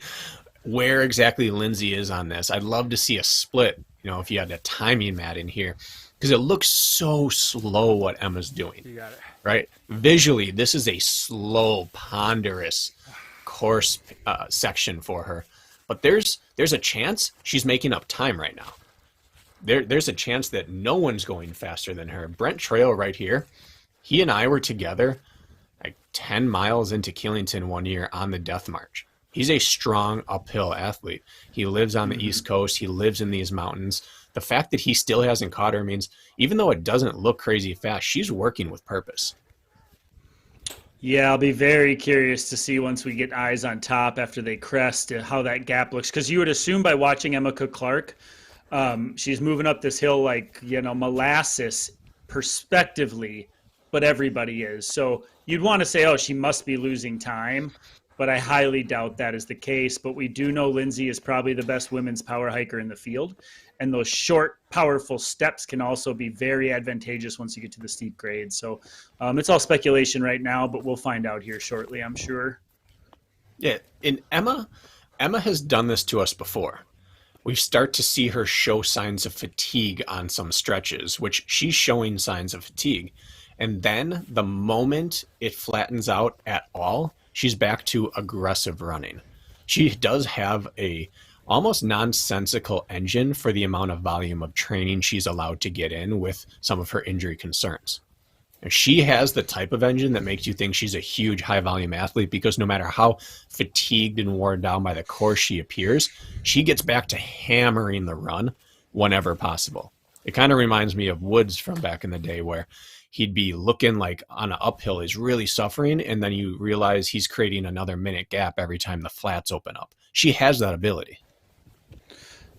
where exactly Lindsay is on this. I'd love to see a split, if you had a timing mat in here, because it looks so slow what Emma's doing. You got it. Right? Visually, this is a slow, ponderous course section for her. But there's a chance she's making up time right now. There's a chance that no one's going faster than her. Brent Trail right here, he and I were together like 10 miles into Killington one year on the Death March. He's a strong uphill athlete. He lives on the East Coast. He lives in these mountains. The fact that he still hasn't caught her means even though it doesn't look crazy fast, she's working with purpose. Yeah, I'll be very curious to see once we get eyes on top after they crest how that gap looks. Because you would assume by watching Emma Cook-Clark, she's moving up this hill like, molasses perspectively, but everybody is. So you'd want to say, oh, she must be losing time. But I highly doubt that is the case. But we do know Lindsay is probably the best women's power hiker in the field. And those short, powerful steps can also be very advantageous once you get to the steep grade. So it's all speculation right now, but we'll find out here shortly, I'm sure. Yeah, and Emma has done this to us before. We start to see her show signs of fatigue on some stretches, which she's showing signs of fatigue. And then the moment it flattens out at all, she's back to aggressive running. She does have a almost nonsensical engine for the amount of volume of training she's allowed to get in with some of her injury concerns. And she has the type of engine that makes you think she's a huge high volume athlete, because no matter how fatigued and worn down by the course she appears, she gets back to hammering the run whenever possible. It kind of reminds me of Woods from back in the day, where he'd be looking like on an uphill, he's really suffering, and then you realize he's creating another minute gap every time the flats open up. She has that ability.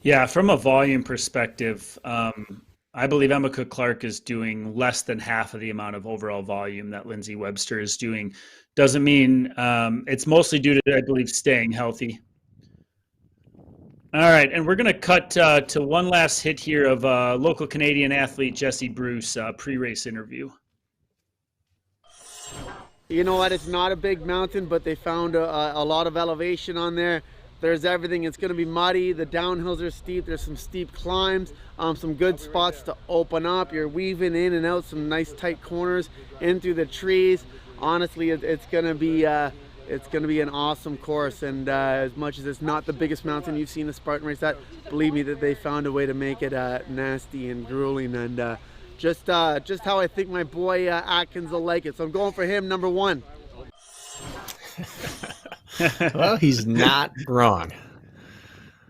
Yeah, from a volume perspective, I believe Emeka Clark is doing less than half of the amount of overall volume that Lindsay Webster is doing. Doesn't mean it's mostly due to, I believe, staying healthy. All right, and we're going to cut to one last hit here of local Canadian athlete Jesse Bruce pre-race interview. You know what? It's not a big mountain, but they found a lot of elevation on there. There's everything. It's going to be muddy. The downhills are steep. There's some steep climbs, some good spots to open up. You're weaving in and out some nice tight corners in through the trees. Honestly, it's going to be an awesome course. And as much as it's not the biggest mountain you've seen a Spartan race at, believe me that they found a way to make it nasty and grueling, and just how I think my boy Atkins will like it. So I'm going for him, number 1. Well, he's not wrong.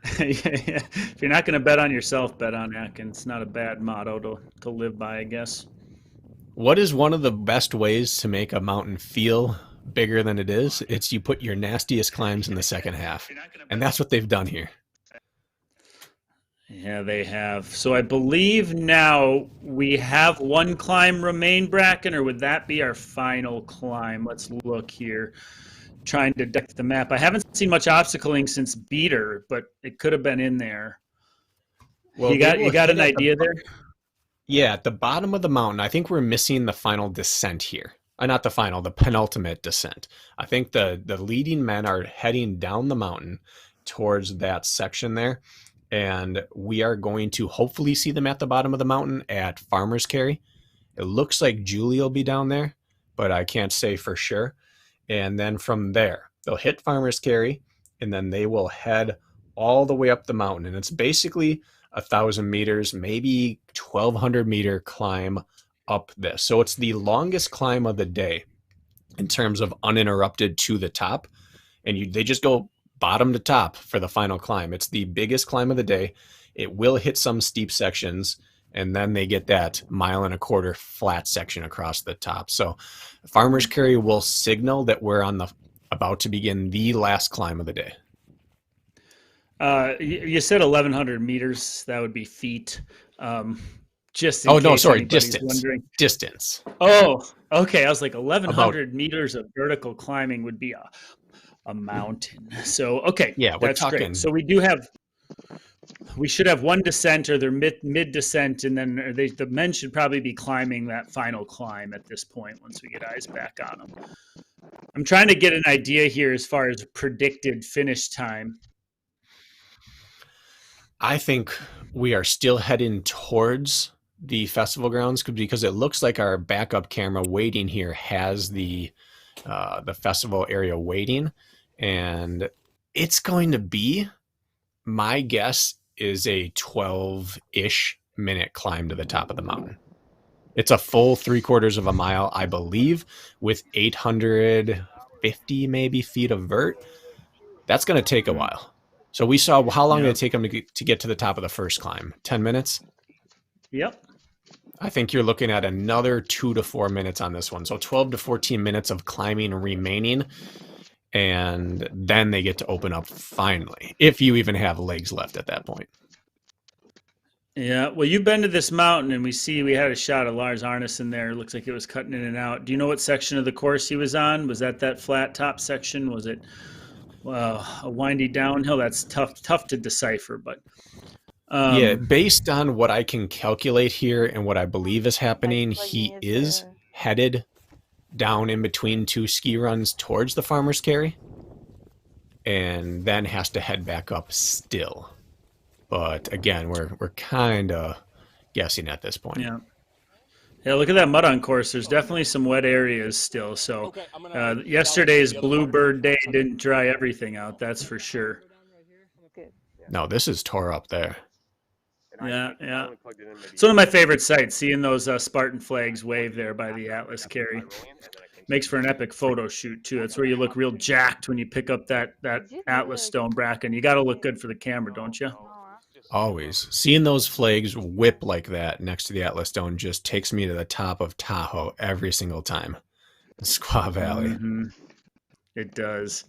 If you're not going to bet on yourself, bet on Atkins. It's not a bad motto to live by, I guess. What is one of the best ways to make a mountain feel bigger than it is? It's you put your nastiest climbs in the second half. And that's what they've done here. Yeah, they have. So I believe now we have one climb remain, Bracken, or would that be our final climb? Let's look here. Trying to deck the map. I haven't seen much obstacling since Beater, but it could have been in there. Well, you got an idea there? Yeah, at the bottom of the mountain, I think we're missing the final descent here. Not the final, the penultimate descent. I think the leading men are heading down the mountain towards that section there, and we are going to hopefully see them at the bottom of the mountain at Farmer's Carry. It looks like Julie will be down there, but I can't say for sure. And then from there, they'll hit Farmer's Carry, and then they will head all the way up the mountain. And it's basically 1,000 meters, maybe 1,200 meter climb up this. So it's the longest climb of the day in terms of uninterrupted to the top. And they just go bottom to top for the final climb. It's the biggest climb of the day. It will hit some steep sections, and then they get that 1.25 mile flat section across the top. So Farmer's Carry will signal that we're about to begin the last climb of the day. You said 1,100 meters. That would be feet. Just in oh no, case sorry, anybody's distance. wondering. Distance. Oh, okay. I was like 1,100 meters of vertical climbing would be a mountain. So okay, yeah, we're that's talking. Great. So we should have one descent, or they're mid descent, and then the men should probably be climbing that final climb at this point once we get eyes back on them. I'm trying to get an idea here as far as predicted finish time. I think we are still heading towards the festival grounds, because it looks like our backup camera waiting here has the festival area waiting, and it's going to be, my guess is a 12-ish minute climb to the top of the mountain. It's a full 3/4 mile, I believe, with 850 maybe feet of vert. That's going to take a while. So we saw how long did it take them to get to the top of the first climb? 10 minutes? Yep. I think you're looking at another 2 to 4 minutes on this one. So 12 to 14 minutes of climbing remaining. And then they get to open up finally, if you even have legs left at that point. Yeah, well, you've been to this mountain, and we had a shot of Lars Arneson there. It looks like it was cutting in and out. Do you know what section of the course he was on? Was that flat top section? Was it a windy downhill? That's tough to decipher, but yeah, based on what I can calculate here and what I believe is happening, he is headed down in between 2 ski runs towards the Farmer's Carry, and then has to head back up still. But again, we're kind of guessing at this point. Yeah, Yeah, look at that mud on course. There's definitely some wet areas still. So yesterday's Bluebird Day didn't dry everything out, that's for sure. No, this is tore up there. Yeah, yeah. It's one of my favorite sights, seeing those Spartan flags wave there by the Atlas carry. Makes for an epic photo shoot, too. That's where you look real jacked when you pick up that Atlas stone bracken. You got to look good for the camera, don't you? Always. Seeing those flags whip like that next to the Atlas Stone just takes me to the top of Tahoe every single time. Squaw Valley. Mm-hmm. It does.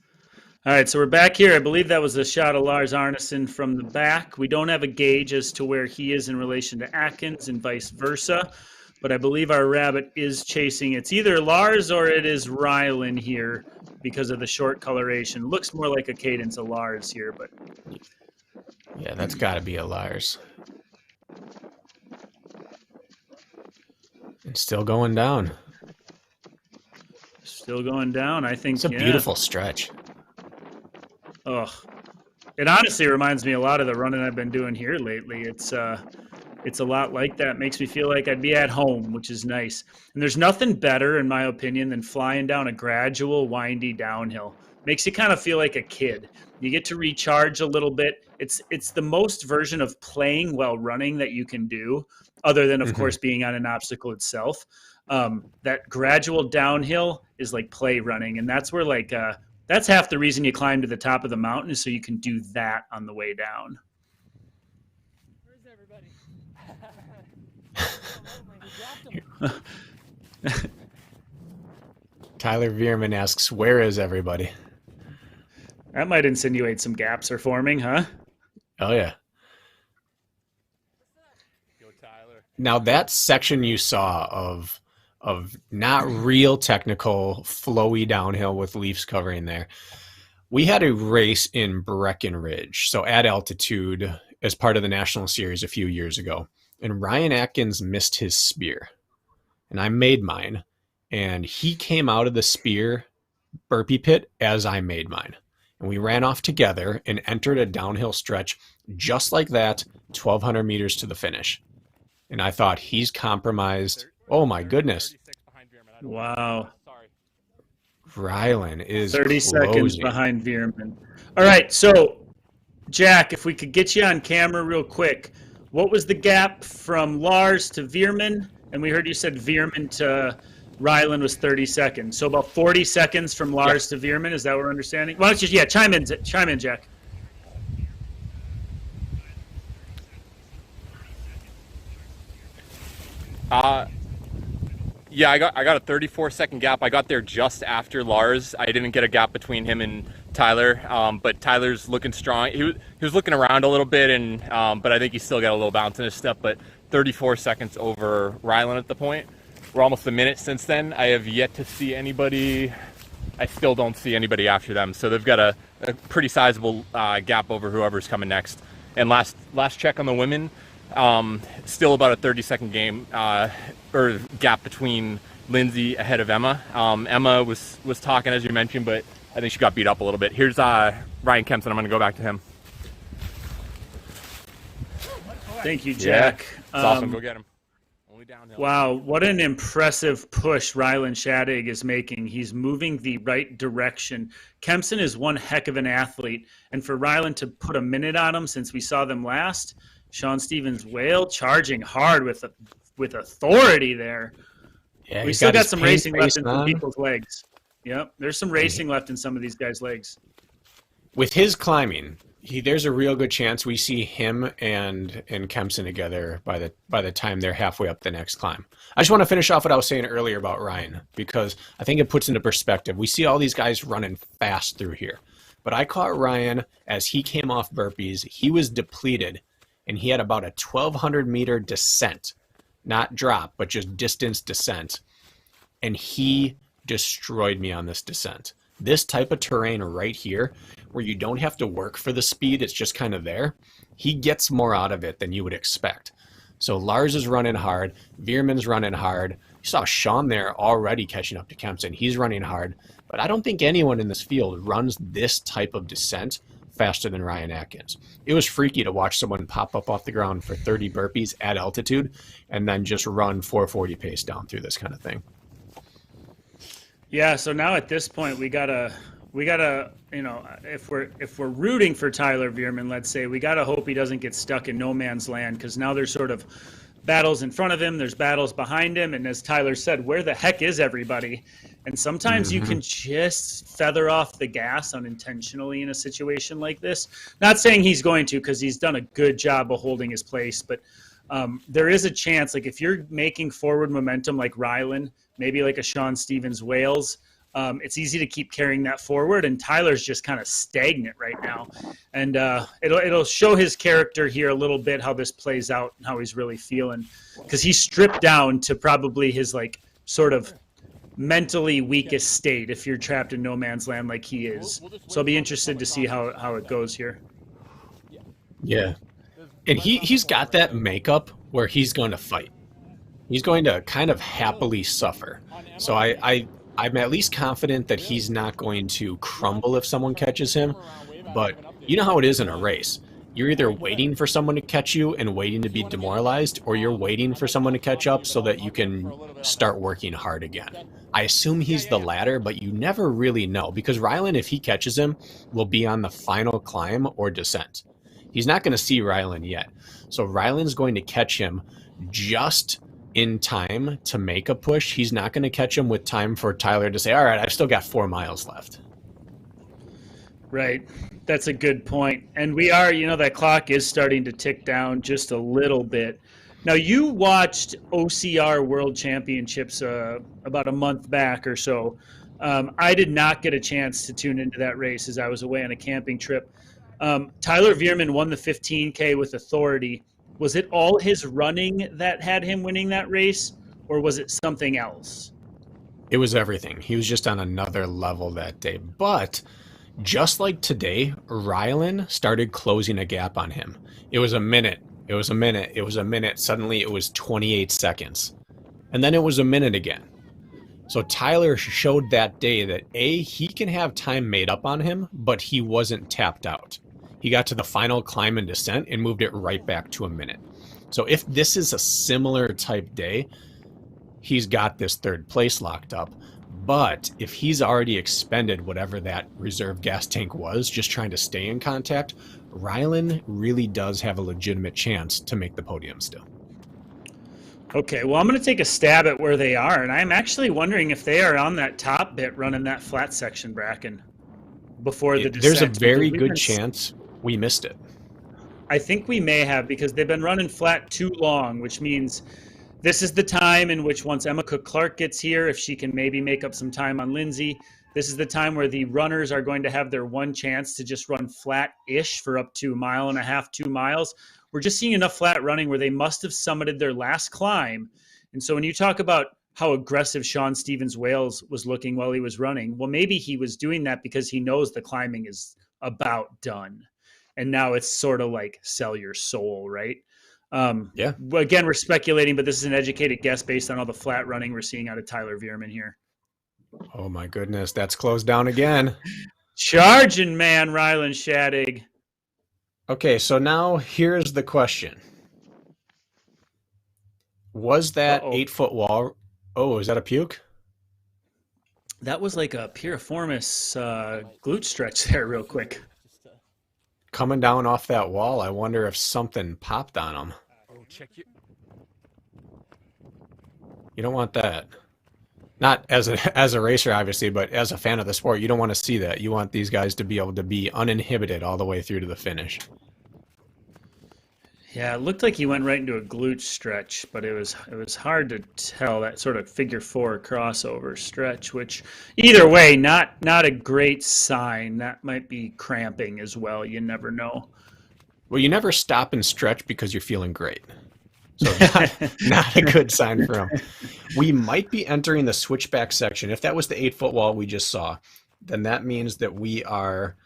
All right, so we're back here. I believe that was a shot of Lars Arneson from the back. We don't have a gauge as to where he is in relation to Atkins and vice versa, but I believe our rabbit is chasing. It's either Lars or it is Rylan here because of the short coloration. Looks more like a cadence of Lars here, but... Yeah, that's got to be a Lars. It's still going down. Still going down, I think. It's a beautiful stretch. Ugh. It honestly reminds me a lot of the running I've been doing here lately. It's a lot like that. Makes me feel like I'd be at home, which is nice. And there's nothing better, in my opinion, than flying down a gradual, windy downhill. Makes you kind of feel like a kid. You get to recharge a little bit. It's the most version of playing while running that you can do, other than, of course, being on an obstacle itself. That gradual downhill is like play running, and that's where that's half the reason you climb to the top of the mountain is so you can do that on the way down. Where's everybody? Tyler Veerman asks, where is everybody? That might insinuate some gaps are forming, huh? Oh, yeah. Go, Tyler. Now, that section you saw of not real technical, flowy downhill with leaves covering there, we had a race in Breckenridge, so at altitude, as part of the National Series a few years ago. And Ryan Atkins missed his spear. And I made mine. And he came out of the spear burpee pit as I made mine. And we ran off together and entered a downhill stretch just like that, 1,200 meters to the finish. And I thought, he's compromised. Oh, my goodness. Wow. Rylan is 30 seconds closing. behind Veerman. All right, so, Jack, if we could get you on camera real quick, what was the gap from Lars to Veerman? And we heard you said Veerman to Rylan was 30 seconds. So about 40 seconds from Lars to Veerman. Is that what we're understanding? Why don't you, chime in, Jack. Yeah, I got a 34-second gap. I got there just after Lars. I didn't get a gap between him and Tyler, but Tyler's looking strong. He was looking around a little bit, and but I think he's still got a little bounce in his step. But 34 seconds over Rylan at the point. We're almost a minute since then. I have yet to see anybody. I still don't see anybody after them. So they've got a pretty sizable gap over whoever's coming next. And last check on the women, still about a 30-second game or gap between Lindsay ahead of Emma. Emma was talking, as you mentioned, but I think she got beat up a little bit. Here's Ryan Kempson. I'm going to go back to him. Thank you, Jack. Yeah, it's awesome. Go get him. Only downhill. Wow, what an impressive push Rylan Shadig is making. He's moving the right direction. Kempson is one heck of an athlete, and for Rylan to put a minute on him since we saw them last, Sean Stevens Whale charging hard with authority there. Yeah, we still got some racing left in some people's legs. Yep, there's some racing left in some of these guys' legs. With his climbing, there's a real good chance we see him and Kempson together by the time they're halfway up the next climb. I just want to finish off what I was saying earlier about Ryan, because I think it puts into perspective. We see all these guys running fast through here, but I caught Ryan as he came off burpees. He was depleted, and he had about a 1,200 meter descent, not drop, but just distance descent, and he destroyed me on this descent. This type of terrain right here, where you don't have to work for the speed, it's just kind of there, he gets more out of it than you would expect. So Lars is running hard, Veerman's running hard. You saw Sean there already catching up to Kempson. He's running hard, but I don't think anyone in this field runs this type of descent faster than Ryan Atkins. It was freaky to watch someone pop up off the ground for 30 burpees at altitude and then just run 440 pace down through this kind of thing. Yeah, so now at this point we gotta, you know, if we're rooting for Tyler Veerman, let's say, we gotta hope he doesn't get stuck in no man's land, because now there's sort of battles in front of him, there's battles behind him, and as Tyler said, where the heck is everybody? And sometimes you can just feather off the gas unintentionally in a situation like this. Not saying he's going to, because he's done a good job of holding his place, but there is a chance, like if you're making forward momentum like Rylan, maybe like a Sean Stevens Wales, it's easy to keep carrying that forward, and Tyler's just kind of stagnant right now. And it'll show his character here a little bit, how this plays out and how he's really feeling, because he's stripped down to probably his like sort of mentally weakest state if you're trapped in no man's land like he is. So I'll be interested to see how it goes here. Yeah. And he's got that makeup where he's going to fight. He's going to kind of happily suffer. So I'm at least confident that he's not going to crumble if someone catches him. But you know how it is in a race. You're either waiting for someone to catch you and waiting to be demoralized, or you're waiting for someone to catch up so that you can start working hard again. I assume he's the latter, but you never really know, because Rylan, if he catches him, will be on the final climb or descent. He's not going to see Rylan yet. So Rylan's going to catch him just in time to make a push. He's not going to catch him with time for Tyler to say, all right, I've still got 4 miles left. Right. That's a good point. And we are, you know, that clock is starting to tick down just a little bit. Now, you watched OCR World Championships about a month back or so. I did not get a chance to tune into that race as I was away on a camping trip. Tyler Veerman won the 15K with authority. Was it all his running that had him winning that race, or was it something else? It was everything. He was just on another level that day. But just like today, Rylan started closing a gap on him. It was a minute. It was a minute. It was a minute. Suddenly it was 28 seconds. And then it was a minute again. So Tyler showed that day that he can have time made up on him, but he wasn't tapped out. He got to the final climb and descent and moved it right back to a minute. So if this is a similar type day, he's got this third place locked up. But if he's already expended whatever that reserve gas tank was, just trying to stay in contact, Rylan really does have a legitimate chance to make the podium still. Okay, well, I'm going to take a stab at where they are, and I'm actually wondering if they are on that top bit running that flat section, Bracken, before the descent. There's a very good chance we missed it. I think we may have, because they've been running flat too long, which means this is the time in which, once Emma Cook-Clark gets here, if she can maybe make up some time on Lindsay, this is the time where the runners are going to have their one chance to just run flat-ish for up to 1.5 miles, 2 miles. We're just seeing enough flat running where they must have summited their last climb. And so when you talk about how aggressive Sean Stevens Wales was looking while he was running, well, maybe he was doing that because he knows the climbing is about done. And now it's sort of like sell your soul, right? Yeah. Again, we're speculating, but this is an educated guess based on all the flat running we're seeing out of Tyler Veerman here. Oh my goodness, that's closed down again. Charging, man, Rylan Shadig. Okay, so now here's the question. Was that 8-foot wall? Oh, is that a puke? That was like a piriformis glute stretch there real quick. Coming down off that wall, I wonder if something popped on him. You don't want that. Not as a racer, obviously, but as a fan of the sport, you don't want to see that. You want these guys to be able to be uninhibited all the way through to the finish. Yeah, it looked like he went right into a glute stretch, but it was hard to tell, that sort of figure 4 crossover stretch, which either way, not a great sign. That might be cramping as well. You never know. Well, you never stop and stretch because you're feeling great. So not a good sign for him. We might be entering the switchback section. If that was the 8-foot wall we just saw, then that means that we are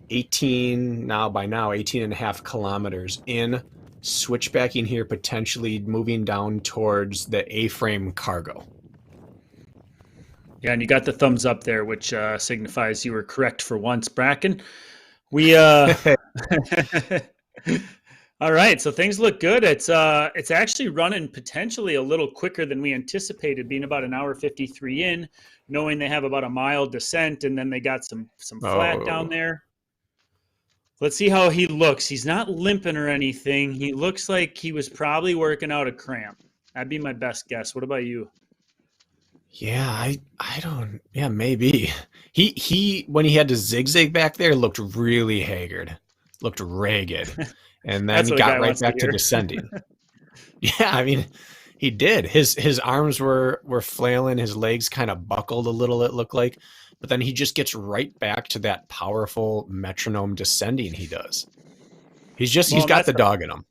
18 and a half kilometers in, switchbacking here, potentially moving down towards the A-frame cargo. Yeah, and you got the thumbs up there, which signifies you were correct for once, Bracken. We all right, so things look good. It's actually running potentially a little quicker than we anticipated, being about an hour 53 in, knowing they have about a mile descent and then they got some flat down Oh, there. Let's see how he looks. He's not limping or anything. He looks like he was probably working out a cramp. That'd be my best guess. What about you? yeah, I don't. Yeah, maybe he when he had to zigzag back there looked really haggard, looked ragged, and then That's he what a got guy right wants to back to hear. descending. Yeah, I mean, he did. His arms were flailing, his legs kind of buckled a little, it looked like, but then he just gets right back to that powerful metronome descending he does. Well, He's and got that's the the dog in him.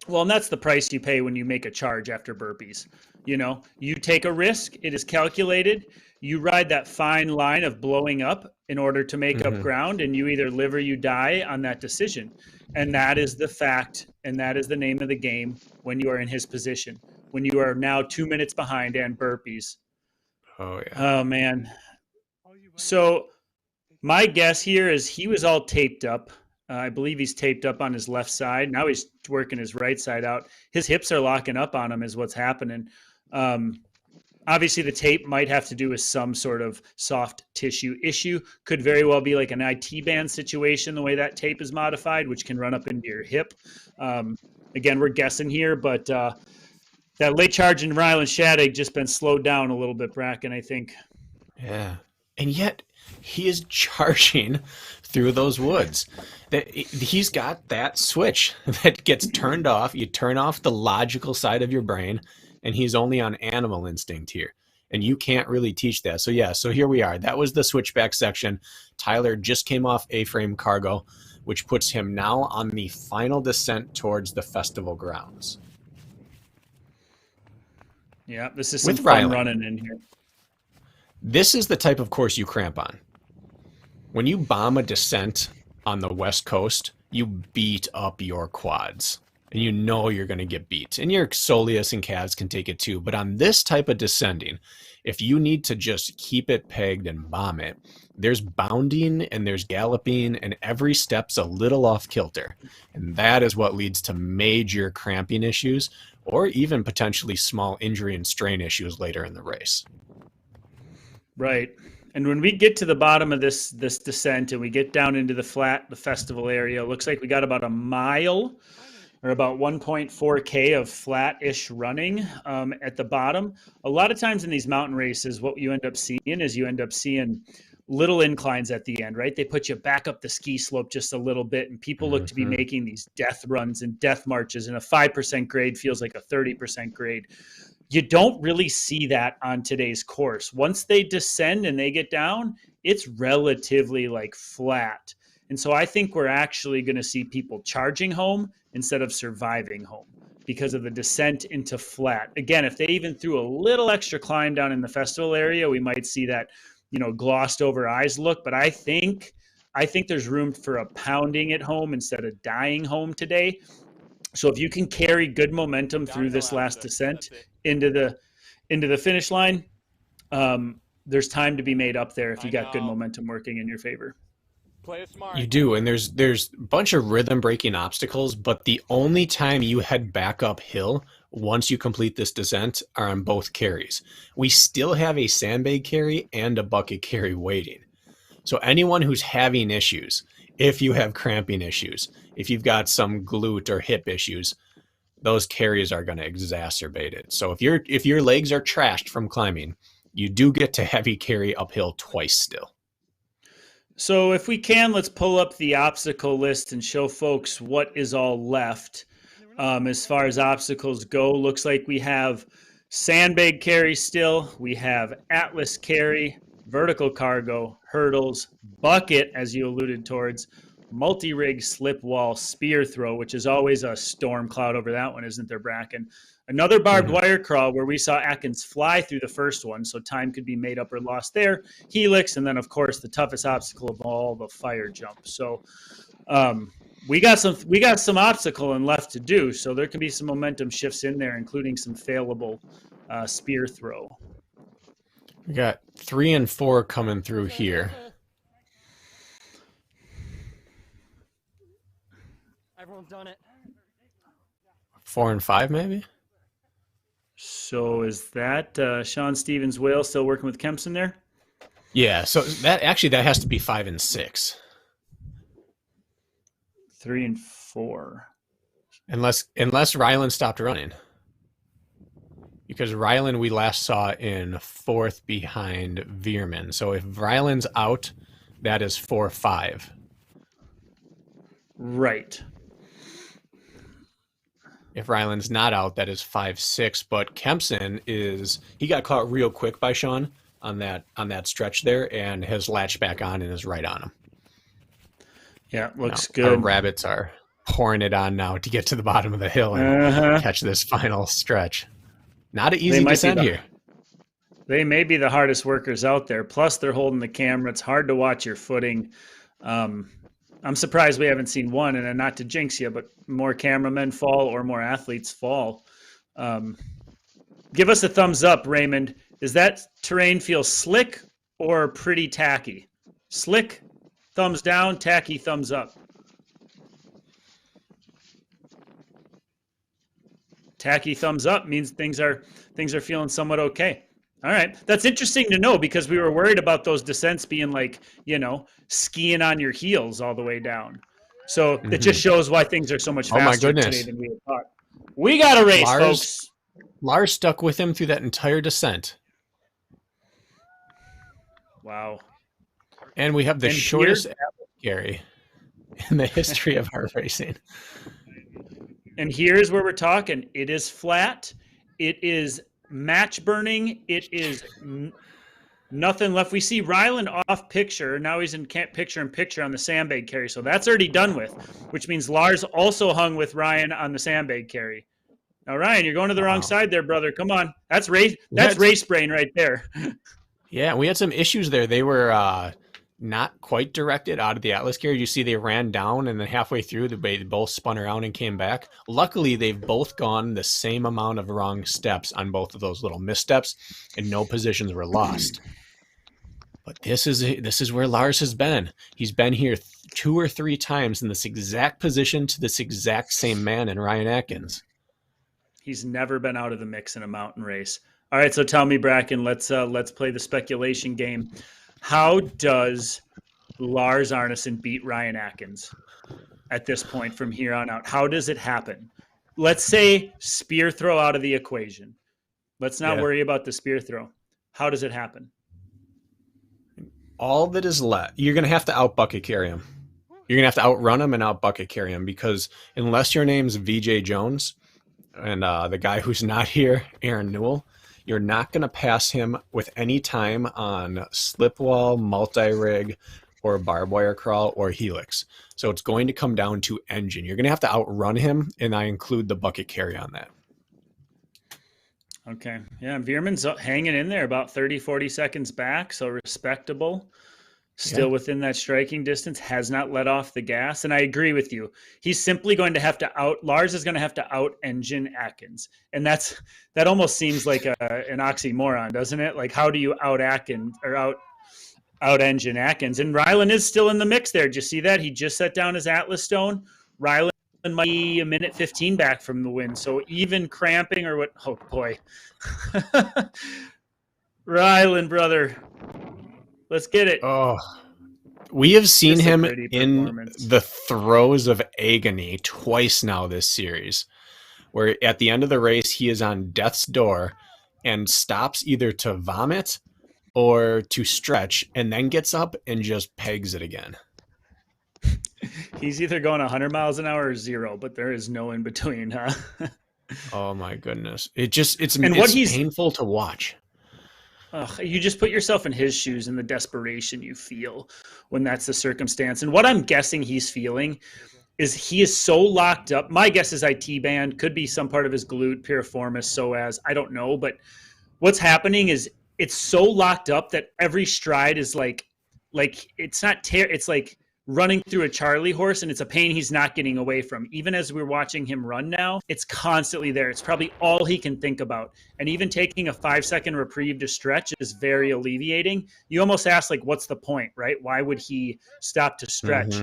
Well, and that's the price you pay when you make a charge after burpees. You take a risk, it is calculated. You ride that fine line of blowing up in order to make up Hmm. ground, and you either live or you die on that decision. And that is the fact, and that is the name of the game when you are in his position. When you are now 2 minutes behind and burpees. Oh yeah. Oh, man. So my guess here is he was all taped up. I believe he's taped up on his left side. Now he's working his right side out. His hips are locking up on him, is what's happening. Um, Obviously, the tape might have to do with some sort of soft tissue issue. Could very well be like an IT band situation, the way that tape is modified, which can run up into your hip. Again, we're guessing here, but that late charge in Ryland Shattuck just been slowed down a little bit, Bracken, I think. Yeah. And yet he is charging through those woods. That he's got that switch that gets turned off. You turn off the logical side of your brain, and he's only on animal instinct here. And you can't really teach that. So yeah, so here we are. That was the switchback section. Tyler just came off A-frame cargo, which puts him now on the final descent towards the festival grounds. Yeah, this is some With fun Ryland, running in here. this is the type of course you cramp on. When you bomb a descent on the West Coast, you beat up your quads. And you know you're going to get beat. And your soleus and calves can take it too. But on this type of descending, if you need to just keep it pegged and bomb it, there's bounding and there's galloping, and every step's a little off kilter. And that is what leads to major cramping issues or even potentially small injury and strain issues later in the race. Right. And when we get to the bottom of this descent and we get down into the festival area, it looks like we got about a mile or about 1.4K of flat-ish running at the bottom. A lot of times in these mountain races, what you end up seeing is you end up seeing little inclines at the end, right? They put you back up the ski slope just a little bit, and people look to be making these death runs and death marches, and a 5% grade feels like a 30% grade. You don't really see that on today's course. Once they descend and they get down, it's relatively like flat. And so I think we're actually going to see people charging home instead of surviving home because of the descent into flat. Again, if they even threw a little extra climb down in the festival area, we might see that, glossed over eyes look. But I think there's room for a pounding at home instead of dying home today. So if you can carry good momentum through this last descent into the finish line, there's time to be made up there if you got good momentum working in your favor. Play it smart. You do, and there's a bunch of rhythm breaking obstacles, but the only time you head back uphill once you complete this descent are on both carries. We still have a sandbag carry and a bucket carry waiting. So anyone who's having issues, if you have cramping issues, if you've got some glute or hip issues, those carries are going to exacerbate it. So if your legs are trashed from climbing, you do get to heavy carry uphill twice still. So if we can, let's pull up the obstacle list and show folks what is all left. As far as obstacles go, looks like we have sandbag carry still. We have Atlas carry, vertical cargo, hurdles, bucket, as you alluded towards, multi-rig, slip wall, spear throw, which is always a storm cloud over that one, isn't there, Bracken? Another barbed wire crawl where we saw Atkins fly through the first one, so time could be made up or lost there. Helix, and then, of course, the toughest obstacle of all, the fire jump. So we got some obstacle and left to do, so there can be some momentum shifts in there, including some failable spear throw. We got 3 and 4 coming through here. Everyone's done it. 4 and 5, maybe. So is that Sean Stevens Whale still working with Kempson there? Yeah. So that has to be 5 and 6. 3 and 4. Unless Ryland stopped running. Because Ryland we last saw in 4th behind Veerman. So if Ryland's out, that is 4-5. Right. If Ryland's not out, that is 5-6. But Kempson he got caught real quick by Sean on that stretch there and has latched back on and is right on him. Yeah, looks Our good. rabbits are pouring it on now to get to the bottom of the hill and catch this final stretch. Not an easy descent here. They may be the hardest workers out there. Plus, they're holding the camera. It's hard to watch your footing. I'm surprised we haven't seen one, and not to jinx you, but more cameramen fall or more athletes fall. Give us a thumbs up, Raymond. Does that terrain feel slick or pretty tacky? Slick, thumbs down. Tacky, thumbs up. Tacky, thumbs up means things are feeling somewhat okay. All right. That's interesting to know because we were worried about those descents being like, skiing on your heels all the way down. So it just shows why things are so much faster today than we had thought. We got a race, folks. Lars stuck with him through that entire descent. Wow. And we have the shortest Atlas carry in the history of our racing. And here's where we're talking. It is flat. It is match burning. It is nothing left. We see Ryland off picture. Now he's in picture on the sandbag carry. So that's already done with, which means Lars also hung with Ryan on the sandbag carry. Now, Ryan, you're going to the wrong side there, brother. Come on. That's race brain right there. Yeah, we had some issues there. They were not quite directed out of the Atlas carry. You see they ran down and then halfway through they both spun around and came back. Luckily, they've both gone the same amount of wrong steps on both of those little missteps and no positions were lost. But this is where Lars has been. He's been here 2 or 3 times in this exact position to this exact same man in Ryan Atkins. He's never been out of the mix in a mountain race. All right, so tell me, Bracken, let's play the speculation game. How does Lars Arneson beat Ryan Atkins at this point from here on out? How does it happen? Let's say spear throw out of the equation. Let's not worry about the spear throw. How does it happen? All that is left, you're going to have to out-bucket carry him. You're going to have to outrun him and out-bucket carry him because unless your name's VJ Jones and the guy who's not here, Aaron Newell, you're not going to pass him with any time on slip wall, multi-rig, or barbed wire crawl, or helix. So it's going to come down to engine. You're going to have to outrun him, and I include the bucket carry on that. Okay. Yeah, Veerman's hanging in there about 30, 40 seconds back, so respectable. Still within that striking distance, has not let off the gas. And I agree with you. He's simply going to have to Lars is going to have to out-engine Atkins. And that almost seems like an oxymoron, doesn't it? Like, how do you out-Atkins or out-engine Atkins? And Ryland is still in the mix there. Did you see that? He just set down his Atlas Stone. Ryland might be a minute 15 back from the win. So even cramping or what? Oh, boy. Ryland, brother. Let's get it. Oh, we have seen him in the throes of agony twice now this series, where at the end of the race, he is on death's door and stops either to vomit or to stretch and then gets up and just pegs it again. He's either going 100 miles an hour or 0, but there is no in between, huh? Oh my goodness. It's painful to watch. You just put yourself in his shoes and the desperation you feel when that's the circumstance. And what I'm guessing he's feeling is he is so locked up. My guess is IT band, could be some part of his glute, piriformis, psoas, I don't know. But what's happening is it's so locked up that every stride is like it's not it's like running through a Charlie horse, and it's a pain he's not getting away from. Even as we're watching him run now, it's constantly there. It's probably all he can think about. And even taking a 5-second reprieve to stretch is very alleviating. You almost ask, like, what's the point, right? Why would he stop to stretch?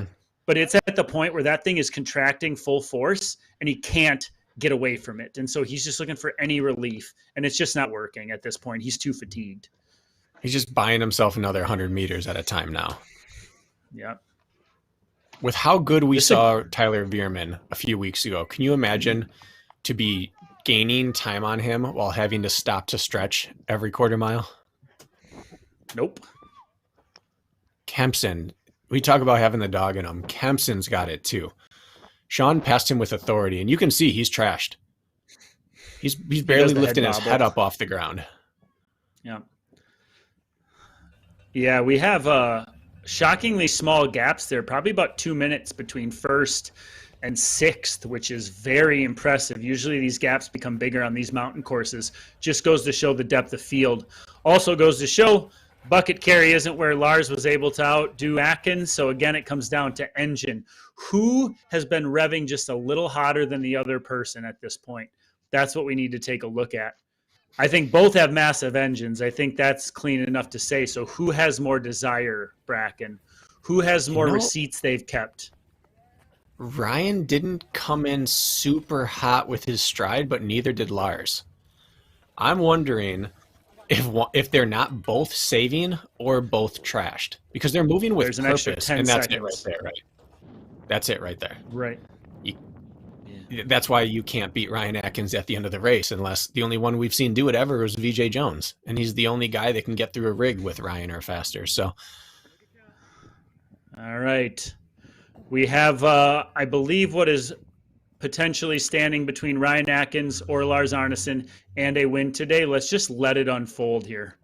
but it's at the point where that thing is contracting full force and he can't get away from it. And so he's just looking for any relief, and it's just not working at this point. He's too fatigued. He's just buying himself another 100 meters at a time now. Yeah. With how good we saw Tyler Veerman a few weeks ago, can you imagine to be gaining time on him while having to stop to stretch every quarter mile? Nope. Kempson, we talk about having the dog in him. Kempson's got it too. Sean passed him with authority, and you can see he's trashed. He's barely lifting his head up off the ground. Yeah. Yeah, we have shockingly small gaps there, probably about 2 minutes between first and sixth, which is very impressive. Usually these gaps become bigger on these mountain courses. Just goes to show the depth of field. Also goes to show bucket carry isn't where Lars was able to outdo Atkins. So again, it comes down to engine. Who has been revving just a little hotter than the other person at this point? That's what we need to take a look at. I think both have massive engines. I think that's clean enough to say. So who has more desire, Bracken? Who has more receipts they've kept? Ryan didn't come in super hot with his stride, but neither did Lars. I'm wondering if they're not both saving or both trashed, because they're moving with purpose, and that's it right there, right? That's it right there. Right. That's why you can't beat Ryan Atkins at the end of the race, unless the only one we've seen do it ever was VJ Jones, and he's the only guy that can get through a rig with Ryan or faster. So, all right, we have, I believe, what is potentially standing between Ryan Atkins or Lars Arneson and a win today. Let's just let it unfold here.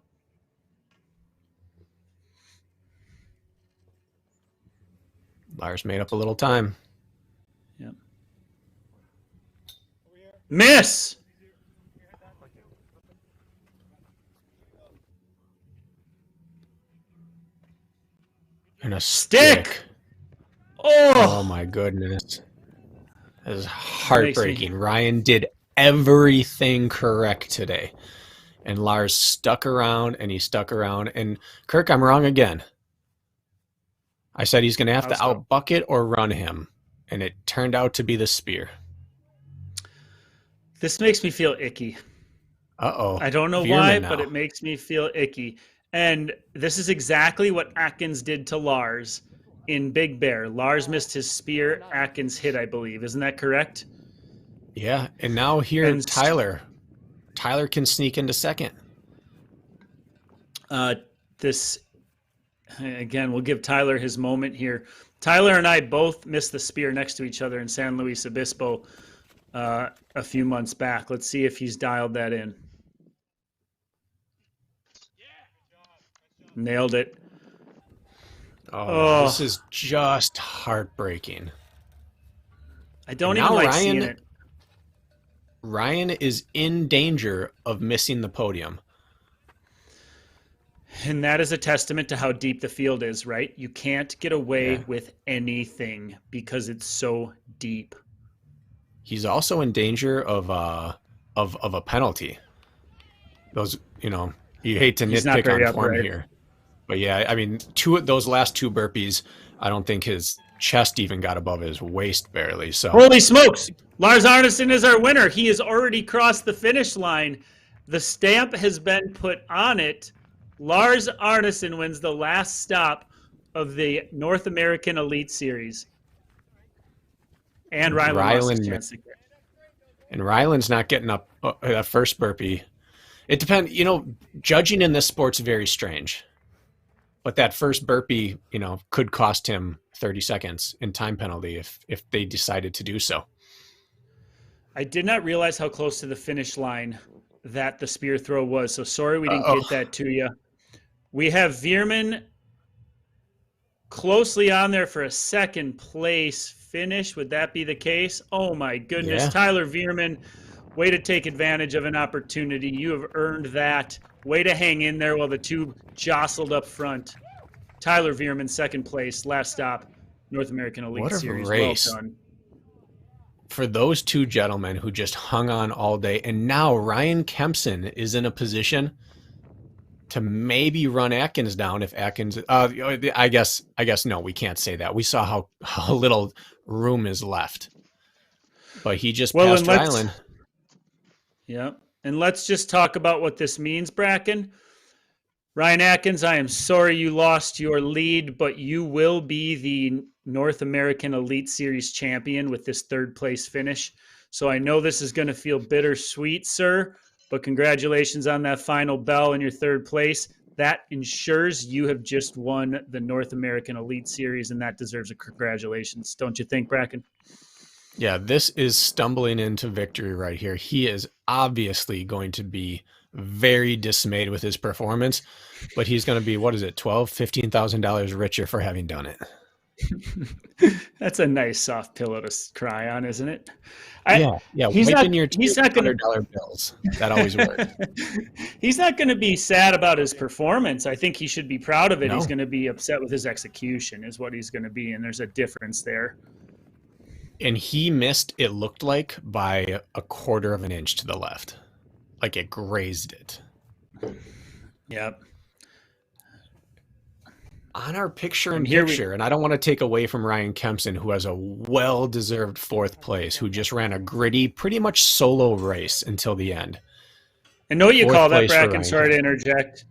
Lars made up a little time. Yep. Miss. And a stick. Oh my goodness. That is heartbreaking. Ryan did everything correct today. And Lars stuck around and he stuck around. And Kirk, I'm wrong again. I said he's going to have to out-bucket or run him. And it turned out to be the spear. This makes me feel icky. Uh-oh. I don't know why, but it makes me feel icky. And this is exactly what Atkins did to Lars in Big Bear. Lars missed his spear. Atkins hit, I believe. Isn't that correct? Yeah. And now here, Tyler. Tyler can sneak into second. Again, we'll give Tyler his moment here. Tyler and I both missed the spear next to each other in San Luis Obispo a few months back. Let's see if he's dialed that in. Nailed it. Oh, this is just heartbreaking. I don't even like seeing it. Ryan is in danger of missing the podium. And that is a testament to how deep the field is, right? You can't get away with anything because it's so deep. He's also in danger of a penalty. Those, you hate to nitpick on form here. But yeah, I mean, those last two burpees, I don't think his chest even got above his waist barely. So holy smokes! Lars Arneson is our winner. He has already crossed the finish line. The stamp has been put on it. Lars Arneson wins the last stop of the North American Elite Series. And Ryland's not getting up that first burpee. It depends. Judging in this sport's very strange. But that first burpee, could cost him 30 seconds in time penalty if they decided to do so. I did not realize how close to the finish line that the spear throw was. So sorry we didn't get that to you. We have Veerman closely on there for a second place finish. Would that be the case? Oh my goodness. Yeah. Tyler Veerman, way to take advantage of an opportunity. You have earned that. Way to hang in there while the two jostled up front. Tyler Veerman, second place, last stop, North American Elite Series. What a race. Well done. For those two gentlemen who just hung on all day, and now Ryan Kempson is in a position to maybe run Atkins down if Atkins. I guess no, we can't say that. We saw how little room is left, but he just passed Rylan. Yeah, and let's just talk about what this means, Bracken. Ryan Atkins, I am sorry you lost your lead, but you will be the North American Elite Series champion with this third place finish. So I know this is going to feel bittersweet, sir, but congratulations on that final bell in your third place. That ensures you have just won the North American Elite Series, and that deserves a congratulations. Don't you think, Bracken? Yeah, this is stumbling into victory right here. He is obviously going to be very dismayed with his performance, but he's going to be, what is it, $15,000 richer for having done it. That's a nice soft pillow to cry on, isn't it? Yeah. He's not going $200 bills. That always works. He's not going to be sad about his performance. I think he should be proud of it. No. He's going to be upset with his execution is what he's going to be, and there's a difference there. And he missed, it looked like, by a quarter of an inch to the left. Like it grazed it. Yep. On our picture-in-picture, and I don't want to take away from Ryan Kempson, who has a well-deserved fourth place, who just ran a gritty, pretty much solo race until the end. And know what you Fourth call that, place for Bracken? Ryan Sorry to Kempson. interject.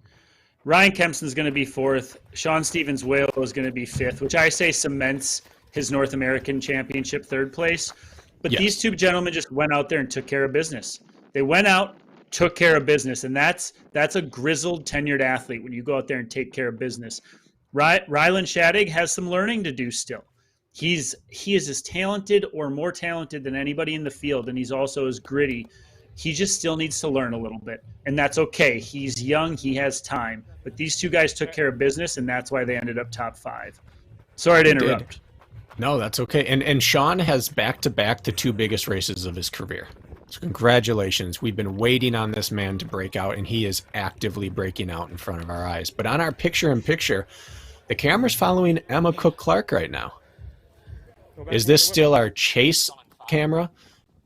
Ryan Kempson's going to be fourth. Sean Stevens Whale is going to be fifth, which I say cements his North American Championship third place. But Yes. these two gentlemen just went out there and took care of business. They went out, took care of business, and that's a grizzled, tenured athlete when you go out there and take care of business. Rylan Shadig has some learning to do still. He is as talented or more talented than anybody in the field, and he's also as gritty. He just still needs to learn a little bit, and that's okay. He's young. He has time. But these two guys took care of business, and that's why they ended up top 5. Sorry to interrupt. No, that's okay. And Sean has back-to-back the two biggest races of his career. So congratulations. We've been waiting on this man to break out, and he is actively breaking out in front of our eyes. But on our picture-in-picture, the camera's following Emma Cook-Clark right now. Is this still our chase camera?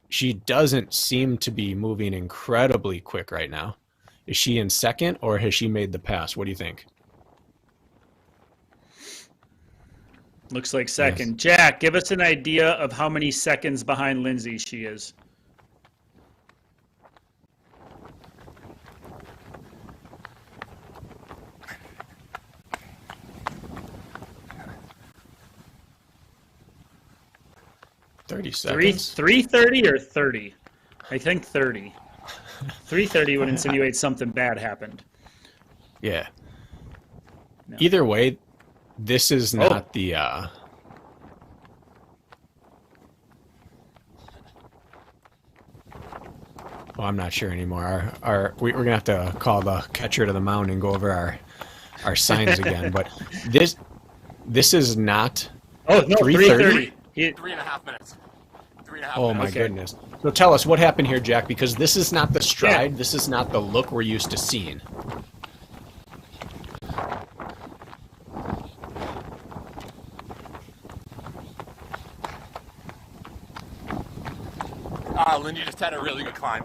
She doesn't seem to be moving incredibly quick right now. Is she in second, or has she made the pass? What do you think? Looks like second. Yes. Jack, give us an idea of how many seconds behind Lindsay she is. $30. 3:30 or 30? I think 30. 3:30 would insinuate something bad happened. Yeah. No. Either way, this is not the I'm not sure anymore. We're gonna have to call the catcher to the mound and go over our signs again. But this is not. Oh no, 3:30. 3.5 minutes. 3.5 Oh my goodness. So tell us what happened here, Jack, because this is not the stride. Yeah. This is not the look we're used to seeing. Lindy just had a really good climb.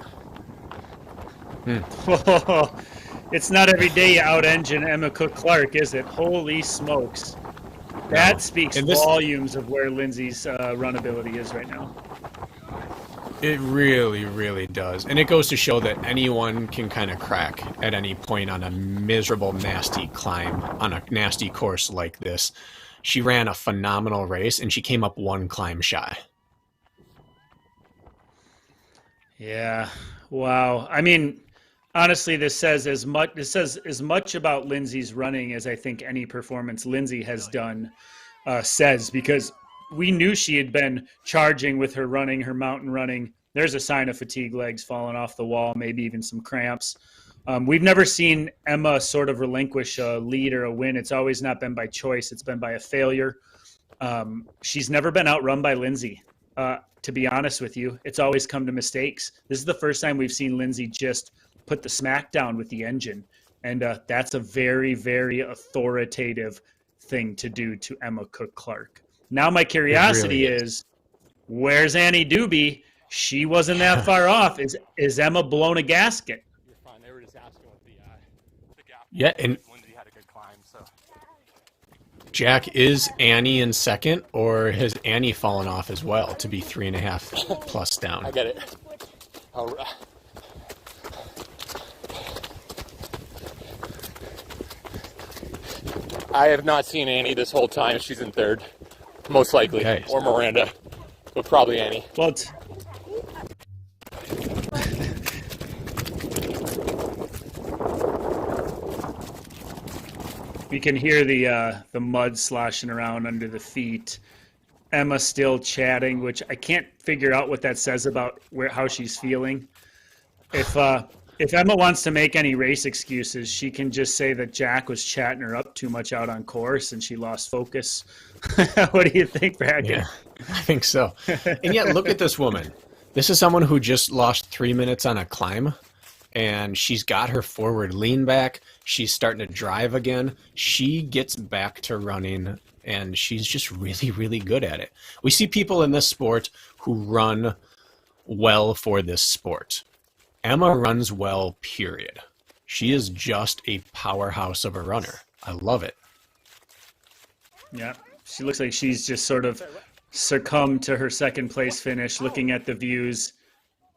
It's not every day you out-engine Emma Cook-Clark, is it? Holy smokes. That speaks volumes of where Lindsay's runability is right now. It really, really does. And it goes to show that anyone can kind of crack at any point on a miserable, nasty climb on a nasty course like this. She ran a phenomenal race, and she came up one climb shy. Yeah. Wow. I mean, honestly, this says as much about Lindsay's running as I think any performance Lindsay has done says, because we knew she had been charging with her running, her mountain running. There's a sign of fatigue legs falling off the wall, maybe even some cramps. We've never seen Emma sort of relinquish a lead or a win. It's always not been by choice. It's been by a failure. She's never been outrun by Lindsay. To be honest with you, it's always come to mistakes. This is the first time we've seen Lindsay just put the smack down with the engine. And that's a very, very authoritative thing to do to Emma Cook-Clark. Now my curiosity is, where's Annie Doobie? She wasn't that far off. Is Emma blown a gasket? You're fine. They were just asking what the gap Yeah, and Lindsay had a good climb, so. Jack, is Annie in second, or has Annie fallen off as well to be 3.5 plus down? I get it. All right. I have not seen Annie this whole time. She's in third, most likely, Okay. or Miranda, but probably Annie. Well, we can hear the mud sloshing around under the feet. Emma still chatting, which I can't figure out what that says about how she's feeling. If Emma wants to make any race excuses, she can just say that Jack was chatting her up too much out on course and she lost focus. What do you think, Bracken? Yeah, I think so. And yet, look at this woman. This is someone who just lost 3 minutes on a climb, and she's got her forward lean back. She's starting to drive again. She gets back to running, and she's just really, really good at it. We see people in this sport who run well for this sport. Emma runs well, period. She is just a powerhouse of a runner. I love it. Yeah, she looks like she's just sort of succumbed to her second place finish, looking at the views.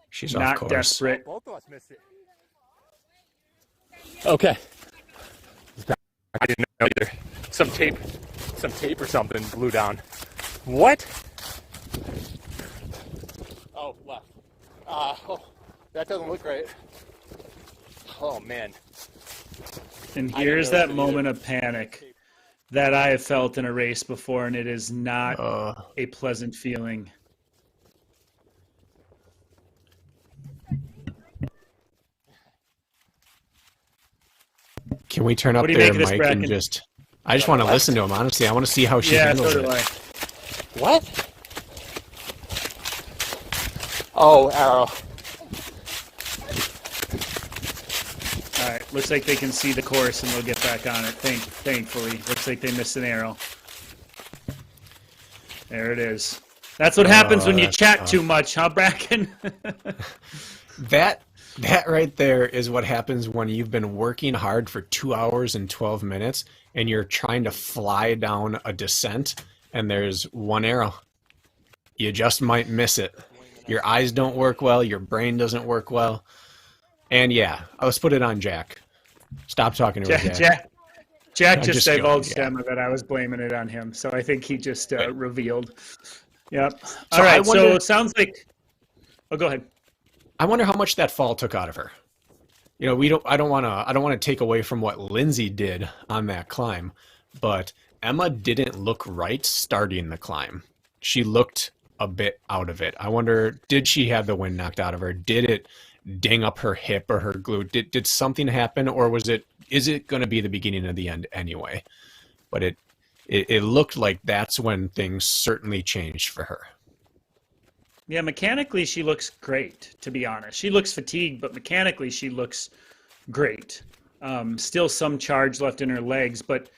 She's not off course. Desperate. Both of us missed it. Okay. I didn't know either. Some tape or something blew down. What? Oh, left. Oh, that doesn't look right. Oh, man. And here's that moment of panic that I have felt in a race before, and it is not a pleasant feeling. Can we turn up What do you their make of this, mic and Bracken? just... I just want to listen to him, honestly. I want to see how she Yeah, handles so do it. I. What? Oh, arrow. All right, looks like they can see the course and they'll get back on it. Thankfully, looks like they missed an arrow. There it is. That's what happens when you chat too much, huh, Bracken? That right there is what happens when you've been working hard for 2 hours and 12 minutes and you're trying to fly down a descent and there's one arrow. You just might miss it. Your eyes don't work well. Your brain doesn't work well. And yeah, let's put it on Jack. Stop talking to her, Jack. Jack I'm just just joking, divulged yeah. Emma that I was blaming it on him, so I think he just revealed. Yep. So All right. I wonder- So it sounds like. Oh, go ahead. I wonder how much that fall took out of her. You know, I don't want to take away from what Lindsay did on that climb, but Emma didn't look right starting the climb. She looked a bit out of it. I wonder, did she have the wind knocked out of her? Did it ding up her hip or her glute? Did something happen, or is it going to be the beginning of the end anyway? But it looked like that's when things certainly changed for her. Yeah, mechanically she looks great, to be honest. She looks fatigued, but mechanically she looks great. Still some charge left in her legs, but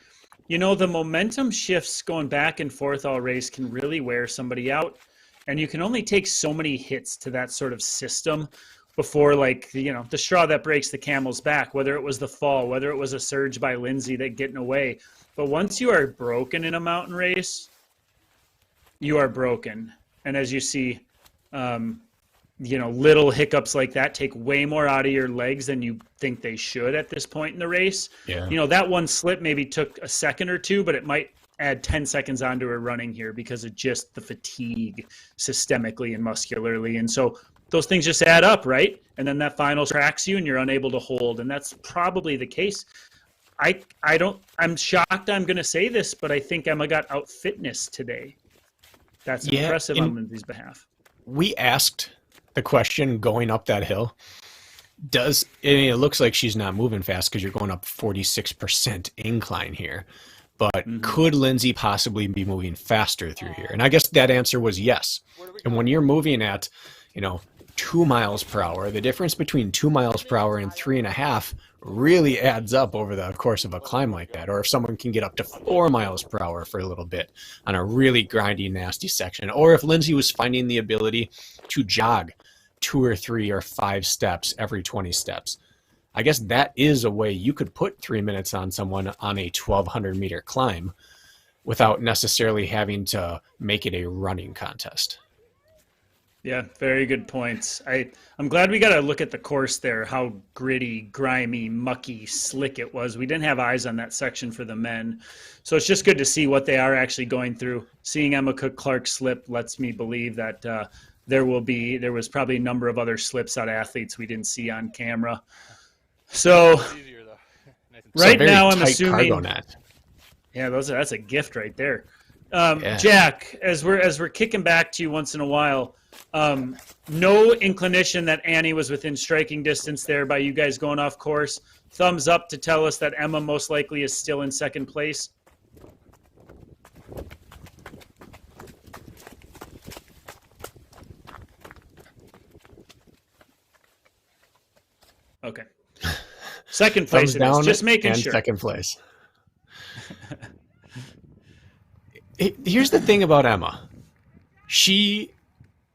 you know, the momentum shifts going back and forth all race can really wear somebody out. And you can only take so many hits to that sort of system before, like, you know, the straw that breaks the camel's back, whether it was the fall, whether it was a surge by Lindsay that getting away. But once you are broken in a mountain race, you are broken. And as you see, you know, little hiccups like that take way more out of your legs than you think they should at this point in the race. Yeah. You know, that one slip maybe took a second or two, but it might add 10 seconds onto her running here because of just the fatigue systemically and muscularly. And so those things just add up, right? And then that final tracks you and you're unable to hold. And that's probably the case. I'm shocked I'm going to say this, but I think Emma got out fitness today. That's impressive on Lindsay's behalf. We asked the question going up that hill. It looks like she's not moving fast because you're going up 46% incline here. But could Lindsay possibly be moving faster through here? And I guess that answer was yes. And when you're moving at, 2 miles per hour, the difference between 2 miles per hour and 3.5 really adds up over the course of a climb like that. Or if someone can get up to 4 miles per hour for a little bit on a really grindy, nasty section. Or if Lindsay was finding the ability to jog 2 or 3 or 5 steps every 20 steps. I guess that is a way you could put 3 minutes on someone on a 1,200 meter climb without necessarily having to make it a running contest. Yeah, very good points. I'm glad we got to look at the course there, how gritty, grimy, mucky, slick it was. We didn't have eyes on that section for the men. So it's just good to see what they are actually going through. Seeing Emma Cook Clark slip lets me believe that there was probably a number of other slips out of athletes we didn't see on camera. So right now I'm assuming cargo net. Yeah, that's a gift right there. Yeah. Jack, as we're kicking back to you once in a while, no inclination that Annie was within striking distance there by you guys going off course. Thumbs up to tell us that Emma most likely is still in second place. Okay. Second place Thumbs it down is. Just making and sure. second place. Here's the thing about Emma. She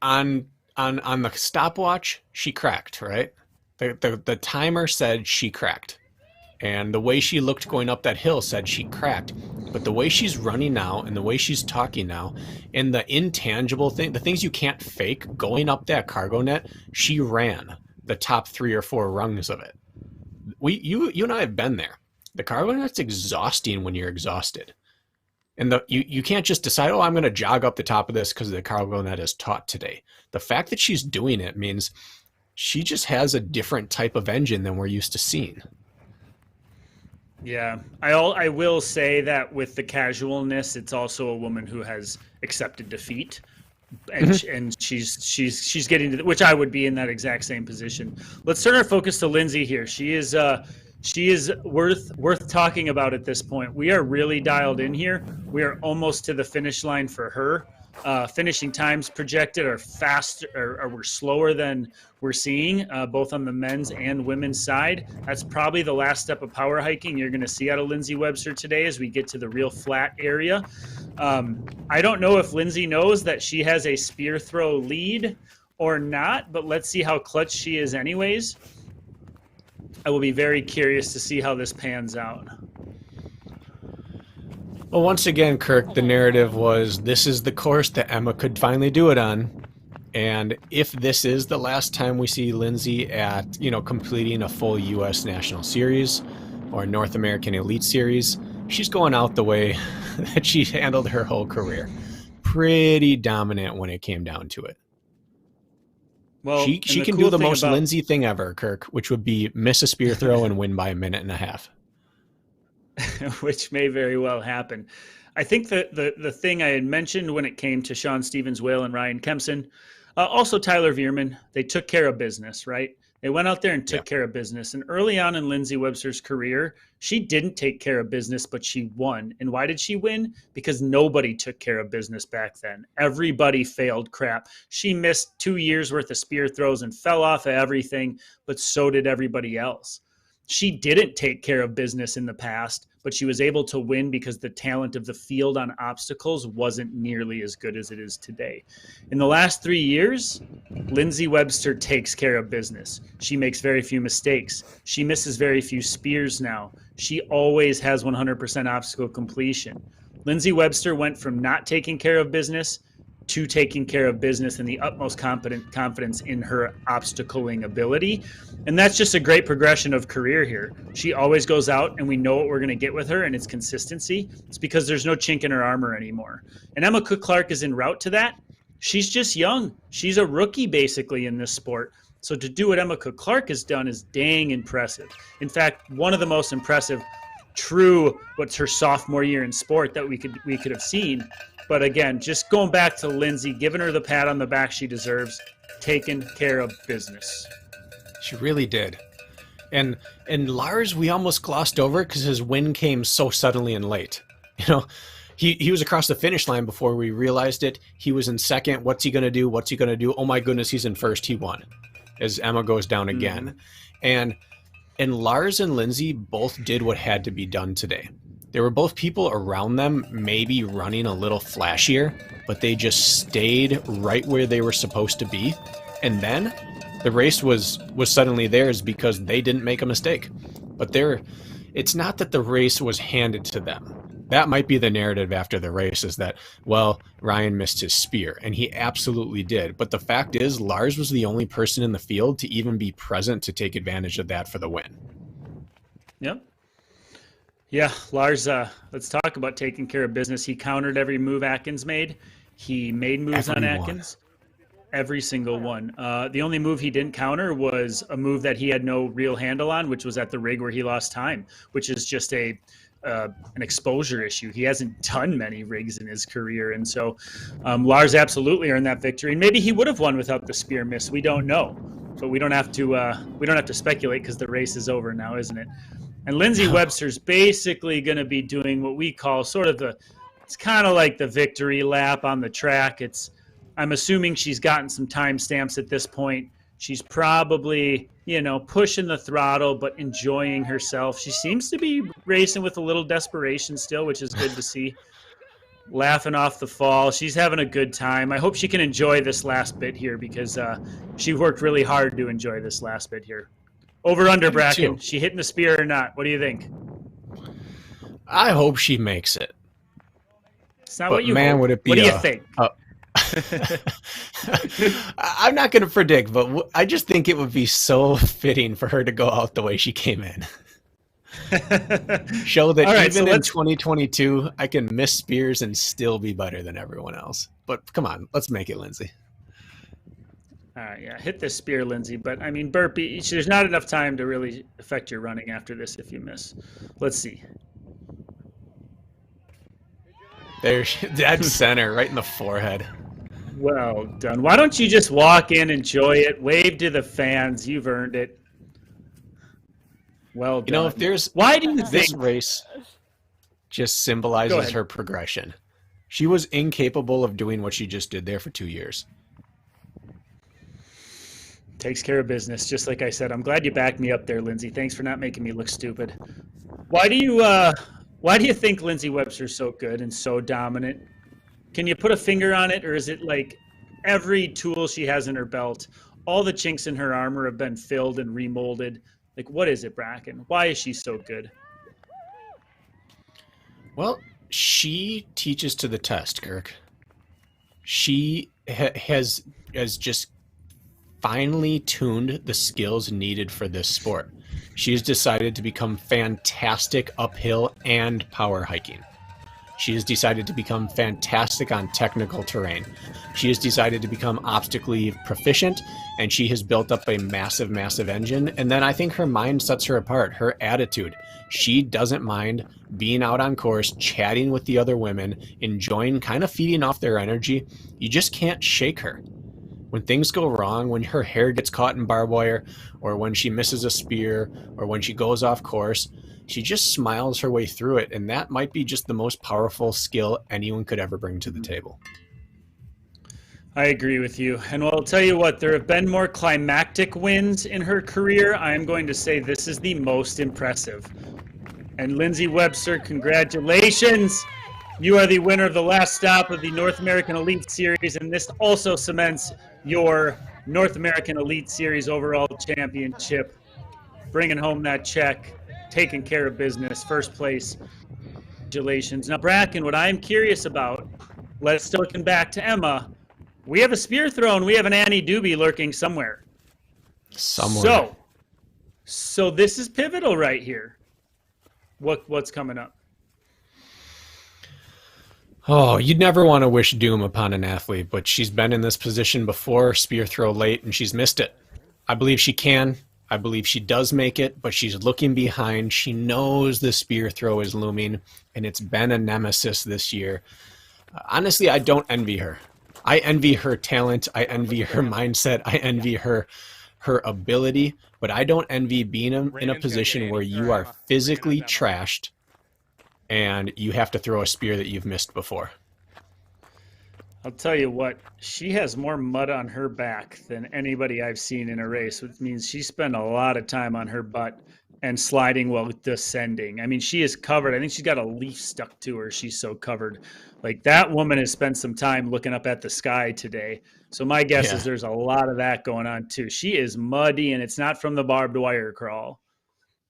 on the stopwatch, she cracked, right? The timer said she cracked. And the way she looked going up that hill said she cracked. But the way she's running now and the way she's talking now and the intangible thing, the things you can't fake going up that cargo net, she ran the top 3 or 4 rungs of it. You and I have been there. The cargo net's exhausting when you're exhausted. And you can't just decide, oh, I'm going to jog up the top of this because the cargo net is taut today. The fact that she's doing it means she just has a different type of engine than we're used to seeing. Yeah, I will say that with the casualness, it's also a woman who has accepted defeat, and and she's getting to which I would be in that exact same position. Let's turn our focus to Lindsay here. She is worth talking about at this point. We are really dialed in here. We are almost to the finish line for her. Finishing times projected are faster, or we're slower than we're seeing, both on the men's and women's side. That's probably the last step of power hiking you're going to see out of Lindsay Webster today as we get to the real flat area. I don't know if Lindsay knows that she has a spear throw lead or not, but let's see how clutch she is anyways. I will be very curious to see how this pans out. Well, once again, Kirk, the narrative was this is the course that Emma could finally do it on. And if this is the last time we see Lindsay at, completing a full U.S. National Series or North American Elite Series, she's going out the way that she handled her whole career. Pretty dominant when it came down to it. Well, she can do the most Lindsay thing ever, Kirk, which would be miss a spear throw and win by 1.5 minutes. Which may very well happen. I think that the thing I had mentioned when it came to Sean Stevens-Whale and Ryan Kempson, also Tyler Veerman, they took care of business, right? They went out there and took care of business. And early on in Lindsay Webster's career, she didn't take care of business, but she won. And why did she win? Because nobody took care of business back then. Everybody failed crap. She missed 2 years worth of spear throws and fell off of everything, but so did everybody else. She didn't take care of business in the past, but she was able to win because the talent of the field on obstacles wasn't nearly as good as it is today. In the last 3 years, Lindsay Webster takes care of business. She makes very few mistakes. She misses very few spears now. She always has 100% obstacle completion. Lindsay Webster went from not taking care of business to taking care of business and the utmost confidence in her obstacling ability. And that's just a great progression of career here. She always goes out and we know what we're going to get with her, and it's consistency. It's because there's no chink in her armor anymore. And Emma Cook Clark is en route to that. She's just young. She's a rookie basically in this sport. So to do what Emma Cook Clark has done is dang impressive. In fact, one of the most impressive what's her sophomore year in sport that we could have seen. But again, just going back to Lindsay, giving her the pat on the back she deserves, taking care of business. She really did. And Lars, we almost glossed over because his win came so suddenly and late. He was across the finish line before we realized it. He was in second. What's he going to do? What's he going to do? Oh my goodness, he's in first. He won. As Emma goes down again. And Lars and Lindsay both did what had to be done today. There were both people around them maybe running a little flashier, but they just stayed right where they were supposed to be. And then The race was suddenly theirs because they didn't make a mistake. But it's not that the race was handed to them. That might be the narrative after the race, is that, well, Ryan missed his spear, and he absolutely did. But the fact is, Lars was the only person in the field to even be present to take advantage of that for the win. Yep. Yeah, Lars, let's talk about taking care of business. He countered every move Atkins made. He made moves on Atkins. Every single one. The only move he didn't counter was a move that he had no real handle on, which was at the rig where he lost time, which is just an exposure issue. He hasn't done many rigs in his career, and so Lars absolutely earned that victory. And maybe he would have won without the spear miss. We don't know, but we don't have to speculate because the race is over now, isn't it? And Lindsay Webster's basically going to be doing what we call sort of it's kind of like the victory lap on the track. I'm assuming she's gotten some timestamps at this point. She's probably, pushing the throttle, but enjoying herself. She seems to be racing with a little desperation still, which is good to see. Laughing off the fall. She's having a good time. I hope she can enjoy this last bit here because she worked really hard to enjoy this last bit here. Over under, Bracken. She hitting the spear or not? What do you think? I hope she makes it. It's not what you hope. Would it be what do you think? I'm not going to predict, but I just think it would be so fitting for her to go out the way she came in. Show that even in 2022, I can miss spears and still be better than everyone else. But come on, let's make it, Lindsay. All right, yeah, hit this spear, Lindsay. But, I mean, burpee, there's not enough time to really affect your running after this if you miss. Let's see. There's dead center, right in the forehead. Well done. Why don't you just walk in, enjoy it, wave to the fans? You've earned it. Well done. If there's... Why do you this think... race just symbolizes her progression. She was incapable of doing what she just did there for 2 years. Takes care of business, just like I said. I'm glad you backed me up there, Lindsay. Thanks for not making me look stupid. Why do you think Lindsay Webster's so good and so dominant? Can you put a finger on it, or is it like every tool she has in her belt, all the chinks in her armor have been filled and remolded? Like, what is it, Bracken? Why is she so good? Well, she teaches to the test, Kirk. She has just finely tuned the skills needed for this sport. She has decided to become fantastic uphill and power hiking. She has decided to become fantastic on technical terrain. She has decided to become obstacle proficient, and she has built up a massive, massive engine. And then I think her mind sets her apart, her attitude. She doesn't mind being out on course, chatting with the other women, enjoying, kind of feeding off their energy. You just can't shake her. When things go wrong, when her hair gets caught in barbed wire, or when she misses a spear, or when she goes off course, she just smiles her way through it, and that might be just the most powerful skill anyone could ever bring to the table. I agree with you. And I'll tell you what, there have been more climactic wins in her career. I am going to say this is the most impressive. And Lindsay Webster, congratulations. You are the winner of the last stop of the North American Elite Series, and this also cements your North American Elite Series overall championship. Bringing home that check, taking care of business, first place. Congratulations. Now, Bracken, what I'm curious about, let's looking back to Emma. We have a spear thrown. We have an Annie Doobie lurking somewhere. So this is pivotal right here. What's coming up? Oh, you'd never want to wish doom upon an athlete, but she's been in this position before, spear throw late, and she's missed it. I believe she can. I believe she does make it, but she's looking behind. She knows the spear throw is looming, and it's been a nemesis this year. Honestly, I don't envy her. I envy her talent. I envy her mindset. I envy her ability, but I don't envy being in a position where you are physically trashed and you have to throw a spear that you've missed before. I'll tell you what, she has more mud on her back than anybody I've seen in a race, which means she spent a lot of time on her butt and sliding while descending. I mean, she is covered. I think she's got a leaf stuck to her. She's so covered. Like, that woman has spent some time looking up at the sky today. So my guess is there's a lot of that going on too. She is muddy, and it's not from the barbed wire crawl.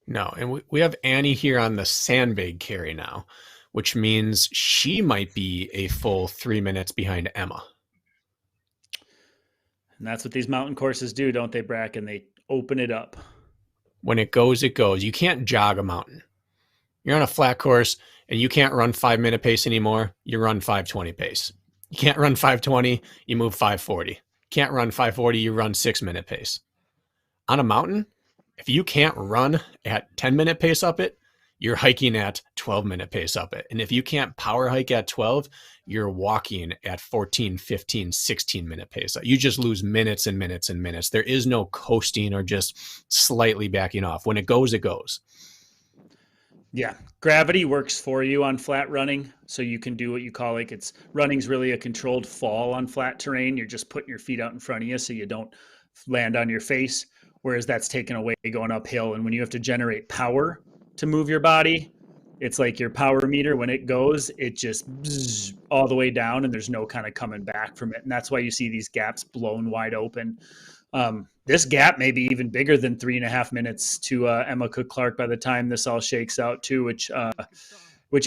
No, and we have Annie here on the sandbag carry now, which means she might be a full 3 minutes behind Emma. And that's what these mountain courses do, don't they, Bracken? They open it up. When it goes, it goes. You can't jog a mountain. You're on a flat course and you can't run 5 minute pace anymore. You run 5:20 pace. You can't run 5:20. You move 5:40. Can't run 5:40. You run 6 minute pace. On a mountain, if you can't run at 10 minute pace up it, you're hiking at 12 minute pace up it. And if you can't power hike at 12, you're walking at 14, 15, 16 minute pace. You just lose minutes and minutes and minutes. There is no coasting or just slightly backing off. When it goes, it goes. Yeah. Gravity works for you on flat running. So you can do what you call, like, it's running's really a controlled fall on flat terrain. You're just putting your feet out in front of you so you don't land on your face. Whereas that's taken away going uphill. And when you have to generate power to move your body, it's like your power meter, when it goes, it just all the way down, and there's no kind of coming back from it. And that's why you see these gaps blown wide open. This gap may be even bigger than 3.5 minutes to Emma Cook Clark by the time this all shakes out too, which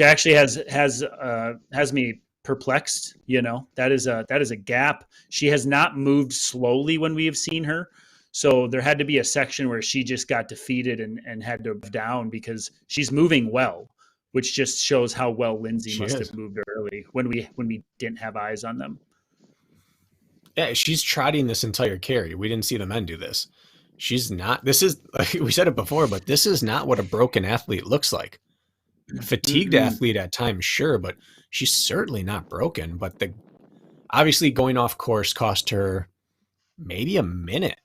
actually has me perplexed. You know, that is a gap. She has not moved slowly when we have seen her. So there had to be a section where she just got defeated and had to down, because she's moving well, which just shows how well Lindsay must have moved early when we didn't have eyes on them. Yeah, she's trotting this entire carry. We didn't see the men do this. She's not. This is, we said it before, but this is not what a broken athlete looks like. A fatigued athlete at times, sure, but she's certainly not broken. But obviously going off course cost her maybe a minute.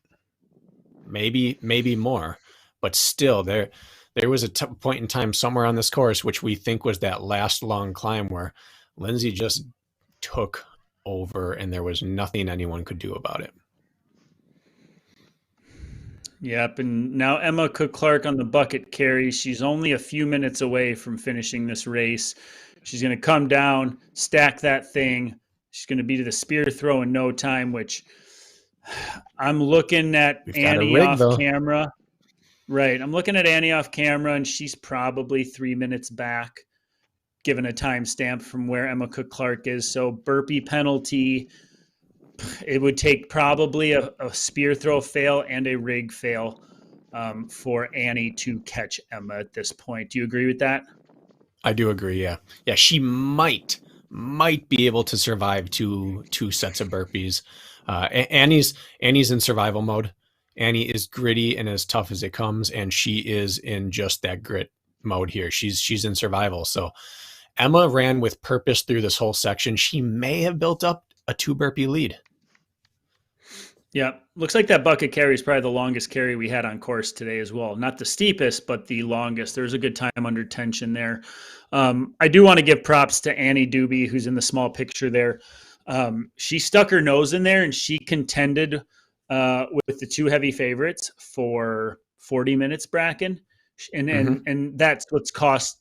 Maybe more, but still there was a point in time somewhere on this course, which we think was that last long climb, where Lindsay just took over and there was nothing anyone could do about it. Yep. And now Emma Cook Clark on the bucket carry. She's only a few minutes away from finishing this race. She's going to come down, stack that thing. She's going to be to the spear throw in no time, which I'm looking at Annie off camera. Right. I'm looking at Annie off camera, and she's probably 3 minutes back, given a timestamp from where Emma Cook Clark is. So burpee penalty, it would take probably a spear throw fail and a rig fail for Annie to catch Emma at this point. Do you agree with that? I do agree. Yeah. Yeah. She might be able to survive two sets of burpees. Annie's in survival mode. Annie is gritty and as tough as it comes, and she is in just that grit mode here. She's in survival. So Emma ran with purpose through this whole section. She may have built up a 2 burpee lead. Yeah, looks like that bucket carry is probably the longest carry we had on course today as well. Not the steepest, but the longest. There's a good time under tension there. I do want to give props to Annie Doobie, who's in the small picture there. She stuck her nose in there, and she contended with the 2 heavy favorites for 40 minutes, Bracken. And that's what cost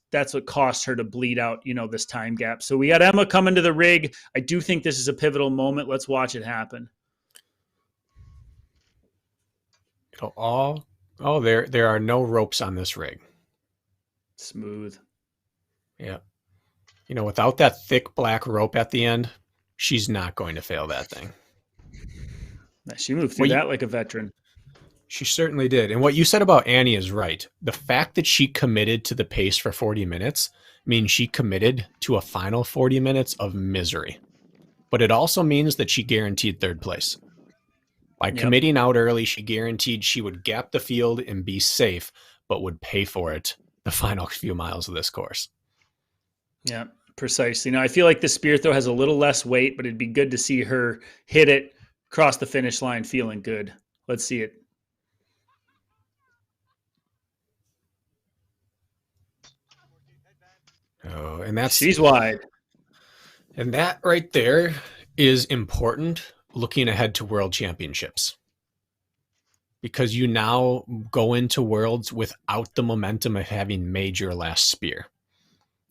her to bleed out, this time gap. So we got Emma coming to the rig. I do think this is a pivotal moment. Let's watch it happen. There are no ropes on this rig. Smooth. Yeah. Without that thick black rope at the end, she's not going to fail that thing. She moved through that like a veteran. She certainly did. And what you said about Annie is right. The fact that she committed to the pace for 40 minutes means she committed to a final 40 minutes of misery. But it also means that she guaranteed 3rd place. By committing out early, she guaranteed she would gap the field and be safe, but would pay for it the final few miles of this course. Yeah, precisely. Now, I feel like the spear throw has a little less weight, but it'd be good to see her hit it, cross the finish line feeling good. Let's see it. Oh, and she's wide. And that right there is important looking ahead to World Championships. because you now go into Worlds without the momentum of having made your last spear.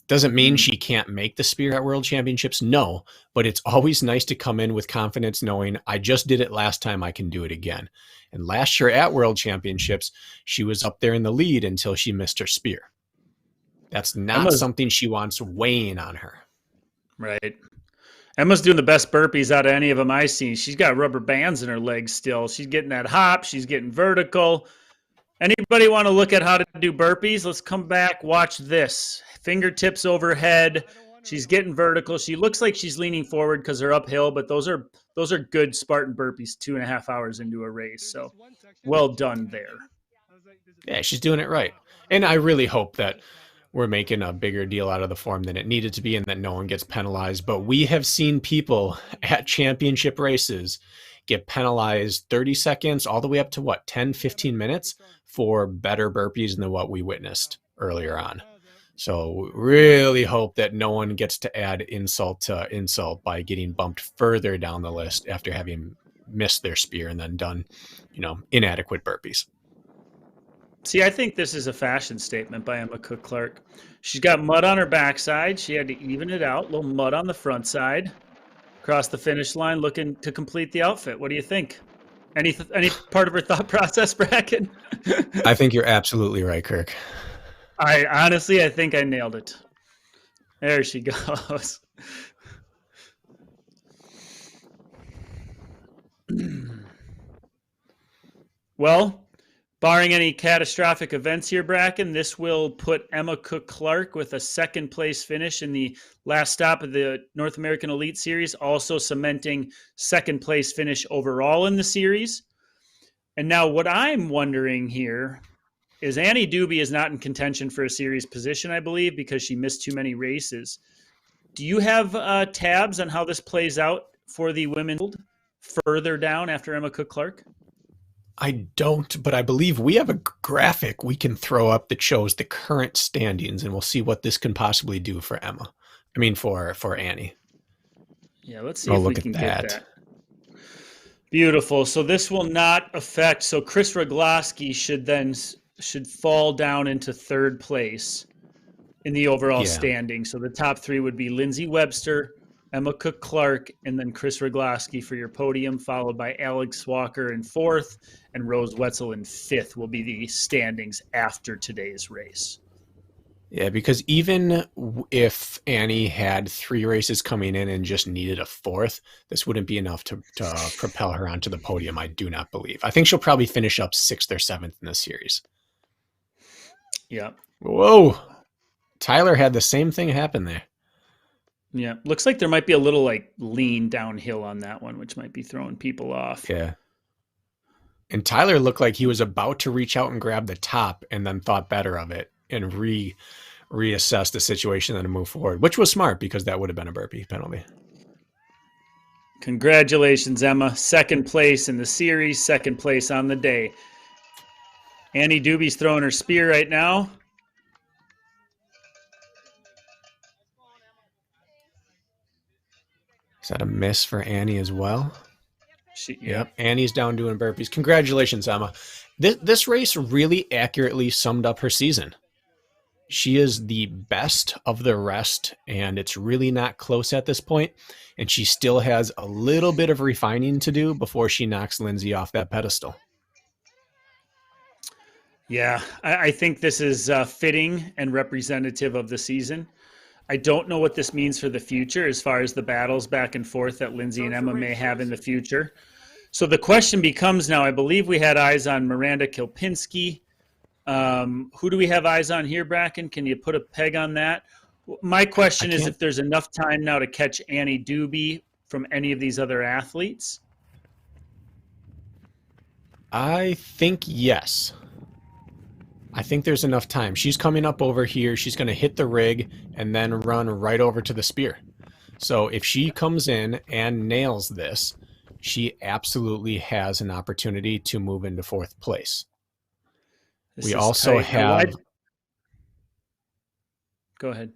Doesn't mean she can't make the spear at World Championships, no, but it's always nice to come in with confidence knowing I just did it last time, I can do it again. And last year at World Championships, she was up there in the lead until she missed her spear. That's not something she wants weighing on her. Right. Emma's doing the best burpees out of any of them I've seen. She's got rubber bands in her legs still. She's getting that hop. She's getting vertical. Anybody want to look at how to do burpees? Let's come back. Watch this. Fingertips overhead. She's getting vertical. She looks like she's leaning forward because they're uphill, but those are good Spartan burpees 2.5 hours into a race. So well done there. Yeah, she's doing it right. And I really hope that we're making a bigger deal out of the form than it needed to be and that no one gets penalized. But we have seen people at championship races get penalized 30 seconds all the way up to 10, 15 minutes for better burpees than what we witnessed earlier on. So really hope that no one gets to add insult to insult by getting bumped further down the list after having missed their spear and then done, inadequate burpees. See, I think this is a fashion statement by Emma Cook Clark. She's got mud on her backside. She had to even it out. A little mud on the front side. Across the finish line, looking to complete the outfit. What do you think? Any part of her thought process, Bracken? I think you're absolutely right, Kirk. I think I nailed it. There she goes. Well, barring any catastrophic events here, Bracken, this will put Emma Cook Clark with a second place finish in the last stop of the North American Elite Series, also cementing second place finish overall in the series. And now what I'm wondering here is Annie Doobie is not in contention for a series position, I believe, because she missed too many races. Do you have tabs on how this plays out for the women further down after Emma Cook Clark? I don't, but I believe we have a graphic we can throw up that shows the current standings, and we'll see what this can possibly do for Emma. I mean, for Annie. Yeah, let's see if we can get that. Beautiful. So this will not affect. So Chris Rogloski should fall down into third place in the overall standing. So the top three would be Lindsay Webster, Emma Cook Clark, and then Chris Rogloski for your podium, followed by Alex Walker in fourth, and Rose Wetzel in fifth will be the standings after today's race. Yeah, because even if Annie had 3 races coming in and just needed a fourth, this wouldn't be enough to propel her onto the podium, I do not believe. I think she'll probably finish up 6th or 7th in this series. Yeah. Whoa. Tyler had the same thing happen there. Yeah. Looks like there might be a little lean downhill on that one, which might be throwing people off. Yeah. And Tyler looked like he was about to reach out and grab the top and then thought better of it and reassess the situation and move forward, which was smart because that would have been a burpee penalty. Congratulations, Emma. Second place in the series, second place on the day. Annie Doobie's throwing her spear right now. Is that a miss for Annie as well? Yep. Annie's down doing burpees. Congratulations, Emma. This race really accurately summed up her season. She is the best of the rest, and it's really not close at this point. And she still has a little bit of refining to do before she knocks Lindsay off that pedestal. Yeah, I think this is fitting and representative of the season. I don't know what this means for the future as far as the battles back and forth that Lindsay and Emma may have in the future. So the question becomes now, I believe we had eyes on Miranda Kilpinski. Who do we have eyes on here, Bracken? Can you put a peg on that? My question is if there's enough time now to catch Annie Doobie from any of these other athletes. I think yes. I think there's enough time. She's coming up over here. She's going to hit the rig and then run right over to the spear. So if she comes in and nails this, she absolutely has an opportunity to move into 4th place. We also have... Go ahead.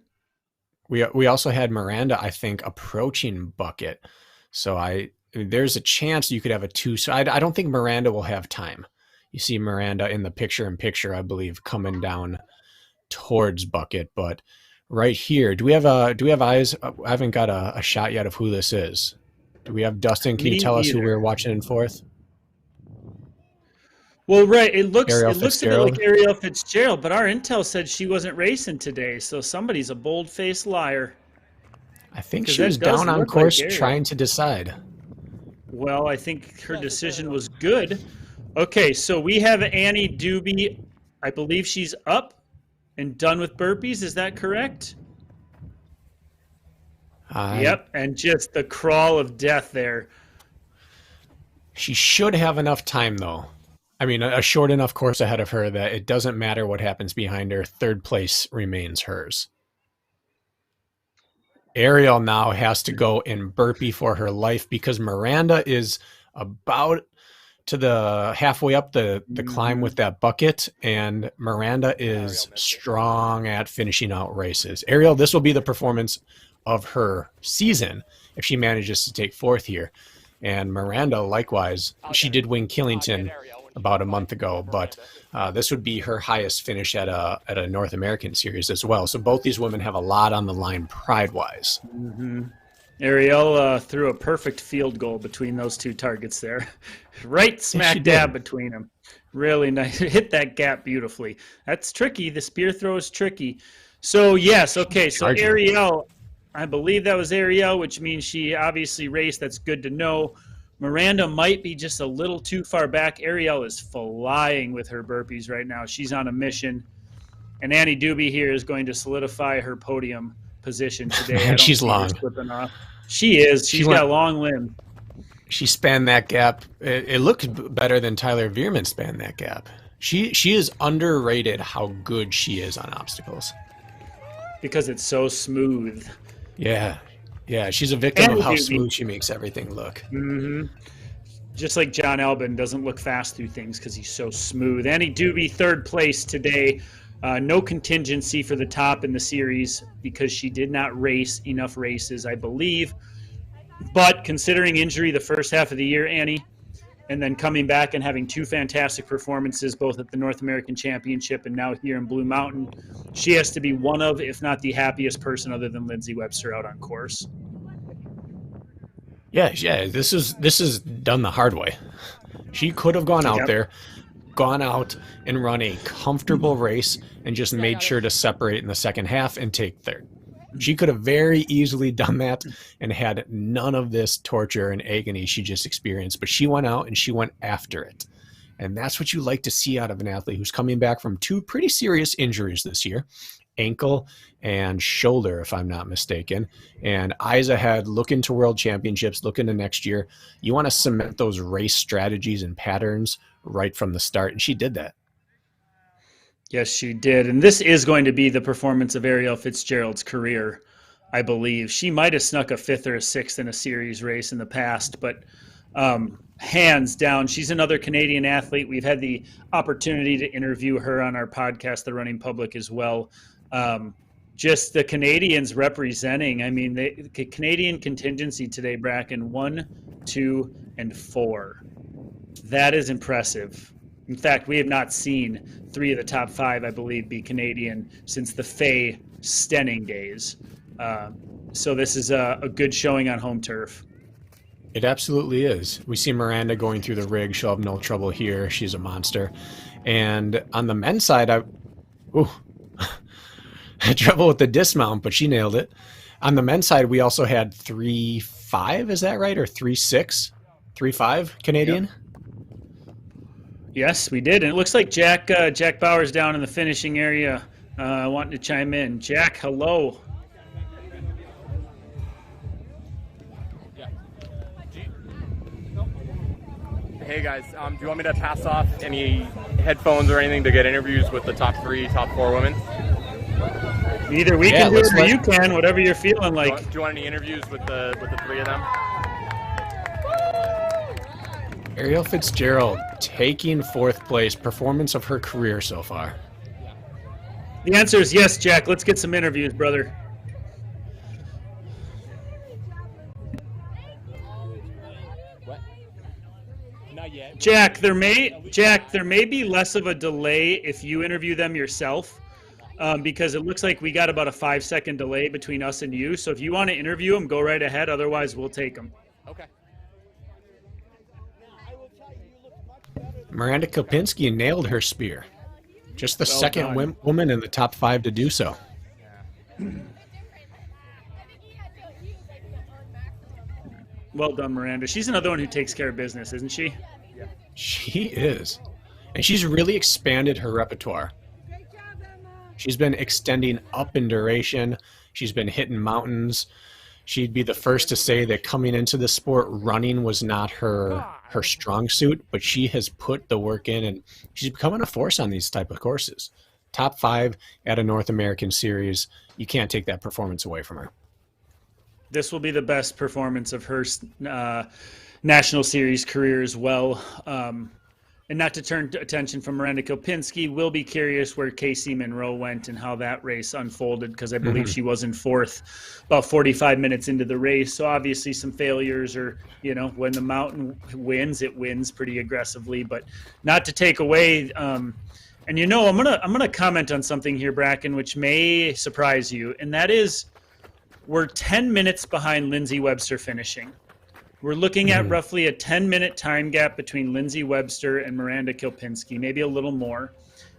We also had Miranda, I think, approaching bucket. So there's a chance you could have a 2. So I don't think Miranda will have time. You see Miranda in the picture-in-picture, I believe, coming down towards Bucket. But right here, do we have eyes? I haven't got a shot yet of who this is. Do we have Dustin? Can you Me tell us who either. we're watching in fourth? Well, right. It looks Ariel a bit Fitzgerald? like Ariel Fitzgerald, but our intel said she wasn't racing today, so somebody's a bold-faced liar. I think 'Cause she that was does down on look like course Ariel. trying to decide. Well, I think her decision was good. Okay, so we have Annie Doobie. I believe she's up and done with burpees. Is that correct? Yep, and just the crawl of death there. She should have enough time, though. I mean, a short enough course ahead of her that it doesn't matter what happens behind her. Third place remains hers. Ariel now has to go and burpee for her life because Miranda is about to the halfway up the climb with that bucket, and Miranda is strong at finishing out races. Ariel, this will be the performance of her season if she manages to take fourth here. And Miranda, likewise, she did win Killington about a month ago, but this would be her highest finish at a North American series as well. So both these women have a lot on the line pride-wise. Mm-hmm. Ariel threw a perfect field goal between those two targets there. Right smack dab between them. Really nice. Hit that gap beautifully. That's tricky. The spear throw is tricky. So, yes, okay. So, Ariel, I believe that was Ariel, which means she obviously raced. That's good to know. Miranda might be just a little too far back. Ariel is flying with her burpees right now. She's on a mission. And Annie Doobie here is going to solidify her podium position today. And she's long. Off. She is. She's got a long limb. She spanned that gap. It looked better than Tyler Veerman spanned that gap. She is underrated how good she is on obstacles. Because it's so smooth. Yeah. Yeah, she's a victim of how smooth she makes everything look. Mm-hmm. Just like John Albin doesn't look fast through things because he's so smooth. Annie Doobie, third place today. No contingency for the top in the series because she did not race enough races, I believe. But considering injury the first half of the year, Annie, and then coming back and having two fantastic performances, both at the North American Championship and now here in Blue Mountain, she has to be one of, if not the happiest person other than Lindsay Webster out on course. Yeah, this is done the hard way. She could have gone out there, gone out and run a comfortable race and just made sure to separate in the second half and take third. She could have very easily done that and had none of this torture and agony she just experienced, but she went out and she went after it. And that's what you like to see out of an athlete who's coming back from two pretty serious injuries this year, ankle and shoulder, if I'm not mistaken, and eyes ahead, looking to world championships, looking to next year. You want to cement those race strategies and patterns right from the start, and she did that. Yes, she did. And this is going to be the performance of Ariel Fitzgerald's career, I believe. She might have snuck a fifth or a sixth in a series race in the past, but hands down, she's another Canadian athlete. We've had the opportunity to interview her on our podcast, The Running Public, as well. Just the Canadians representing. I mean, the Canadian contingency today, Bracken, 1, 2, and 4. That is impressive. In fact, we have not seen 3 of the top 5, I believe, be Canadian since the Faye Stenning days. So this is a good showing on home turf. It absolutely is. We see Miranda going through the rig. She'll have no trouble here. She's a monster. And on the men's side, I had trouble with the dismount, but she nailed it. On the men's side, we also had 3-5, is that right? Or 3-6? 3-5 Canadian? Yep. Yes, we did. And it looks like Jack Bauer's down in the finishing area wanting to chime in. Jack, hello. Hey guys, do you want me to pass off any headphones or anything to get interviews with the top 3, top 4 women? Either we can do it or you can, whatever you're feeling like. Do you want any interviews with the 3 of them? Ariel Fitzgerald taking 4th place, performance of her career so far. The answer is yes, Jack. Let's get some interviews, brother. Not yet. Jack, there may be less of a delay if you interview them yourself, because it looks like we got about a 5-second delay between us and you. So if you want to interview them, go right ahead. Otherwise, we'll take them. Okay. Miranda Kopinski nailed her spear. Just the Well second done. woman in the top 5 to do so. Well done, Miranda. She's another one who takes care of business, isn't she? She is. And she's really expanded her repertoire. She's been extending up in duration. She's been hitting mountains. She'd be the first to say that coming into the sport, running was not her strong suit, but she has put the work in, and she's becoming a force on these type of courses. Top 5 at a North American series. You can't take that performance away from her. This will be the best performance of her National Series career as well. And not to turn attention from Miranda Kopinski, we'll be curious where Casey Monroe went and how that race unfolded, because I believe she was in 4th about 45 minutes into the race. So obviously some failures, or, when the mountain wins, it wins pretty aggressively, but not to take away. And I'm gonna comment on something here, Bracken, which may surprise you, and that is we're 10 minutes behind Lindsay Webster finishing. We're looking at roughly a 10-minute time gap between Lindsay Webster and Miranda Kopinski, maybe a little more.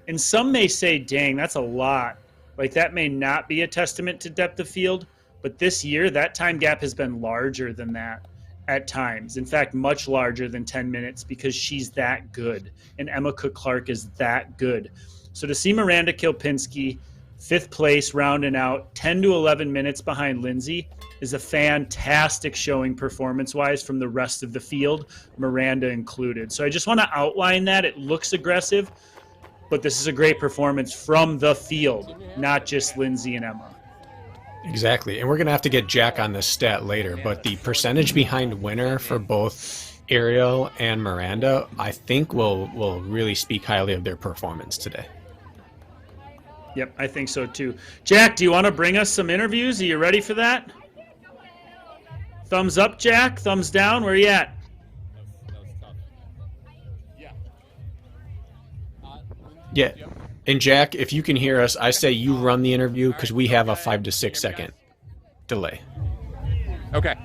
And some may say, dang, that's a lot. Like, that may not be a testament to depth of field, but this year that time gap has been larger than that at times. In fact, much larger than 10 minutes, because she's that good. And Emma Cook-Clark is that good. So to see Miranda Kopinski 5th place, rounding out 10 to 11 minutes behind Lindsay, is a fantastic showing performance-wise from the rest of the field, Miranda included. So I just want to outline that. It looks aggressive, but this is a great performance from the field, not just Lindsay and Emma. Exactly. And we're going to have to get Jack on this stat later, but the percentage behind winner for both Ariel and Miranda, I think will really speak highly of their performance today. Yep, I think so too. Jack, do you want to bring us some interviews? Are you ready for that? Thumbs up, Jack. Thumbs down. Where are you at? Yeah. And Jack, if you can hear us, I say you run the interview, because we have a 5 to 6 second delay. Okay.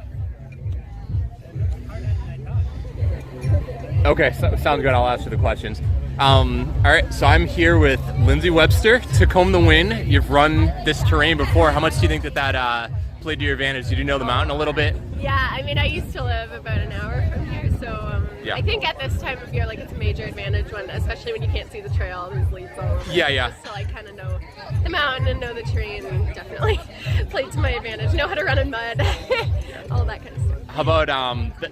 Okay, so, sounds good. I'll answer the questions. All right, so I'm here with Lindsay Webster, Tacoma the win. You've run this terrain before. How much do you think that played to your advantage? Did you know the mountain a little bit? Yeah, I mean, I used to live about an hour from here, so I think at this time of year, like, it's a major advantage when, especially when you can't see the trail, there's leaves all over. Yeah. So I kind of know the mountain and know the terrain, definitely played to my advantage. Know how to run in mud, all that kind of stuff. How about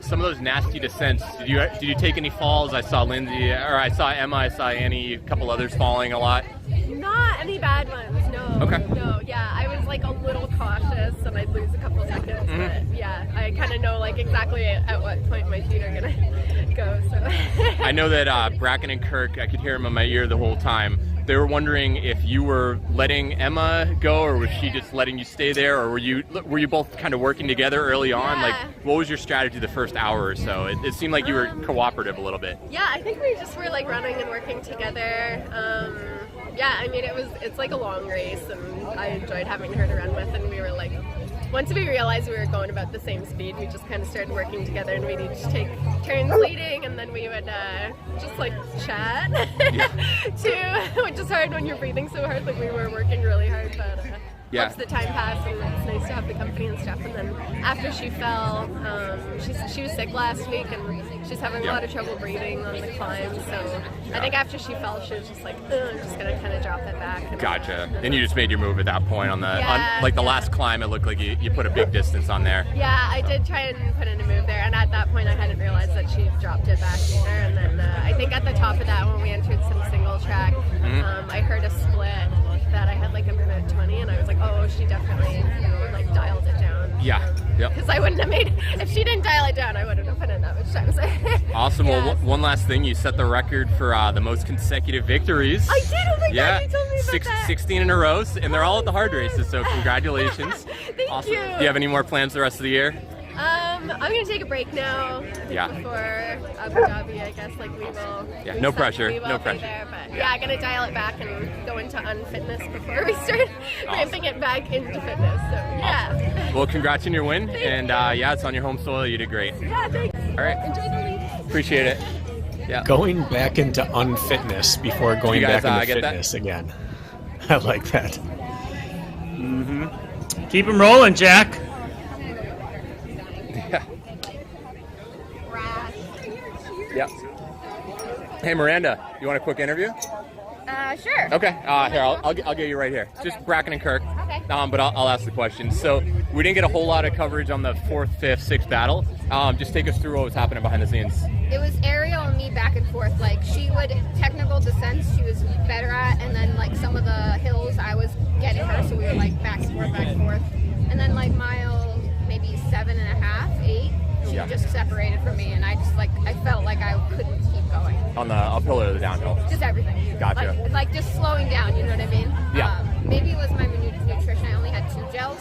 some of those nasty descents? Did you take any falls? I saw Lindsay, or I saw Emma, I saw Annie, a couple others falling a lot. Not any bad ones, no. Okay. No, yeah, I was like a little cautious and I'd lose a couple seconds, but yeah, I kind of know like exactly at what point my feet are gonna go. So. I know that Bracken and Kirk, I could hear them in my ear the whole time. They were wondering if you were letting Emma go, or was she just letting you stay there, or were you both kind of working together early on? Yeah. Like, what was your strategy the first hour or so? It seemed like you were cooperative a little bit. Yeah, I think we just were like running and working together. Yeah, I mean it's like a long race, and I enjoyed having her to run with, and we were like, once we realized we were going about the same speed, we just kind of started working together, and we'd each take turns leading, and then we would just like chat too, which is hard when you're breathing so hard. Like, we were working really hard, but once the time passed, and it's nice to have the company and stuff. And then after she fell, she was sick last week, and she's having a lot of trouble breathing on the climb. So I think after she fell, she was just like, I'm just gonna kind of drop it back. And, Gotcha. And you just made your move at that point on the the last climb. It looked like you put a big distance on there. Yeah, I did try and put in a move there, and at that point I hadn't realized that she dropped it back either. And then I think at the top of that, when we entered some single track, I heard a split that I had like a minute 20, and I was like, oh, she definitely like dialed it down. Yeah. Yep. Because I wouldn't have if she didn't dial it down, I wouldn't have put in that much time. Awesome. Well, one last thing, you set the record for the most consecutive victories. I did. Oh my God, you told me about that. 16 in a row, and they're all at the hard races. So congratulations. Thank you. Do you have any more plans the rest of the year? I'm gonna take a break now. Yeah. Before Abu Dhabi, I guess we will. Yeah, no pressure, We will no be pressure. there, but yeah, gonna dial it back and go into unfitness before we start ramping it back into fitness. So yeah. Well, congrats on your win, and yeah, it's on your home soil. You did great. Yeah, thanks. All right. Enjoy the lead. Appreciate it. Yeah. Going back into unfitness before going You guys, back into get that? fitness again. I like that. Keep them rolling, Jack. Yeah. Hey, Miranda, you want a quick interview? Sure. Okay. Here, I'll get you right here. Just Bracken and Kirk. Okay. But I'll ask the question. So we didn't get a whole lot of coverage on the 4th, 5th, 6th battle. Just take us through what was happening behind the scenes. It was Ariel and me back and forth. She would technical descents she was better at, and then some of the hills I was getting her, so we were back and forth. And then mile maybe 7.5, 8, she just separated from me, and I just I felt like I couldn't keep going. On the uphill or the downhill? Just everything. Gotcha. Just slowing down, you know what I mean? Yeah. Maybe it was my nutrition. I only had 2 gels,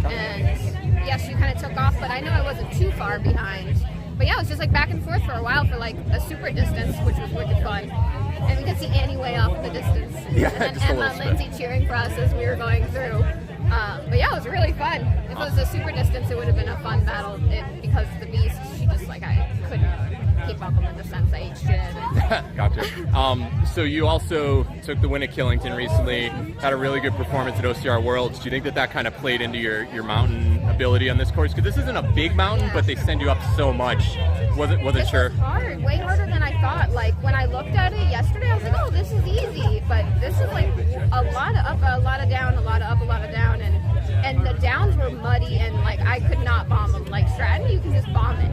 and yes, she kind of took off, but I know I wasn't too far behind. But yeah, it was just back and forth for a while for a super distance, which was wicked fun. And we could see Annie way off in the distance. Yeah, and just a then little Emma, bit. Lindsay cheering for us as we were going through. But yeah, it was really fun. If it was a super distance, it would have been a fun battle because the beast, she just I couldn't keep up on the descents. I ate shit. Gotcha. So you also took the win at Killington recently, had a really good performance at OCR Worlds. Do you think that kind of played into your mountain ability on this course? Because this isn't a big mountain, but they send you up so much. Wasn't sure. Was hard, way harder than I thought. When I looked at it yesterday, I was like, oh, this is easy. But this is a lot of up, a lot of down, a lot of up, a lot of down, and the downs were muddy, and I could not bomb them. Stratton, you can just bomb it.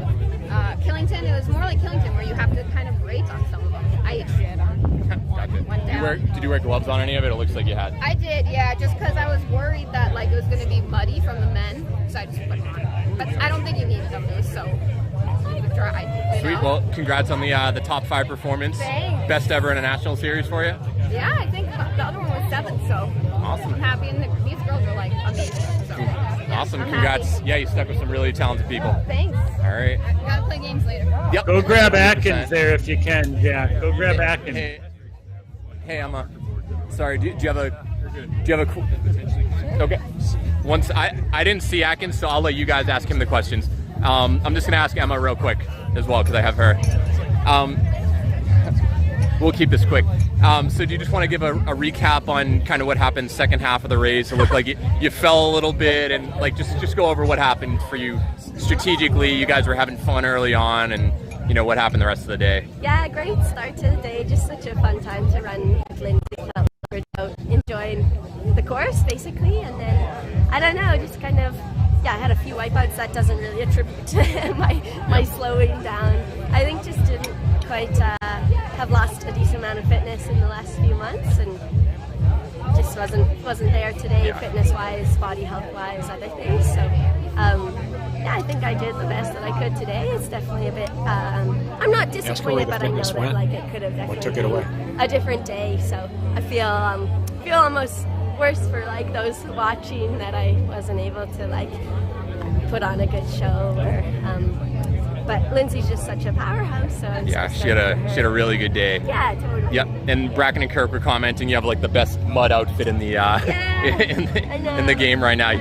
Killington, it was more like Killington, where you have to kind of brake on some of them. I ate shit on one down. Did you wear gloves on any of it? It looks like you had. I did, yeah, just because I was worried that it was going to be muddy from the men, so I just put them on. But I don't think you need them. It was so dry. Sweet. Well, congrats on the top 5 performance. Thanks. Best ever in a national series for you. Yeah, I think the other one was 7th, so awesome. I'm happy, and these girls are amazing. So. Awesome. I'm Congrats. happy. Yeah, you stuck with some really talented people. Thanks. All right. I gotta play games later. Yep. Go grab 100%. Atkins there if you can, Jack. Go grab Atkins. Hey, Emma. Sorry. Do you have a? Okay. Once I didn't see Atkins, so I'll let you guys ask him the questions. I'm just gonna ask Emma real quick as well because I have her. We'll keep this quick. So do you just want to give a recap on kind of what happened second half of the race? It looked like you fell a little bit, and just go over what happened for you strategically. You guys were having fun early on, and what happened the rest of the day. Yeah, great start to the day. Just such a fun time to run with Lindsay. Felt we were out enjoying the course basically, and then I don't know, just kind of I had a few wipeouts. That doesn't really attribute to my slowing down. I think just didn't quite have lost a decent amount of fitness in the last few months, and just wasn't there today, fitness-wise, body health-wise, other things. So I think I did the best that I could today. It's definitely a bit. I'm not disappointed, but I know that it could have definitely been a different day. So I feel almost worse for those watching that I wasn't able to put on a good show. But Lindsay's just such a powerhouse. So I'm so she had a really good day. Yeah, totally. Yep. And Bracken and Kirk were commenting you have the best mud outfit in the in the game right now.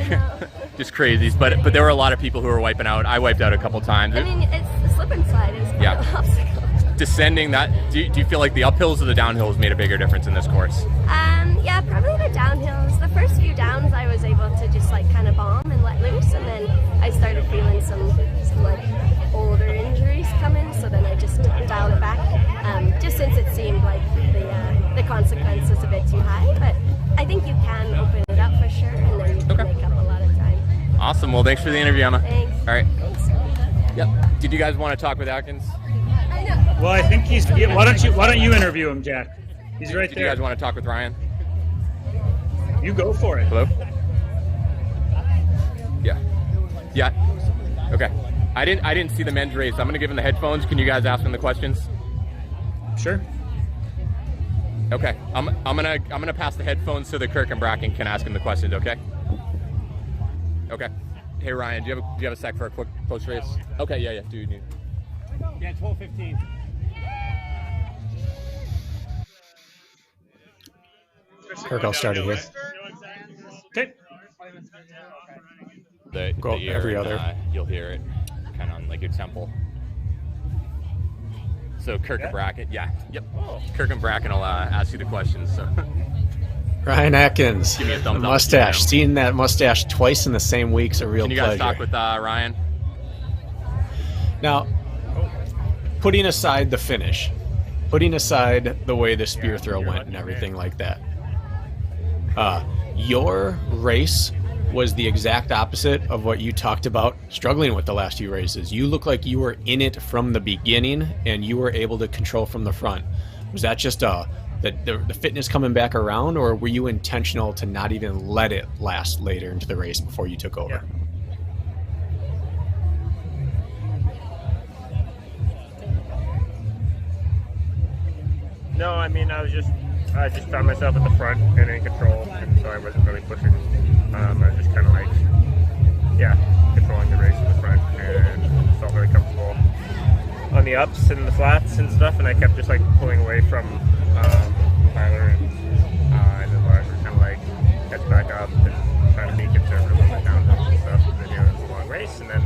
Just crazies. But there were a lot of people who were wiping out. I wiped out a couple times. I mean, it's the slip and slide is kind of an obstacle. Descending that, do you feel like the uphills or the downhills made a bigger difference in this course? Yeah, probably the downhills. The first few downs I was able to just kind of bomb and let loose, and then I started feeling some older injuries coming, so then I just dialed it back. Just since it seemed like the consequence was a bit too high, but I think you can open it up for sure, and then you can make up a lot of time. Awesome. Well, thanks for the interview, Emma. Thanks. All right. Thanks. Yep. Did you guys want to talk with Atkins? Well, I think he's. Yeah, why don't you interview him, Jack? He's right Did there. you guys want to talk with Ryan? You go for it. Hello? Yeah. Yeah. Okay. I didn't see the men's race. I'm gonna give him the headphones. Can you guys ask him the questions? Sure. Okay. I'm gonna pass the headphones so that Kirk and Bracken can ask him the questions. Okay. Okay. Hey Ryan, do you have a sec for a quick post race? Okay, yeah, do you need? Yeah, 12:15. Kirk, I'll start it here. Okay. The Go ear every and, other. You'll hear it kind of on like your temple. So Kirk and Bracken, Kirk and Bracken will ask you the questions. So Ryan Atkins, give me a the thumbs up. mustache. Seeing that mustache twice in the same week's a real Can you guys pleasure. talk with Ryan? Now, putting aside the finish, putting aside the way the spear throw went and everything like that, your race was the exact opposite of what you talked about struggling with the last few races. You look like you were in it from the beginning and you were able to control from the front. Was that just the fitness coming back around, or were you intentional to not even let it last later into the race before you took over? No, I mean, I just found myself at the front and in control, and so I wasn't really pushing. I was just kind of like, controlling the race in the front, and felt really comfortable on the ups and the flats and stuff, and I kept just like pulling away from Tyler, and then Lars were kind of like, catch back up and trying to be conservative on the downhill and stuff, and then it was a long race, and then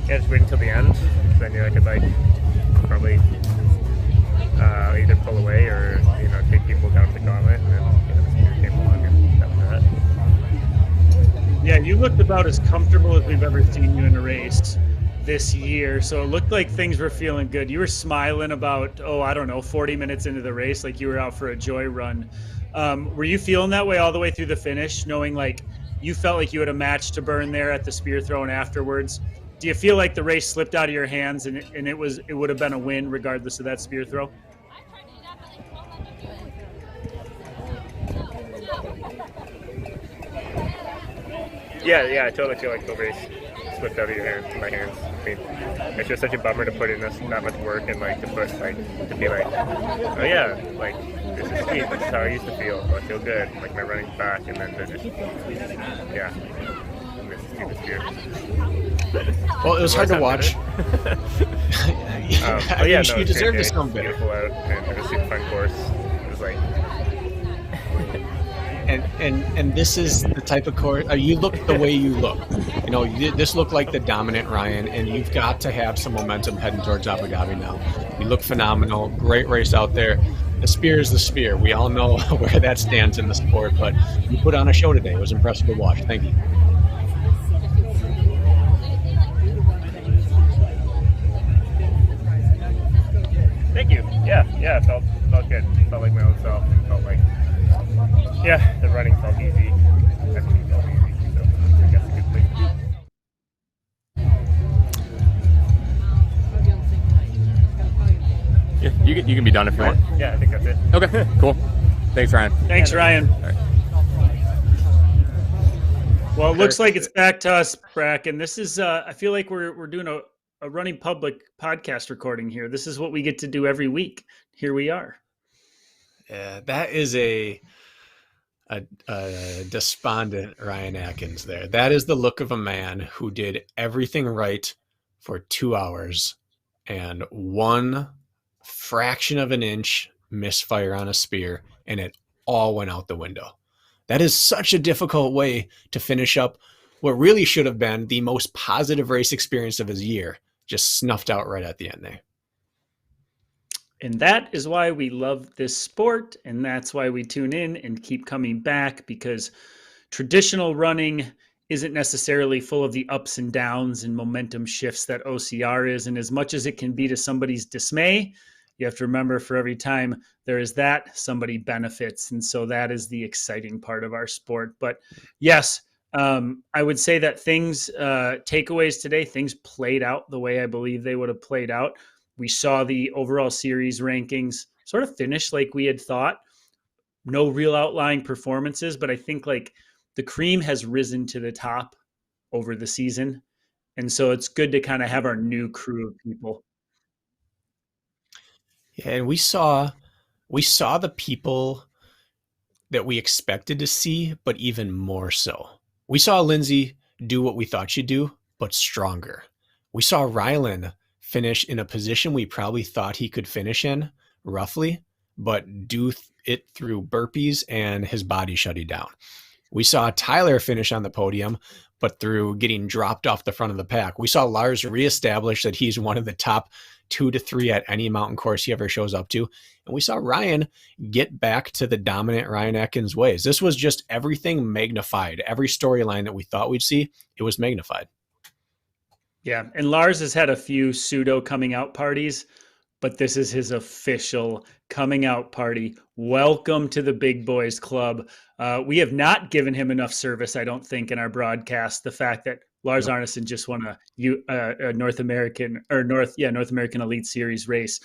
just wait until the end, so I knew I could like probably either pull away or take people down the gauntlet, and then the spear came along and that was that. Yeah, you looked about as comfortable as we've ever seen you in a race this year. So it looked like things were feeling good. You were smiling about 40 minutes into the race, like you were out for a joy run. Were you feeling that way all the way through the finish, knowing like you felt like you had a match to burn there at the spear throw and afterwards? Do you feel like the race slipped out of your hands and it would have been a win regardless of that spear throw? Yeah, I totally feel like the race slipped out of my hands. I mean, it's just such a bummer to put in that much work and like to be like, oh yeah, like this is sweet. This is how I used to feel. I feel good. Like my running's back, and then to just miss the spear. Well, it was hard to watch. You deserve to come back. Beautiful out, and it was a super fun course. It was like. And this is the type of course you look the way you look. This looked like the dominant Ryan, and you've got to have some momentum heading towards Abu Dhabi now. You look phenomenal. Great race out there. The spear is the spear. We all know where that stands in the sport, but you put on a show today. It was impressive to watch. Thank you. Thank you. Yeah, it felt good. Felt like my own self. And felt like, the running felt easy. Everything felt easy. So I guess a good place to be. Yeah, you can be done if you want. Yeah, I think that's it. Okay, cool. Thanks, Ryan. Thanks, Ryan. All right. Well, it looks like it's back to us, Bracken. This is, I feel like we're doing a running public podcast recording here. This is what we get to do every week. Here we are. Yeah, that is a despondent Ryan Atkins there. That is the look of a man who did everything right for 2 hours and 1 fraction of an inch misfire on a spear, and it all went out the window. That is such a difficult way to finish up what really should have been the most positive race experience of his year, just snuffed out right at the end there. And that is why we love this sport, and that's why we tune in and keep coming back, because traditional running isn't necessarily full of the ups and downs and momentum shifts that OCR is. And as much as it can be to somebody's dismay, you have to remember for every time there is that, somebody benefits. And so that is the exciting part of our sport. But yes, I would say that takeaways today, things played out the way I believe they would have played out. We saw the overall series rankings sort of finish like we had thought. No real outlying performances, but I think like the cream has risen to the top over the season. And so it's good to kind of have our new crew of people. Yeah, and we saw the people that we expected to see, but even more so. We saw Lindsay do what we thought she'd do, but stronger. We saw Rylan finish in a position we probably thought he could finish in, roughly, but do it through burpees and his body shutting down. We saw Tyler finish on the podium, but through getting dropped off the front of the pack. We saw Lars reestablish that he's one of the top 2 to 3 at any mountain course he ever shows up to. And we saw Ryan get back to the dominant Ryan Atkins ways. This was just everything magnified. Every storyline that we thought we'd see, it was magnified. Yeah, and Lars has had a few pseudo coming out parties, but this is his official coming out party. Welcome to the Big Boys Club. We have not given him enough service, I don't think, in our broadcast. The fact that Lars Arneson just won a North American Elite Series race.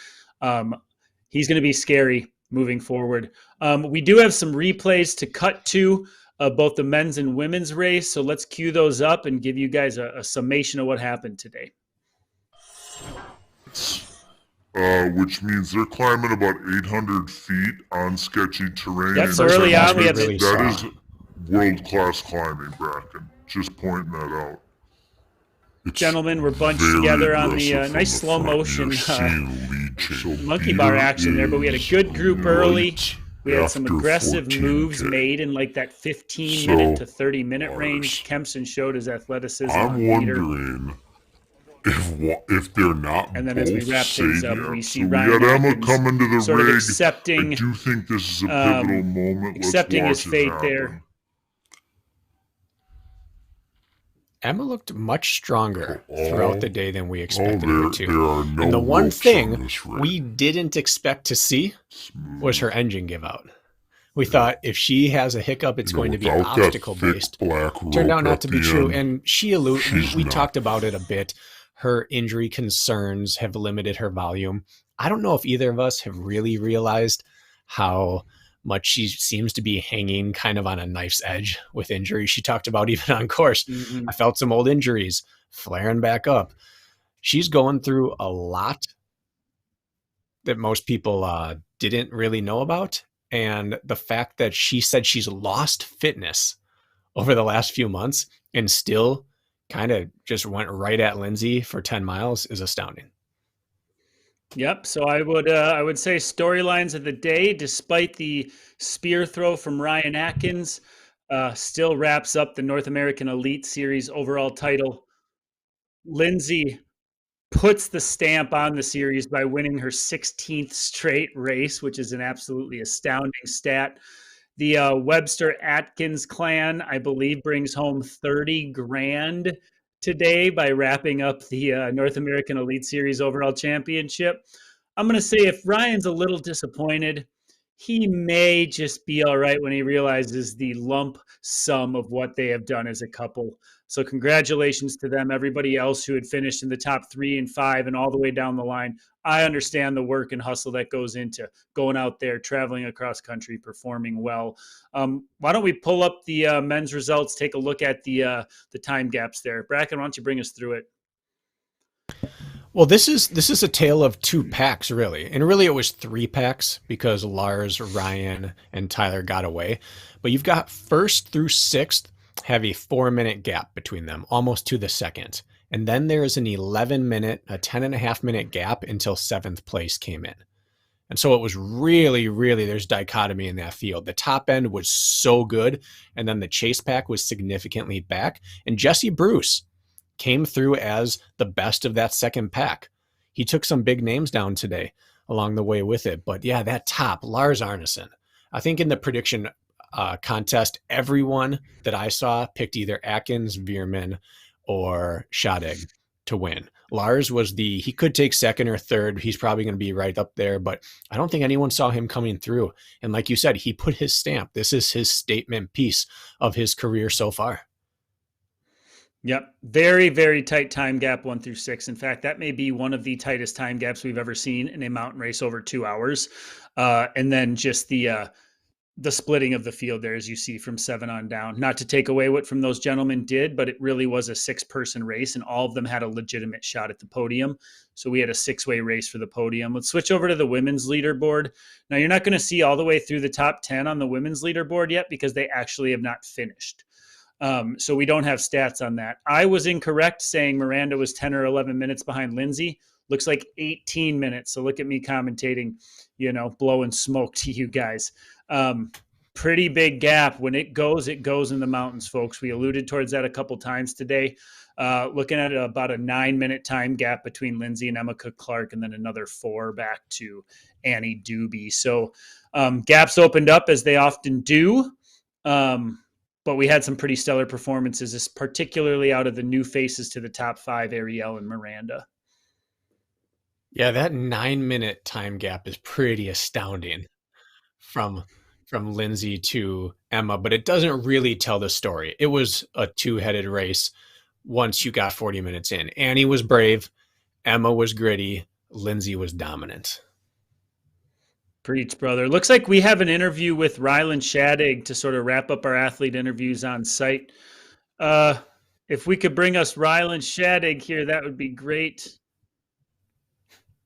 He's going to be scary moving forward. We do have some replays to cut to both the men's and women's race. So let's cue those up and give you guys a summation of what happened today. Which means they're climbing about 800 feet on sketchy terrain. That's early on. That is world-class climbing, Bracken. Just pointing that out. Gentlemen, we're bunched together on the nice slow motion monkey bar action there, but we had a good group early. We had some aggressive moves made in like that 15-minute to 30-minute range. Kempson showed his athleticism. I'm wondering if they're not, and then as we wrap things up, we see Ryan Emma come into the sort of rig. accepting. I do think this is a pivotal moment. Accepting his fate there. Emma looked much stronger throughout the day than we expected her to. And the one thing we didn't expect to see was her engine give out. We thought if she has a hiccup, it's going to be obstacle-based. Turned out not to be true. And we talked about it a bit. Her injury concerns have limited her volume. I don't know if either of us have really realized how much she seems to be hanging kind of on a knife's edge with injuries. She talked about even on course. I felt some old injuries flaring back up. She's going through a lot that most people didn't really know about. And the fact that she said she's lost fitness over the last few months and still kind of just went right at Lindsay for 10 miles is astounding. Yep. So I would say storylines of the day, despite the spear throw from Ryan Atkins, still wraps up the North American Elite Series overall title. Lindsay puts the stamp on the series by winning her 16th straight race, which is an absolutely astounding stat. The Webster Atkins clan, I believe, brings home 30 grand today by wrapping up the North American Elite Series overall championship. I'm going to say if Ryan's a little disappointed, he may just be all right when he realizes the lump sum of what they have done as a couple. So congratulations to them. Everybody else who had finished in the top 3 and 5 and all the way down the line. I understand the work and hustle that goes into going out there, traveling across country, performing well. Why don't we pull up the men's results, take a look at the time gaps there. Bracken, why don't you bring us through it? Well, this is a tale of 2 packs, really. And really it was 3 packs because Lars, Ryan, and Tyler got away. But you've got 1st through 6th have a 4-minute gap between them, almost to the second. And then there's an 11-minute, a 10.5-minute gap until 7th place came in. And so it was really, there's dichotomy in that field. The top end was so good, and then the chase pack was significantly back. And Jesse Bruce came through as the best of that second pack. He took some big names down today along the way with it. But yeah, that top, Lars Arneson. I think in the prediction contest, everyone that I saw picked either Atkins, Veerman, or Schadig to win. Lars he could take 2nd or 3rd. He's probably going to be right up there, but I don't think anyone saw him coming through. And like you said, he put his stamp. This is his statement piece of his career so far. Yep. Very, very tight time gap 1 through 6. In fact, that may be one of the tightest time gaps we've ever seen in a mountain race over 2 hours. And then just the splitting of the field there, as you see, from 7 on down. Not to take away what from those gentlemen did, but it really was a 6-person race, and all of them had a legitimate shot at the podium. So we had a 6-way race for the podium. Let's switch over to the women's leaderboard. Now, you're not going to see all the way through the top 10 on the women's leaderboard yet because they actually have not finished. So we don't have stats on that. I was incorrect saying Miranda was 10 or 11 minutes behind Lindsay. Looks like 18 minutes. So look at me commentating, blowing smoke to you guys. Pretty big gap. When it goes in the mountains, folks. We alluded towards that a couple times today. Looking at about a 9-minute time gap between Lindsay and Emma Cook-Clark, and then another 4 back to Annie Doobie. So gaps opened up as they often do. But we had some pretty stellar performances, particularly out of the new faces to the top 5, Ariel and Miranda. Yeah, that 9-minute time gap is pretty astounding from Lindsay to Emma, but it doesn't really tell the story. It was a 2-headed race once you got 40 minutes in. Annie was brave, Emma was gritty, Lindsay was dominant. Preach, brother. Looks like we have an interview with Rylan Shadig to sort of wrap up our athlete interviews on site. If we could bring us Rylan Shadig here, that would be great.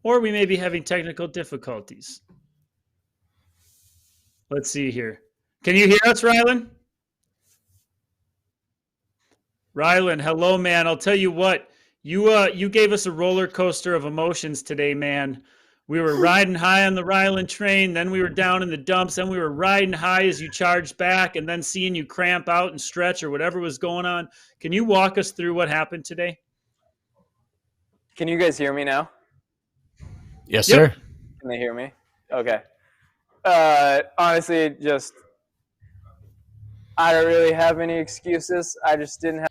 Or we may be having technical difficulties. Let's see here. Can you hear us, Rylan? Rylan, hello, man. I'll tell you what. You gave us a roller coaster of emotions today, man. We were riding high on the Rylan train, then we were down in the dumps, then we were riding high as you charged back, and then seeing you cramp out and stretch or whatever was going on. Can you walk us through what happened today? Can you guys hear me now? Yes, sir. Can they hear me? Okay. Honestly, I don't really have any excuses. I just didn't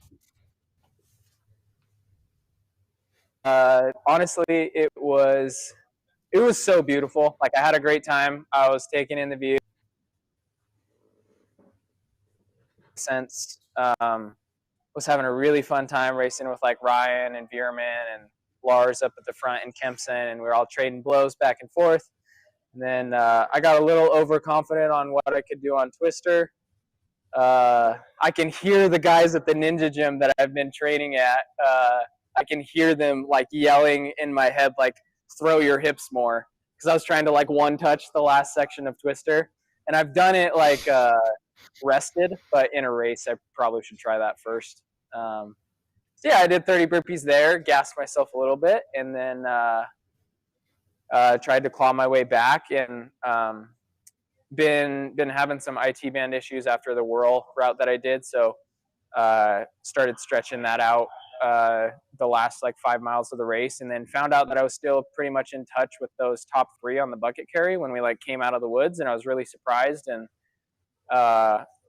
have. Honestly, it was so beautiful. Like, I had a great time. I was taking in the view. Was having a really fun time racing with like Ryan and Veerman and Lars up at the front in Kempson, and we were all trading blows back and forth. And then I got a little overconfident on what I could do on Twister. I can hear the guys at the Ninja Gym that I've been training at. I can hear them like yelling in my head, like, throw your hips more, because I was trying to like one touch the last section of Twister, and I've done it like rested, but in a race I probably should try that first. So yeah, I did 30 burpees there, gassed myself a little bit, and then tried to claw my way back, and been having some IT band issues after the whirl route that I did, so started stretching that out the last like 5 miles of the race, and then found out that I was still pretty much in touch with those top 3 on the bucket carry when we like came out of the woods, and I was really surprised, and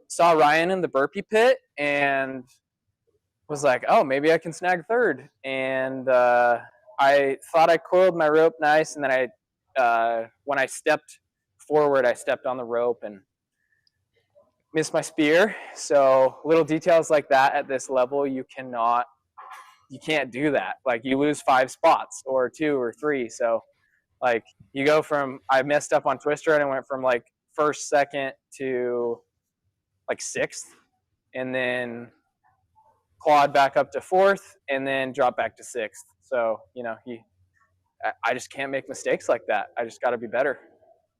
saw Ryan in the burpee pit and was like, oh, maybe I can snag 3rd. And I thought I coiled my rope nice, and then when I stepped forward, I stepped on the rope and missed my spear. So little details like that at this level, you can't do that. Like, you lose 5 spots or 2 or 3. So like, you go from, I messed up on Twister and I went from like 1st, 2nd to like 6th, and then clawed back up to 4th, and then dropped back to 6th. So, I just can't make mistakes like that. I just got to be better.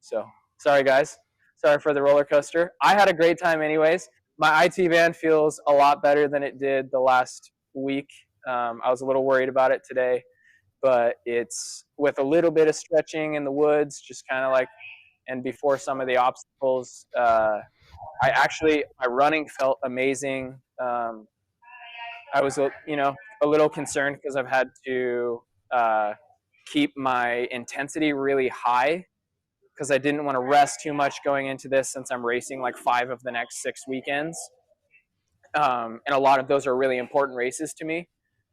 So sorry, guys. Sorry for the roller coaster. I had a great time anyways. My IT band feels a lot better than it did the last week. I was a little worried about it today, but it's with a little bit of stretching in the woods, just kind of like, and before some of the obstacles, my running felt amazing. I was, a little concerned because I've had to keep my intensity really high, because I didn't want to rest too much going into this, since I'm racing like 5 of the next 6 weekends. And a lot of those are really important races to me.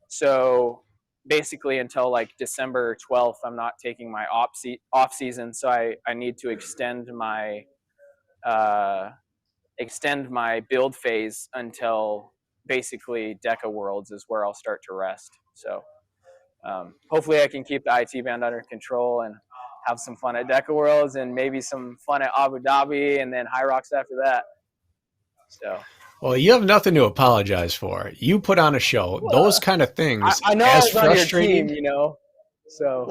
So basically until like December 12th, I'm not taking my off season. So I need to extend my build phase until basically Deca Worlds is where I'll start to rest. So hopefully I can keep the IT band under control and have some fun at Deca Worlds, and maybe some fun at Abu Dhabi, and then High Rocks after that. So. Well, you have nothing to apologize for. You put on a show. Those kind of things. I know I was on your team, So.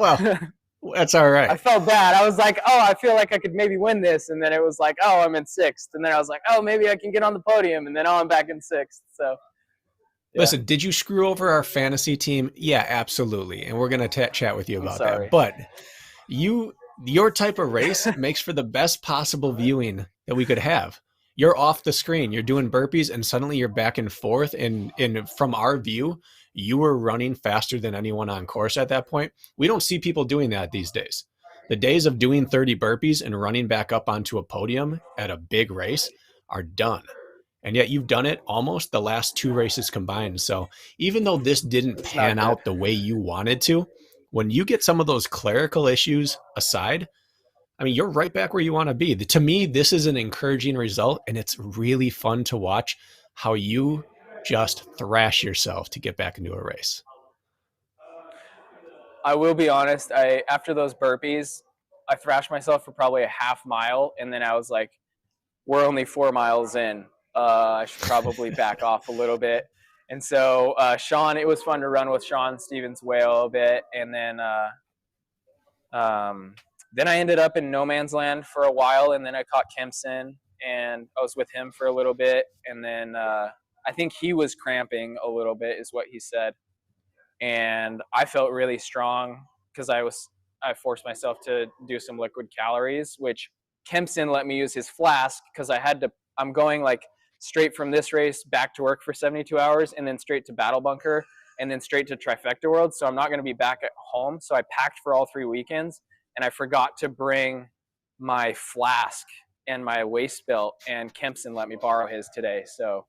That's all right. I felt bad. I was like, oh, I feel like I could maybe win this. And then it was like, oh, I'm in 6th. And then I was like, oh, maybe I can get on the podium. And then, oh, I'm back in 6th. So, yeah. Listen, did you screw over our fantasy team? Yeah, absolutely. And we're going to chat with you about that. But your type of race makes for the best possible viewing that we could have. You're off the screen. You're doing burpees, and suddenly you're back and forth. And from our view, you were running faster than anyone on course at that point. We don't see people doing that these days. The days of doing 30 burpees and running back up onto a podium at a big race are done. And yet you've done it almost the last 2 races combined. So even though this didn't pan out the way you wanted to, when you get some of those clerical issues aside, I mean, you're right back where you want to be. To me, this is an encouraging result, and it's really fun to watch how you just thrash yourself to get back into a race. I will be honest. After those burpees, I thrashed myself for probably a half mile, and then I was like, we're only 4 miles in. I should probably back off a little bit. And so Sean, it was fun to run with Sean Stevens Whale a bit. And then I ended up in no man's land for a while, and then I caught Kempson, and I was with him for a little bit. And then I think he was cramping a little bit is what he said. And I felt really strong because I forced myself to do some liquid calories, which Kempson let me use his flask because I'm going like straight from this race back to work for 72 hours and then straight to Battle Bunker and then straight to Trifecta World. So I'm not going to be back at home. So I packed for all 3 weekends, and I forgot to bring my flask and my waist belt, and Kempson let me borrow his today. So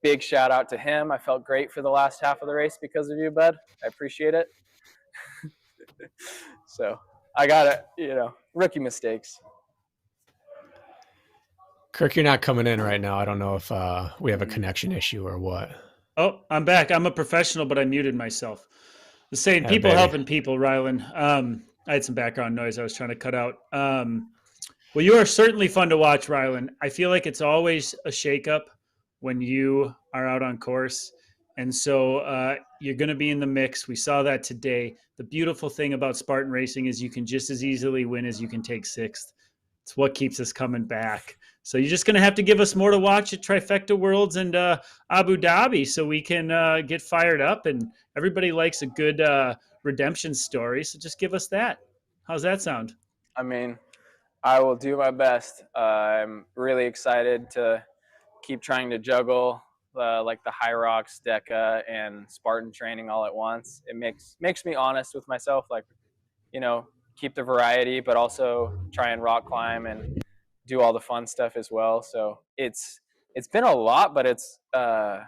big shout out to him. I felt great for the last half of the race because of you, bud. I appreciate it. So I got it, rookie mistakes. Kirk, you're not coming in right now. I don't know if we have a connection issue or what. Oh, I'm back. I'm a professional, but I muted myself. The saying, people helping people, Rylan. I had some background noise I was trying to cut out. Well, you are certainly fun to watch, Rylan. I feel like it's always a shakeup when you are out on course. And so you're going to be in the mix. We saw that today. The beautiful thing about Spartan racing is you can just as easily win as you can take 6th. It's what keeps us coming back. So you're just going to have to give us more to watch at Trifecta Worlds and Abu Dhabi so we can get fired up. And everybody likes a good redemption story. So just give us that. How's that sound? I mean, I will do my best. I'm really excited to keep trying to juggle like the High Rocks, Deca, and Spartan training all at once. It makes me honest with myself, like, keep the variety, but also try and rock climb and do all the fun stuff as well. So it's been a lot, but it's I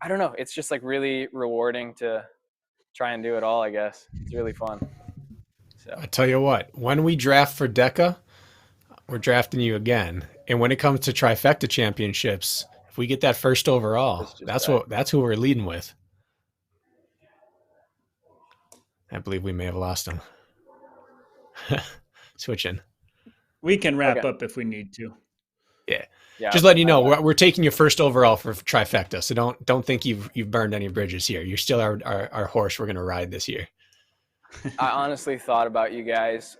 don't know. It's just like really rewarding to try and do it all, I guess. It's really fun. So I tell you what, when we draft for DECA, we're drafting you again. And when it comes to Trifecta Championships, if we get that first overall, that's who we're leading with. I believe we may have lost him. Switching. We can wrap up if we need to. Yeah. Just letting you know, we're taking your first overall for Trifecta. So don't think you've burned any bridges here. You're still our horse we're going to ride this year. I honestly thought about you guys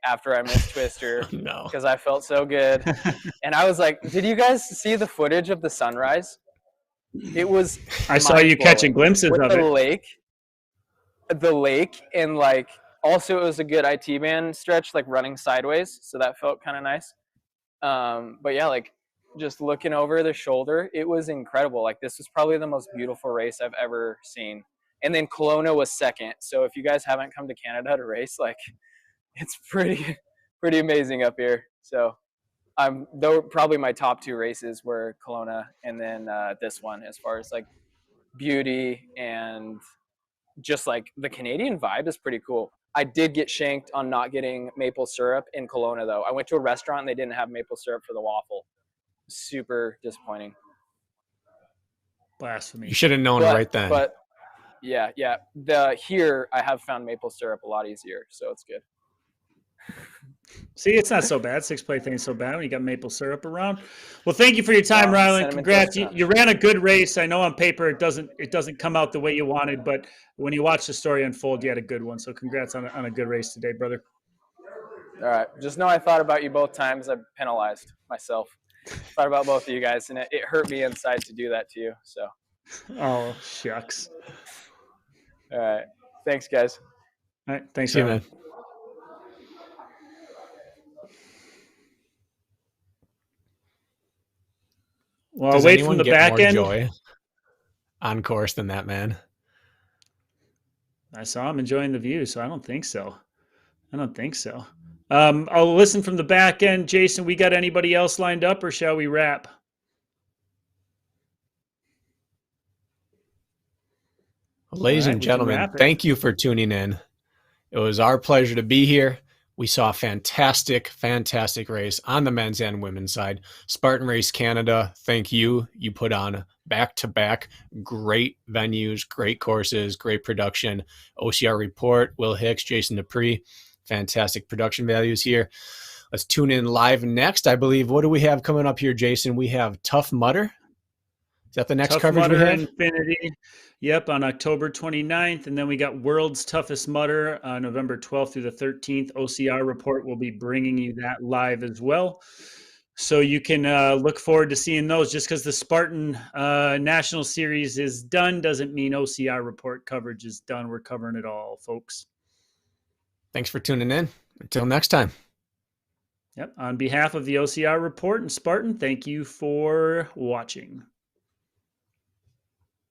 after I missed Twister because I felt so good. And I was like, did you guys see the footage of the sunrise? It was I saw you catching glimpses with of the it. The lake, and like also it was a good IT band stretch, like running sideways. So that felt kind of nice. But yeah, like just looking over the shoulder, it was incredible. Like this was probably the most beautiful race I've ever seen. And then Kelowna was second. So if you guys haven't come to Canada to race, like it's pretty amazing up here. So though probably my top 2 races were Kelowna and then this one, as far as like beauty and just like the Canadian vibe is pretty cool. I did get shanked on not getting maple syrup in Kelowna though. I went to a restaurant and they didn't have maple syrup for the waffle. Super disappointing. Blasphemy. You should have known right then. But yeah. Here I have found maple syrup a lot easier, so it's good. See, it's not so bad. 6-plate ain't so bad when you got maple syrup around. Well, thank you for your time, Rylan. Congrats. You ran a good race. I know on paper it doesn't come out the way you wanted, but when you watch the story unfold, you had a good one. So congrats on a good race today, brother. All right. Just know I thought about you both times. I penalized myself. Thought about both of you guys, and it hurt me inside to do that to you. So. Oh, shucks. All right. Thanks, guys. All right. Thanks, See you, man. Well, does wait anyone from the get back more end. Joy on course than that man? I saw him enjoying the view, so I don't think so. I'll listen from the back end. Jason, we got anybody else lined up, or shall we wrap? Ladies and gentlemen, thank you for tuning in. It was our pleasure to be here. We saw a fantastic race on the men's and women's side. Spartan Race Canada, thank you. You put on back-to-back great venues, great courses, great production. OCR Report, Will Hicks, Jason Dupree, fantastic production values here. Let's tune in live next. I believe, what do we have coming up here, Jason? We have Tough Mudder. Is that the next coverage we have? Infinity. Yep, on October 29th. And then we got World's Toughest Mudder on November 12th through the 13th. OCR Report will be bringing you that live as well. So you can look forward to seeing those. Just because the Spartan National Series is done doesn't mean OCR Report coverage is done. We're covering it all, folks. Thanks for tuning in. Until next time. Yep. On behalf of the OCR Report and Spartan, thank you for watching.